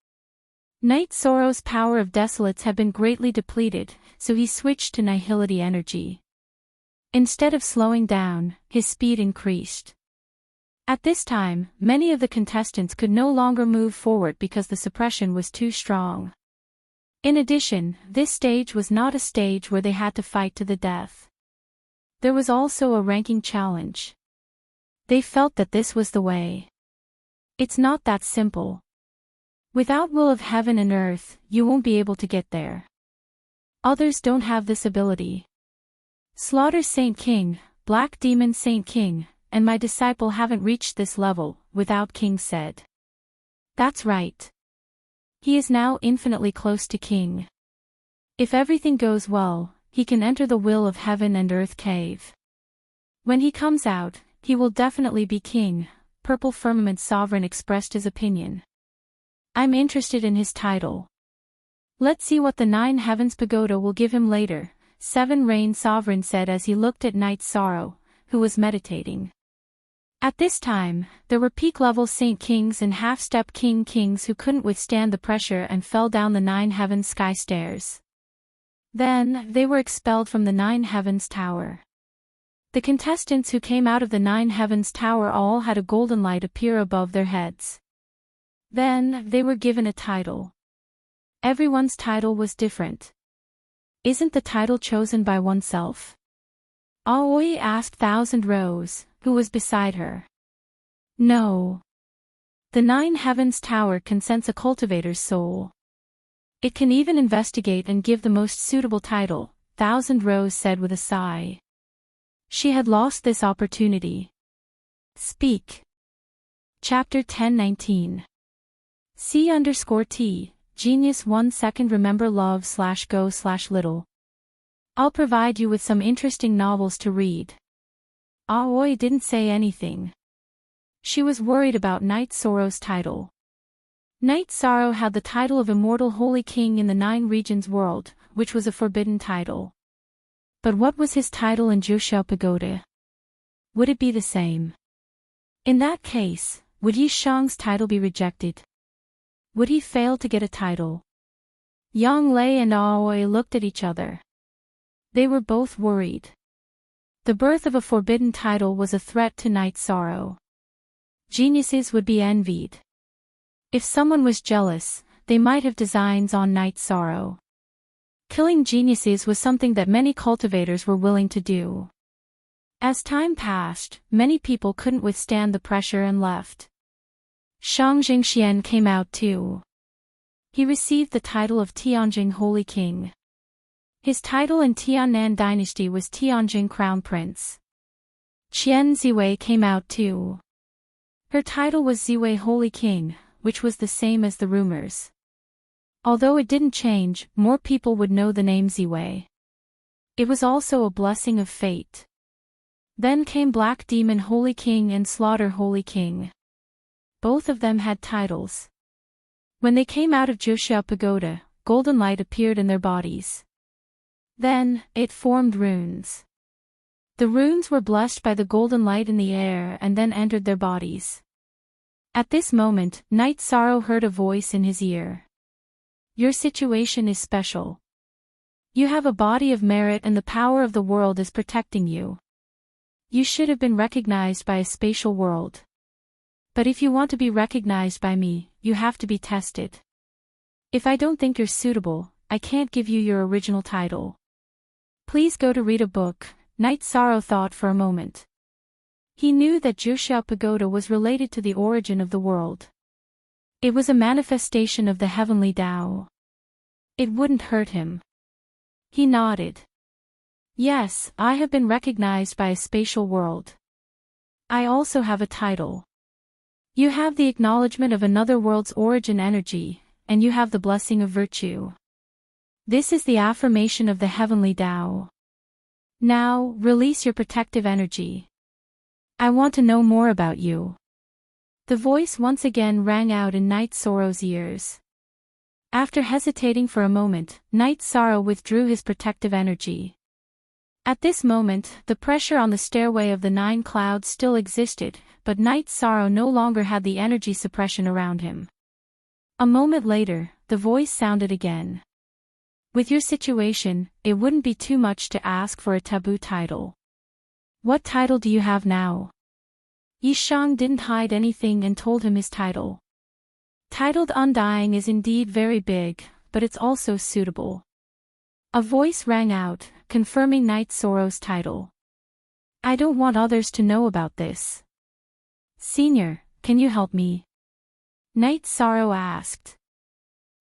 Night sorrow's power of desolates had been greatly depleted, so he switched to nihility energy. Instead of slowing down, his speed increased. At this time, many of the contestants could no longer move forward because the suppression was too strong. In addition, this stage was not a stage where they had to fight to the death. There was also a ranking challenge. They felt that this was the way. It's not that simple. Without will of heaven and earth, you won't be able to get there. Others don't have this ability. Slaughter Saint King, Black Demon Saint King, and my disciple haven't reached this level, Without King said. That's right. He is now infinitely close to King. If everything goes well, he can enter the will of heaven and earth cave. When he comes out, he will definitely be King, Purple Firmament Sovereign expressed his opinion. I'm interested in his title. Let's see what the Nine Heavens Pagoda will give him later, Seven Rain Sovereign said as he looked at Night Sorrow, who was meditating. At this time, there were peak-level Saint Kings and half-step King Kings who couldn't withstand the pressure and fell down the Nine Heavens sky stairs. Then, they were expelled from the Nine Heavens Tower. The contestants who came out of the Nine Heavens Tower all had a golden light appear above their heads. Then, they were given a title. Everyone's title was different. Isn't the title chosen by oneself? Aoi asked Thousand Rose, who was beside her. No. The Nine Heavens Tower can sense a cultivator's soul. It can even investigate and give the most suitable title, Thousand Rose said with a sigh. She had lost this opportunity. Speak. Chapter 10:19. C_T, Genius 1 second remember love/go/little. I'll provide you with some interesting novels to read. Aoi didn't say anything. She was worried about Night Sorrow's title. Night Sorrow had the title of Immortal Holy King in the Nine Regions world, which was a forbidden title. But what was his title in Joshua Pagoda? Would it be the same? In that case, would Yi Shang's title be rejected? Would he fail to get a title? Yang Lei and Aoi looked at each other. They were both worried. The birth of a forbidden title was a threat to Night Sorrow. Geniuses would be envied. If someone was jealous, they might have designs on Night Sorrow. Killing geniuses was something that many cultivators were willing to do. As time passed, many people couldn't withstand the pressure and left. Shang Jingxian came out too. He received the title of Tianjing Holy King. His title in Tiannan dynasty was Tianjing Crown Prince. Qian Ziwei came out too. Her title was Ziwei Holy King, which was the same as the rumors. Although it didn't change, more people would know the name Ziwei. It was also a blessing of fate. Then came Black Demon Holy King and Slaughter Holy King. Both of them had titles. When they came out of Joshua Pagoda, golden light appeared in their bodies. Then, it formed runes. The runes were blessed by the golden light in the air and then entered their bodies. At this moment, Night Sorrow heard a voice in his ear. Your situation is special. You have a body of merit and the power of the world is protecting you. You should have been recognized by a spatial world. But if you want to be recognized by me, you have to be tested. If I don't think you're suitable, I can't give you your original title. Please go to read a book. Night Sorrow thought for a moment. He knew that Joshua Pagoda was related to the origin of the world. It was a manifestation of the heavenly Tao. It wouldn't hurt him. He nodded. Yes, I have been recognized by a spatial world. I also have a title. You have the acknowledgement of another world's origin energy, and you have the blessing of virtue. This is the affirmation of the heavenly Tao. Now, release your protective energy. I want to know more about you. The voice once again rang out in Night Sorrow's ears. After hesitating for a moment, Night Sorrow withdrew his protective energy. At this moment, the pressure on the stairway of the 9 clouds still existed, but Night Sorrow no longer had the energy suppression around him. A moment later, the voice sounded again. With your situation, it wouldn't be too much to ask for a taboo title. What title do you have now? Yishang didn't hide anything and told him his title. Titled Undying is indeed very big, but it's also suitable. A voice rang out, confirming Night Sorrow's title. I don't want others to know about this. Senior, can you help me? Night Sorrow asked.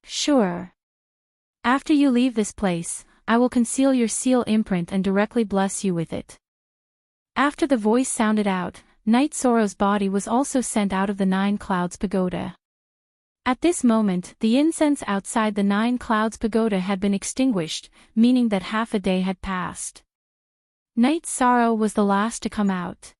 Sure. After you leave this place, I will conceal your seal imprint and directly bless you with it. After the voice sounded out, Night Sorrow's body was also sent out of the 9 clouds pagoda. At this moment, the incense outside the 9 clouds pagoda had been extinguished, meaning that half a day had passed. Night Sorrow was the last to come out.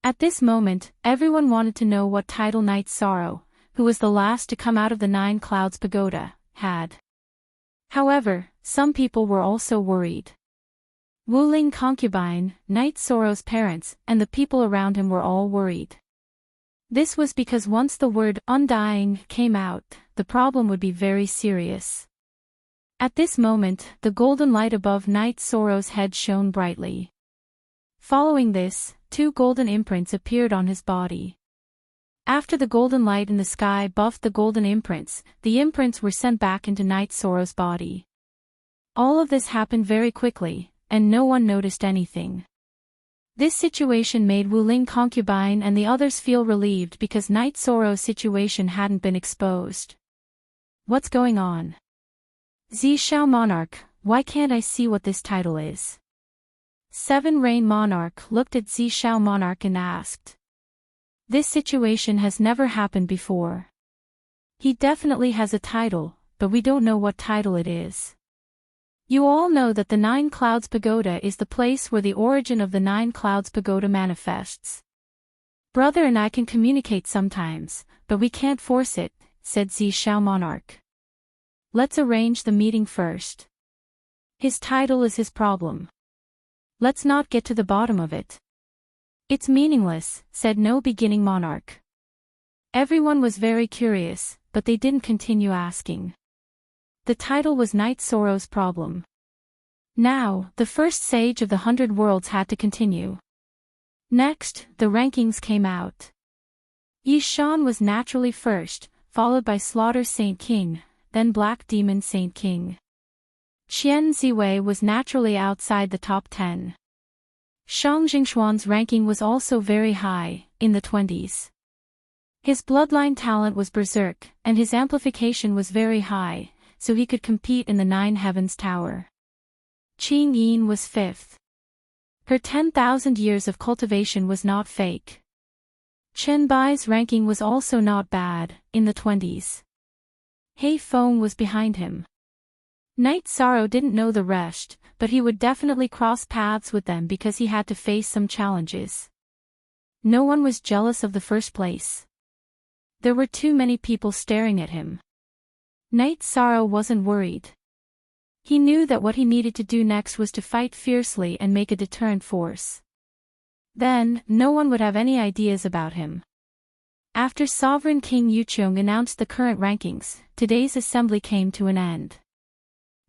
At this moment, everyone wanted to know what title Night Sorrow, who was the last to come out of the 9 clouds pagoda, had. However, some people were also worried. Wuling concubine, Night Sorrow's parents, and the people around him were all worried. This was because once the word undying came out, the problem would be very serious. At this moment, the golden light above Night Sorrow's head shone brightly. Following this, 2 golden imprints appeared on his body. After the golden light in the sky buffed the golden imprints, the imprints were sent back into Night Sorrow's body. All of this happened very quickly, and no one noticed anything. This situation made Wuling concubine and the others feel relieved because Night Sorrow's situation hadn't been exposed. What's going on? Zishao Monarch, why can't I see what this title is? 7 Rain Monarch looked at Zishao Monarch and asked. This situation has never happened before. He definitely has a title, but we don't know what title it is. You all know that the 9 Clouds Pagoda is the place where the origin of the 9 Clouds Pagoda manifests. Brother and I can communicate sometimes, but we can't force it, said Zishao Monarch. Let's arrange the meeting first. His title is his problem. Let's not get to the bottom of it. It's meaningless, said No Beginning Monarch. Everyone was very curious, but they didn't continue asking. The title was Night Sorrow's problem. Now, the first sage of the 100 worlds had to continue. Next, the rankings came out. Yishan was naturally first, followed by Slaughter Saint King, then Black Demon Saint King. Qian Ziwei was naturally outside the top 10. Shang Jingxuan's ranking was also very high, in the 20s. His bloodline talent was berserk, and his amplification was very high, so he could compete in the 9 Heavens Tower. Qing Yin was 5th. Her 10,000 years of cultivation was not fake. Chen Bai's ranking was also not bad, in the 20s. Hei Feng was behind him. Night Sorrow didn't know the rest, but he would definitely cross paths with them because he had to face some challenges. No one was jealous of the first place. There were too many people staring at him. Night Sorrow wasn't worried. He knew that what he needed to do next was to fight fiercely and make a deterrent force. Then, no one would have any ideas about him. After Sovereign King Yuchong announced the current rankings, today's assembly came to an end.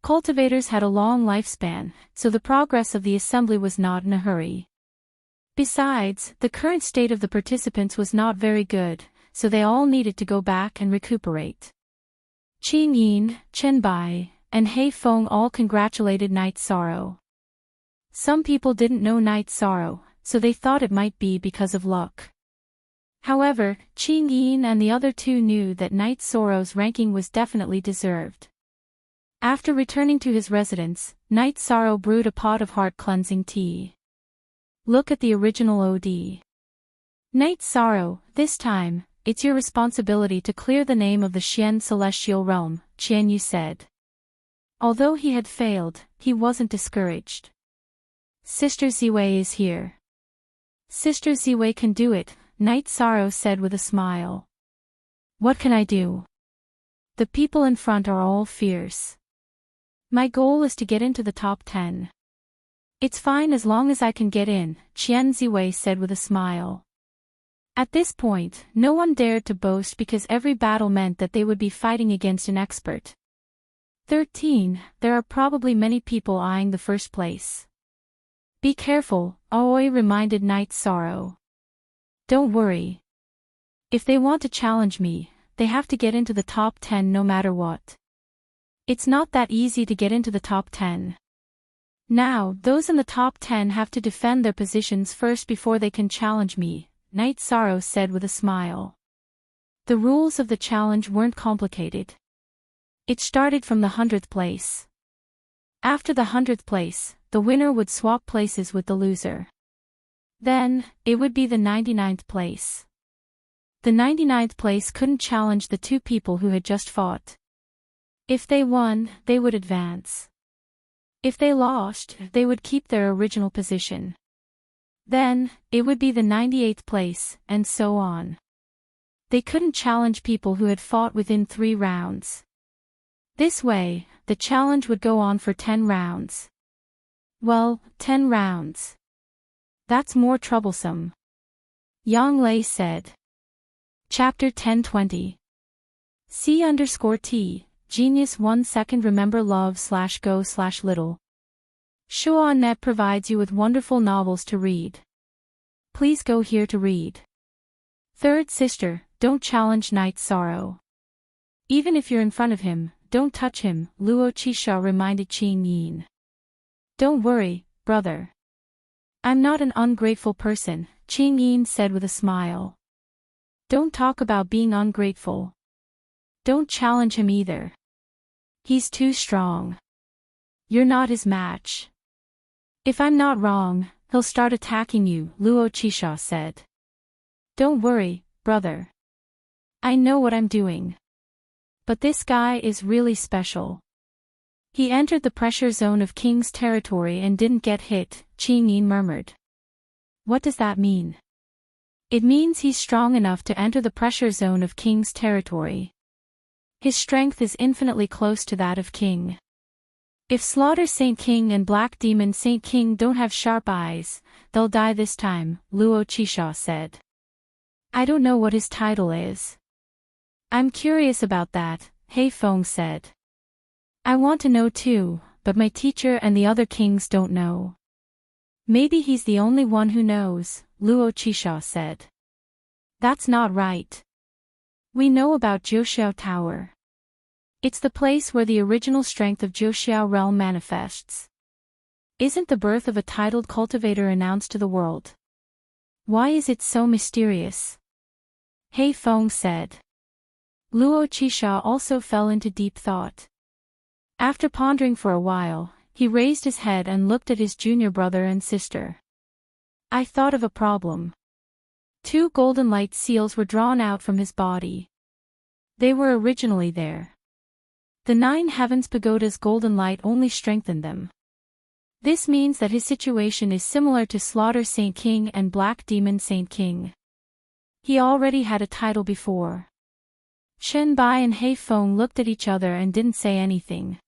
Cultivators had a long lifespan, so the progress of the assembly was not in a hurry. Besides, the current state of the participants was not very good, so they all needed to go back and recuperate. Qing Yin, Chen Bai, and Hei Feng all congratulated Night Sorrow. Some people didn't know Night Sorrow, so they thought it might be because of luck. However, Qing Yin and the other two knew that Night Sorrow's ranking was definitely deserved. After returning to his residence, Night Sorrow brewed a pot of heart-cleansing tea. Look at the original OD. Night Sorrow, this time, it's your responsibility to clear the name of the Xian celestial realm, Qian Yu said. Although he had failed, he wasn't discouraged. Sister Ziwei is here. Sister Ziwei can do it, Night Sorrow said with a smile. What can I do? The people in front are all fierce. My goal is to get into the top 10. It's fine as long as I can get in, Qian Ziwei said with a smile. At this point, no one dared to boast because every battle meant that they would be fighting against an expert. 13. There are probably many people eyeing the first place. Be careful, Aoi reminded Night Sorrow. Don't worry. If they want to challenge me, they have to get into the top 10 no matter what. It's not that easy to get into the top 10. Now, those in the top 10 have to defend their positions first before they can challenge me, Night Sorrow said with a smile. The rules of the challenge weren't complicated. It started from the 100th place. After the 100th place, the winner would swap places with the loser. Then, it would be the 99th place. The 99th place couldn't challenge the two people who had just fought. If they won, they would advance. If they lost, they would keep their original position. Then, it would be the 98th place, and so on. They couldn't challenge people who had fought within 3 rounds. This way, the challenge would go on for 10 rounds. Well, 10 rounds. That's more troublesome. Yang Lei said. Chapter 1020. C_T, Genius 1 second remember love/go/little. Shuon.net provides you with wonderful novels to read. Please go here to read. Third sister, don't challenge Night Sorrow. Even if you're in front of him, don't touch him, Luo Qisha reminded Qing Yin. Don't worry, brother. I'm not an ungrateful person, Qing Yin said with a smile. Don't talk about being ungrateful. Don't challenge him either. He's too strong. You're not his match. If I'm not wrong, he'll start attacking you, Luo Qisha said. Don't worry, brother. I know what I'm doing. But this guy is really special. He entered the pressure zone of King's territory and didn't get hit, Qing Yin murmured. What does that mean? It means he's strong enough to enter the pressure zone of King's territory. His strength is infinitely close to that of King. If Slaughter Saint King and Black Demon Saint King don't have sharp eyes, they'll die this time, Luo Qisha said. I don't know what his title is. I'm curious about that, Hei Feng said. I want to know too, but my teacher and the other kings don't know. Maybe he's the only one who knows, Luo Qisha said. That's not right. We know about Jiuxiao Tower. It's the place where the original strength of Jiuxiao realm manifests. Isn't the birth of a titled cultivator announced to the world? Why is it so mysterious? Hei Feng said. Luo Qisha also fell into deep thought. After pondering for a while, he raised his head and looked at his junior brother and sister. I thought of a problem. 2 golden light seals were drawn out from his body. They were originally there. The 9 heavens pagoda's golden light only strengthened them. This means that his situation is similar to Slaughter Saint King and Black Demon Saint King. He already had a title before. Chen Bai and Hei Feng looked at each other and didn't say anything.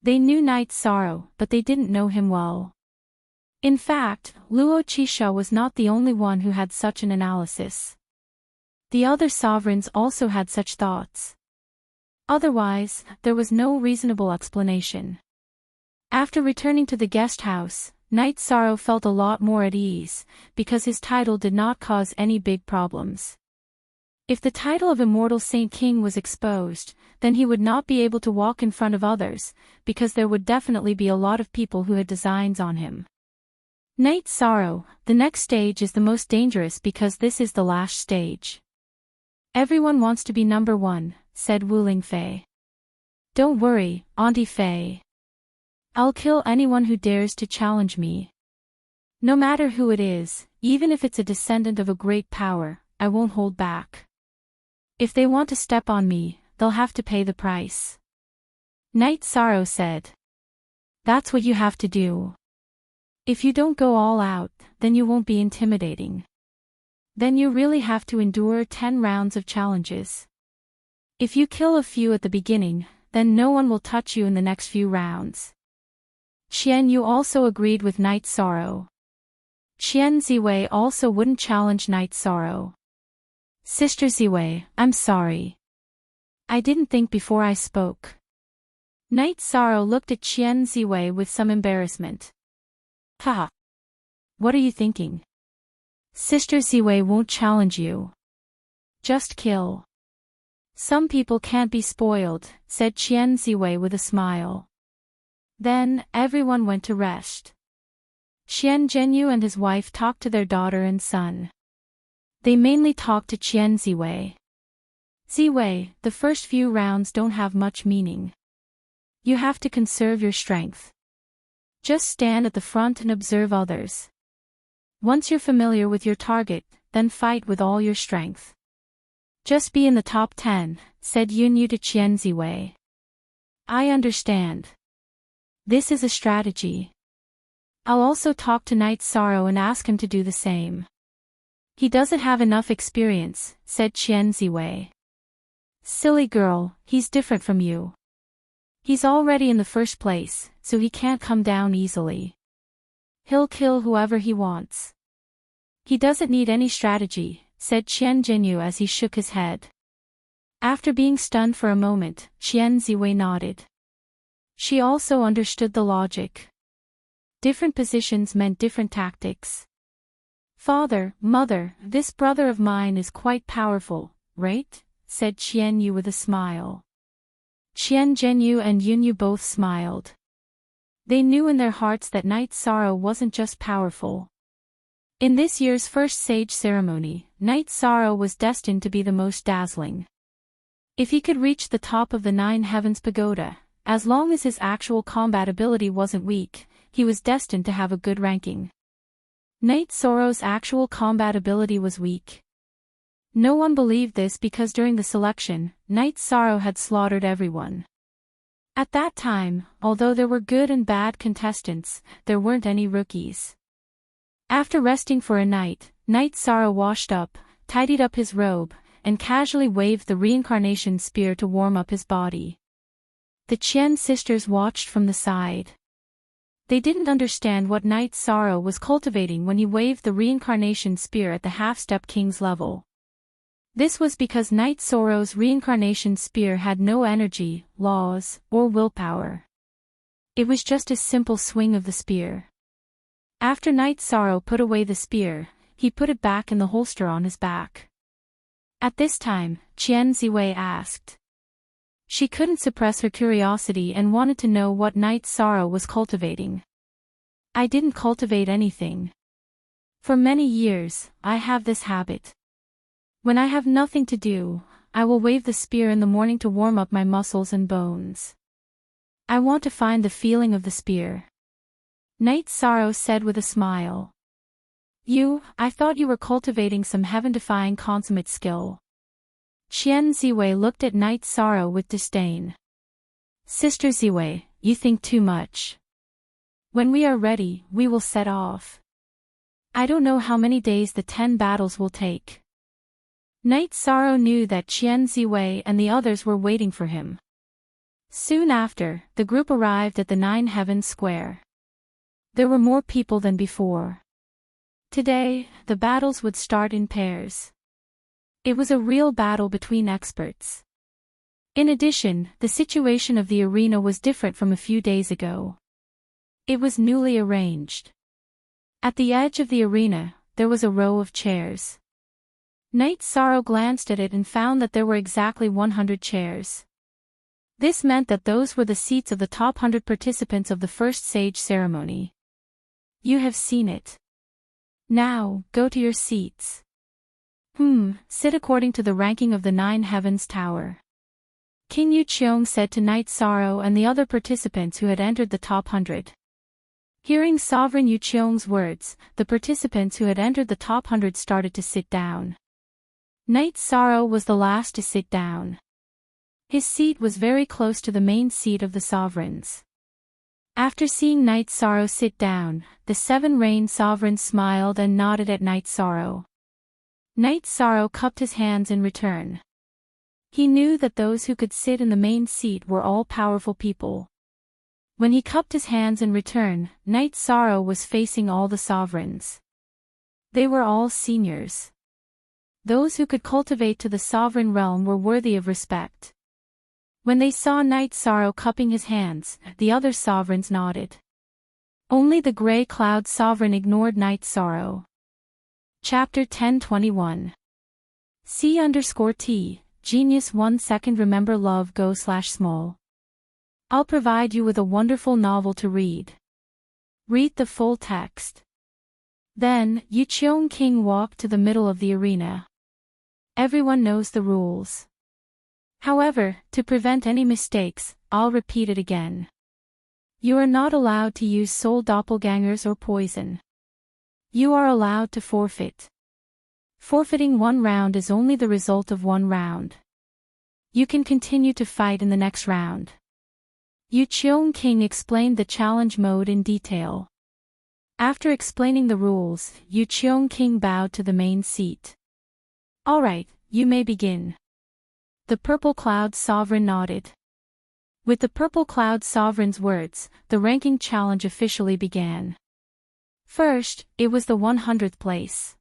They knew Night Sorrow, but they didn't know him well. In fact, Luo Qisha was not the only one who had such an analysis. The other sovereigns also had such thoughts. Otherwise, there was no reasonable explanation. After returning to the guest house, Night Sorrow felt a lot more at ease, because his title did not cause any big problems. If the title of Immortal Saint King was exposed, then he would not be able to walk in front of others, because there would definitely be a lot of people who had designs on him. Night sorrow, the next stage is the most dangerous because this is the last stage. Everyone wants to be number one, said Wuling Fei. Don't worry, Auntie Fei. I'll kill anyone who dares to challenge me. No matter who it is, even if it's a descendant of a great power, I won't hold back. If they want to step on me, they'll have to pay the price. Night sorrow said. That's what you have to do. If you don't go all out, then you won't be intimidating. Then you really have to endure 10 rounds of challenges. If you kill a few at the beginning, then no one will touch you in the next few rounds. Qian Yu also agreed with Night Sorrow. Qian Ziwei also wouldn't challenge Night Sorrow. Sister Ziwei, I'm sorry. I didn't think before I spoke. Night Sorrow looked at Qian Ziwei with some embarrassment. Haha. What are you thinking? Sister Ziwei won't challenge you. Just kill. Some people can't be spoiled, said Qian Ziwei with a smile. Then, everyone went to rest. Qian Zhenyu and his wife talked to their daughter and son. They mainly talked to Qian Ziwei. Ziwei, the first few rounds don't have much meaning. You have to conserve your strength. Just stand at the front and observe others. Once you're familiar with your target, then fight with all your strength. Just be in the top 10, said Yunyu to Qian Ziwei. I understand. This is a strategy. I'll also talk to Night Sorrow and ask him to do the same. He doesn't have enough experience, said Qian Ziwei. Silly girl, he's different from you. He's already in the first place, so he can't come down easily. He'll kill whoever he wants. He doesn't need any strategy, said Qian Zhenyu as he shook his head. After being stunned for a moment, Qian Ziwei nodded. She also understood the logic. Different positions meant different tactics. Father, mother, this brother of mine is quite powerful, right? Said Qian Yu with a smile. Qian Zhenyu and Yunyu both smiled. They knew in their hearts that Night Sorrow wasn't just powerful. In this year's first sage ceremony, Night Sorrow was destined to be the most dazzling. If he could reach the top of the 9 Heavens Pagoda, as long as his actual combat ability wasn't weak, he was destined to have a good ranking. Night Sorrow's actual combat ability was weak. No one believed this because during the selection, Night Sorrow had slaughtered everyone. At that time, although there were good and bad contestants, there weren't any rookies. After resting for a night, Night Sorrow washed up, tidied up his robe, and casually waved the reincarnation spear to warm up his body. The Qian sisters watched from the side. They didn't understand what Night Sorrow was cultivating when he waved the reincarnation spear at the half-step king's level. This was because Night Sorrow's reincarnation spear had no energy, laws, or willpower. It was just a simple swing of the spear. After Night Sorrow put away the spear, he put it back in the holster on his back. At this time, Qian Ziwei asked. She couldn't suppress her curiosity and wanted to know what Night Sorrow was cultivating. I didn't cultivate anything. For many years, I have this habit. When I have nothing to do, I will wave the spear in the morning to warm up my muscles and bones. I want to find the feeling of the spear. Night Sorrow said with a smile. I thought you were cultivating some heaven-defying consummate skill. Qian Ziwei looked at Night Sorrow with disdain. Sister Ziwei, you think too much. When we are ready, we will set off. I don't know how many days the 10 battles will take. Night Sorrow knew that Qian Ziwei and the others were waiting for him. Soon after, the group arrived at the 9 Heavens Square. There were more people than before. Today, the battles would start in pairs. It was a real battle between experts. In addition, the situation of the arena was different from a few days ago. It was newly arranged. At the edge of the arena, there was a row of chairs. Night Sorrow glanced at it and found that there were exactly 100 chairs. This meant that those were the seats of the top 100 participants of the first sage ceremony. You have seen it. Now, go to your seats. Sit according to the ranking of the 9 heavens tower. King Yu Cheong said to Knight Sorrow and the other participants who had entered the top 100. Hearing Sovereign Yu Cheong's words, the participants who had entered the top 100 started to sit down. Knight Sorrow was the last to sit down. His seat was very close to the main seat of the sovereigns. After seeing Knight Sorrow sit down, the 7 Rain sovereigns smiled and nodded at Knight Sorrow. Knight Sorrow cupped his hands in return. He knew that those who could sit in the main seat were all powerful people. When he cupped his hands in return, Knight Sorrow was facing all the sovereigns. They were all seniors. Those who could cultivate to the sovereign realm were worthy of respect. When they saw Knight Sorrow cupping his hands, the other sovereigns nodded. Only the Grey Cloud Sovereign ignored Knight Sorrow. Chapter 1021. C_T, Genius 1 second Remember Love Go/Small. I'll provide you with a wonderful novel to read. Read the full text. Then, Yu Cheong King walked to the middle of the arena. Everyone knows the rules. However, to prevent any mistakes, I'll repeat it again. You are not allowed to use soul doppelgangers or poison. You are allowed to forfeit. Forfeiting 1 round is only the result of 1 round. You can continue to fight in the next round. Yu Cheong King explained the challenge mode in detail. After explaining the rules, Yu Cheong King bowed to the main seat. Alright, you may begin. The Purple Cloud Sovereign nodded. With the Purple Cloud Sovereign's words, the ranking challenge officially began. First, it was the 100th place.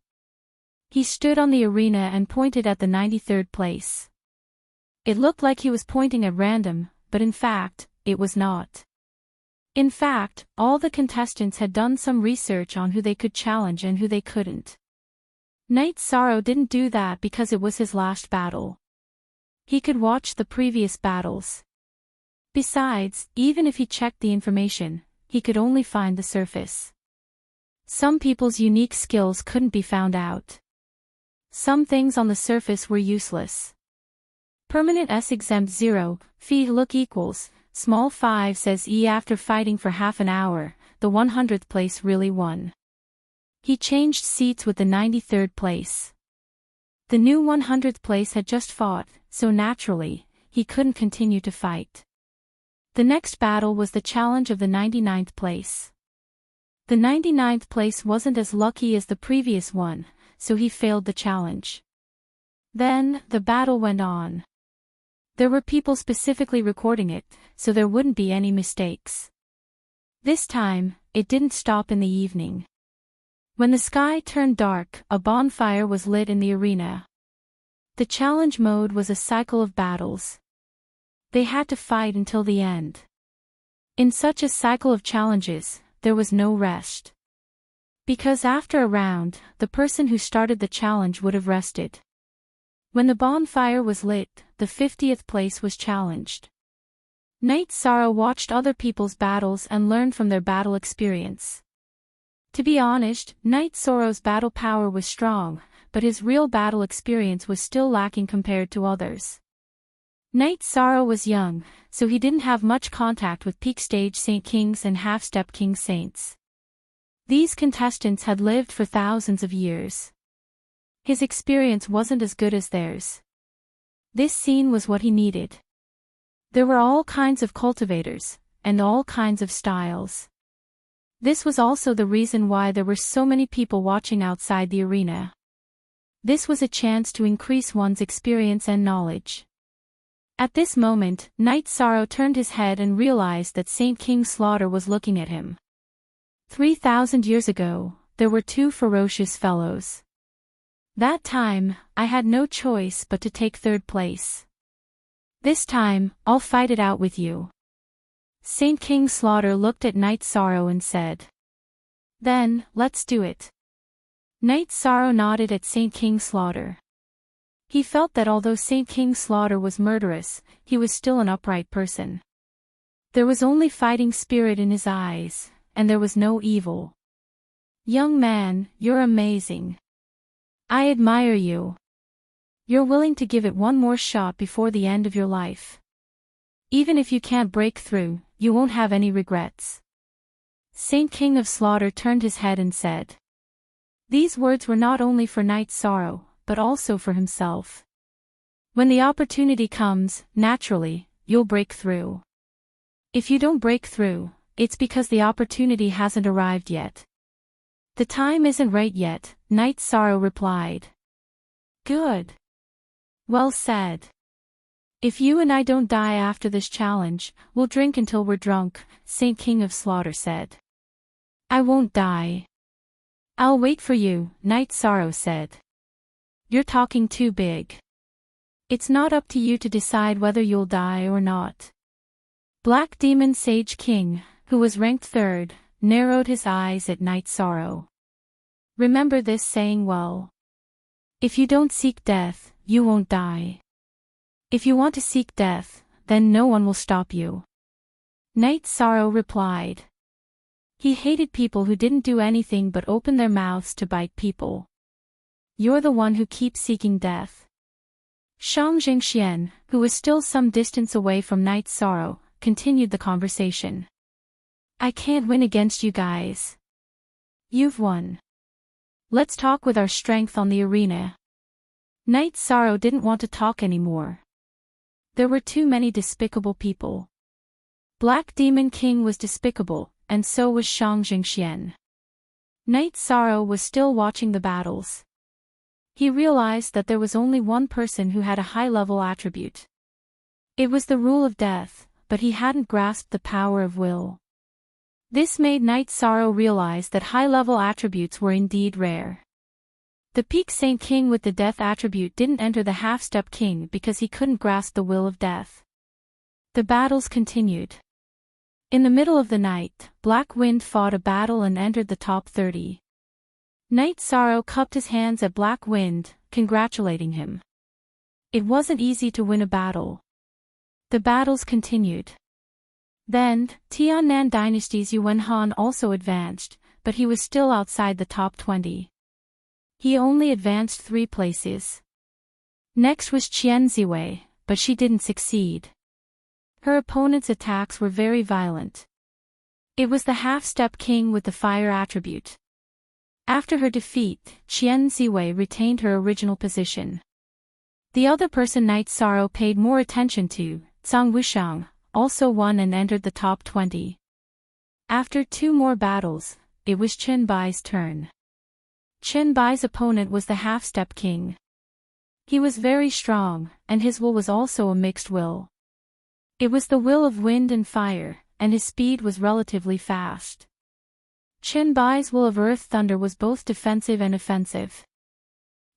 He stood on the arena and pointed at the 93rd place. It looked like he was pointing at random, but in fact, it was not. In fact, all the contestants had done some research on who they could challenge and who they couldn't. Knight Sorrow didn't do that because it was his last battle. He could watch the previous battles. Besides, even if he checked the information, he could only find the surface. Some people's unique skills couldn't be found out. Some things on the surface were useless. Permanent S exempt 0, phi look equals, small 5 says E after fighting for half an hour, the 100th place really won. He changed seats with the 93rd place. The new 100th place had just fought, so naturally, he couldn't continue to fight. The next battle was the challenge of the 99th place. The 99th place wasn't as lucky as the previous one, so he failed the challenge. Then, the battle went on. There were people specifically recording it, so there wouldn't be any mistakes. This time, it didn't stop in the evening. When the sky turned dark, a bonfire was lit in the arena. The challenge mode was a cycle of battles. They had to fight until the end. In such a cycle of challenges, there was no rest. Because after a round, the person who started the challenge would have rested. When the bonfire was lit, the 50th place was challenged. Knight Sorrow watched other people's battles and learned from their battle experience. To be honest, Knight Sorrow's battle power was strong, but his real battle experience was still lacking compared to others. Knight Sorrow was young, so he didn't have much contact with peak stage Saint Kings and half-step King Saints. These contestants had lived for thousands of years. His experience wasn't as good as theirs. This scene was what he needed. There were all kinds of cultivators, and all kinds of styles. This was also the reason why there were so many people watching outside the arena. This was a chance to increase one's experience and knowledge. At this moment, Knight Sorrow turned his head and realized that Saint King Slaughter was looking at him. 3,000 years ago, there were 2 ferocious fellows. That time, I had no choice but to take 3rd place. This time, I'll fight it out with you. Saint King Slaughter looked at Knight Sorrow and said. Then, let's do it. Knight Sorrow nodded at Saint King Slaughter. He felt that although Saint King Slaughter was murderous, he was still an upright person. There was only fighting spirit in his eyes, and there was no evil. Young man, you're amazing. I admire you. You're willing to give it one more shot before the end of your life. Even if you can't break through, you won't have any regrets. Saint King of Slaughter turned his head and said. These words were not only for Knight Sorrow, but also for himself. When the opportunity comes, naturally, you'll break through. If you don't break through, it's because the opportunity hasn't arrived yet. The time isn't right yet, Knight Sorrow replied. Good. Well said. If you and I don't die after this challenge, we'll drink until we're drunk, Saint King of Slaughter said. I won't die. I'll wait for you, Knight Sorrow said. You're talking too big. It's not up to you to decide whether you'll die or not. Black Demon Sage King, who was ranked third, narrowed his eyes at Knight Sorrow. Remember this saying well. If you don't seek death, you won't die. If you want to seek death, then no one will stop you. Knight Sorrow replied. He hated people who didn't do anything but open their mouths to bite people. You're the one who keeps seeking death. Shang Jingxian, who was still some distance away from Knight Sorrow, continued the conversation. I can't win against you guys. You've won. Let's talk with our strength on the arena. Knight Sorrow didn't want to talk anymore. There were too many despicable people. Black Demon King was despicable, and so was Shang Jingxian. Knight Sorrow was still watching the battles. He realized that there was only one person who had a high-level attribute. It was the rule of death, but he hadn't grasped the power of will. This made Knight Sorrow realize that high-level attributes were indeed rare. The Peak Saint King with the death attribute didn't enter the half-step king because he couldn't grasp the will of death. The battles continued. In the middle of the night, Black Wind fought a battle and entered the top 30. Knight Sorrow cupped his hands at Black Wind, congratulating him. It wasn't easy to win a battle. The battles continued. Then, Tiannan Dynasty's Yuan Han also advanced, but he was still outside the top 20. He only advanced 3 places. Next was Qian Ziwei, but she didn't succeed. Her opponent's attacks were very violent. It was the half-step king with the fire attribute. After her defeat, Qian Ziwei retained her original position. The other person Knight Sorrow paid more attention to, Zhang Wushang, also won and entered the top 20. After 2 more battles, it was Chen Bai's turn. Chen Bai's opponent was the half-step king. He was very strong, and his will was also a mixed will. It was the will of wind and fire, and his speed was relatively fast. Chen Bai's will of earth thunder was both defensive and offensive.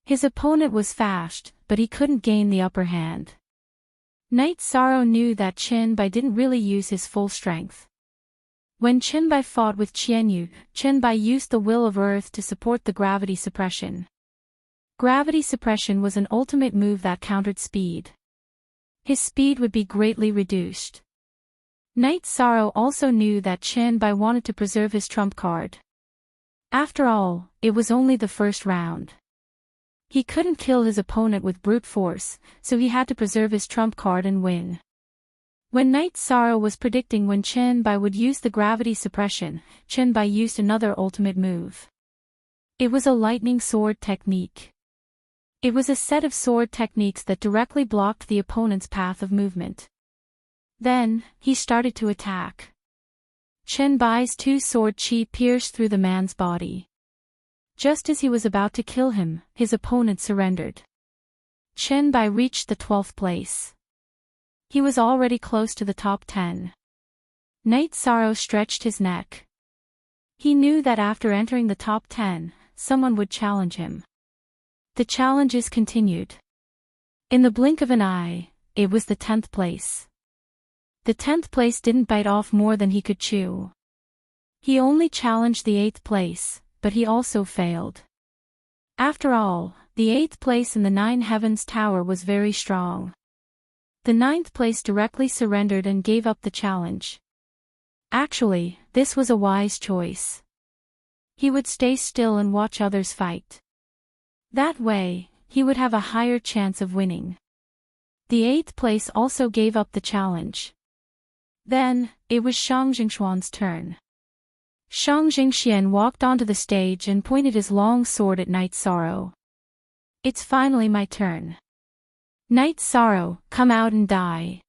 His opponent was fast, but he couldn't gain the upper hand. Knight Sorrow knew that Chen Bai didn't really use his full strength. When Chen Bai fought with Qianyu, Chen Bai used the will of earth to support the gravity suppression. Gravity suppression was an ultimate move that countered speed. His speed would be greatly reduced. Knight Sorrow also knew that Chen Bai wanted to preserve his trump card. After all, it was only the first round. He couldn't kill his opponent with brute force, so he had to preserve his trump card and win. When Knight Sorrow was predicting when Chen Bai would use the gravity suppression, Chen Bai used another ultimate move. It was a lightning sword technique. It was a set of sword techniques that directly blocked the opponent's path of movement. Then, he started to attack. Chen Bai's 2-sword chi pierced through the man's body. Just as he was about to kill him, his opponent surrendered. Chen Bai reached the 12th place. He was already close to the top 10. Knight Sorrow stretched his neck. He knew that after entering the top 10, someone would challenge him. The challenges continued. In the blink of an eye, it was the 10th place. The 10th place didn't bite off more than he could chew. He only challenged the 8th place, but he also failed. After all, the 8th place in the 9 Heavens Tower was very strong. The 9th place directly surrendered and gave up the challenge. Actually, this was a wise choice. He would stay still and watch others fight. That way, he would have a higher chance of winning. The 8th place also gave up the challenge. Then, it was Shang Jingxuan's turn. Shang Jingxian walked onto the stage and pointed his long sword at Night Sorrow. It's finally my turn. Night Sorrow, come out and die.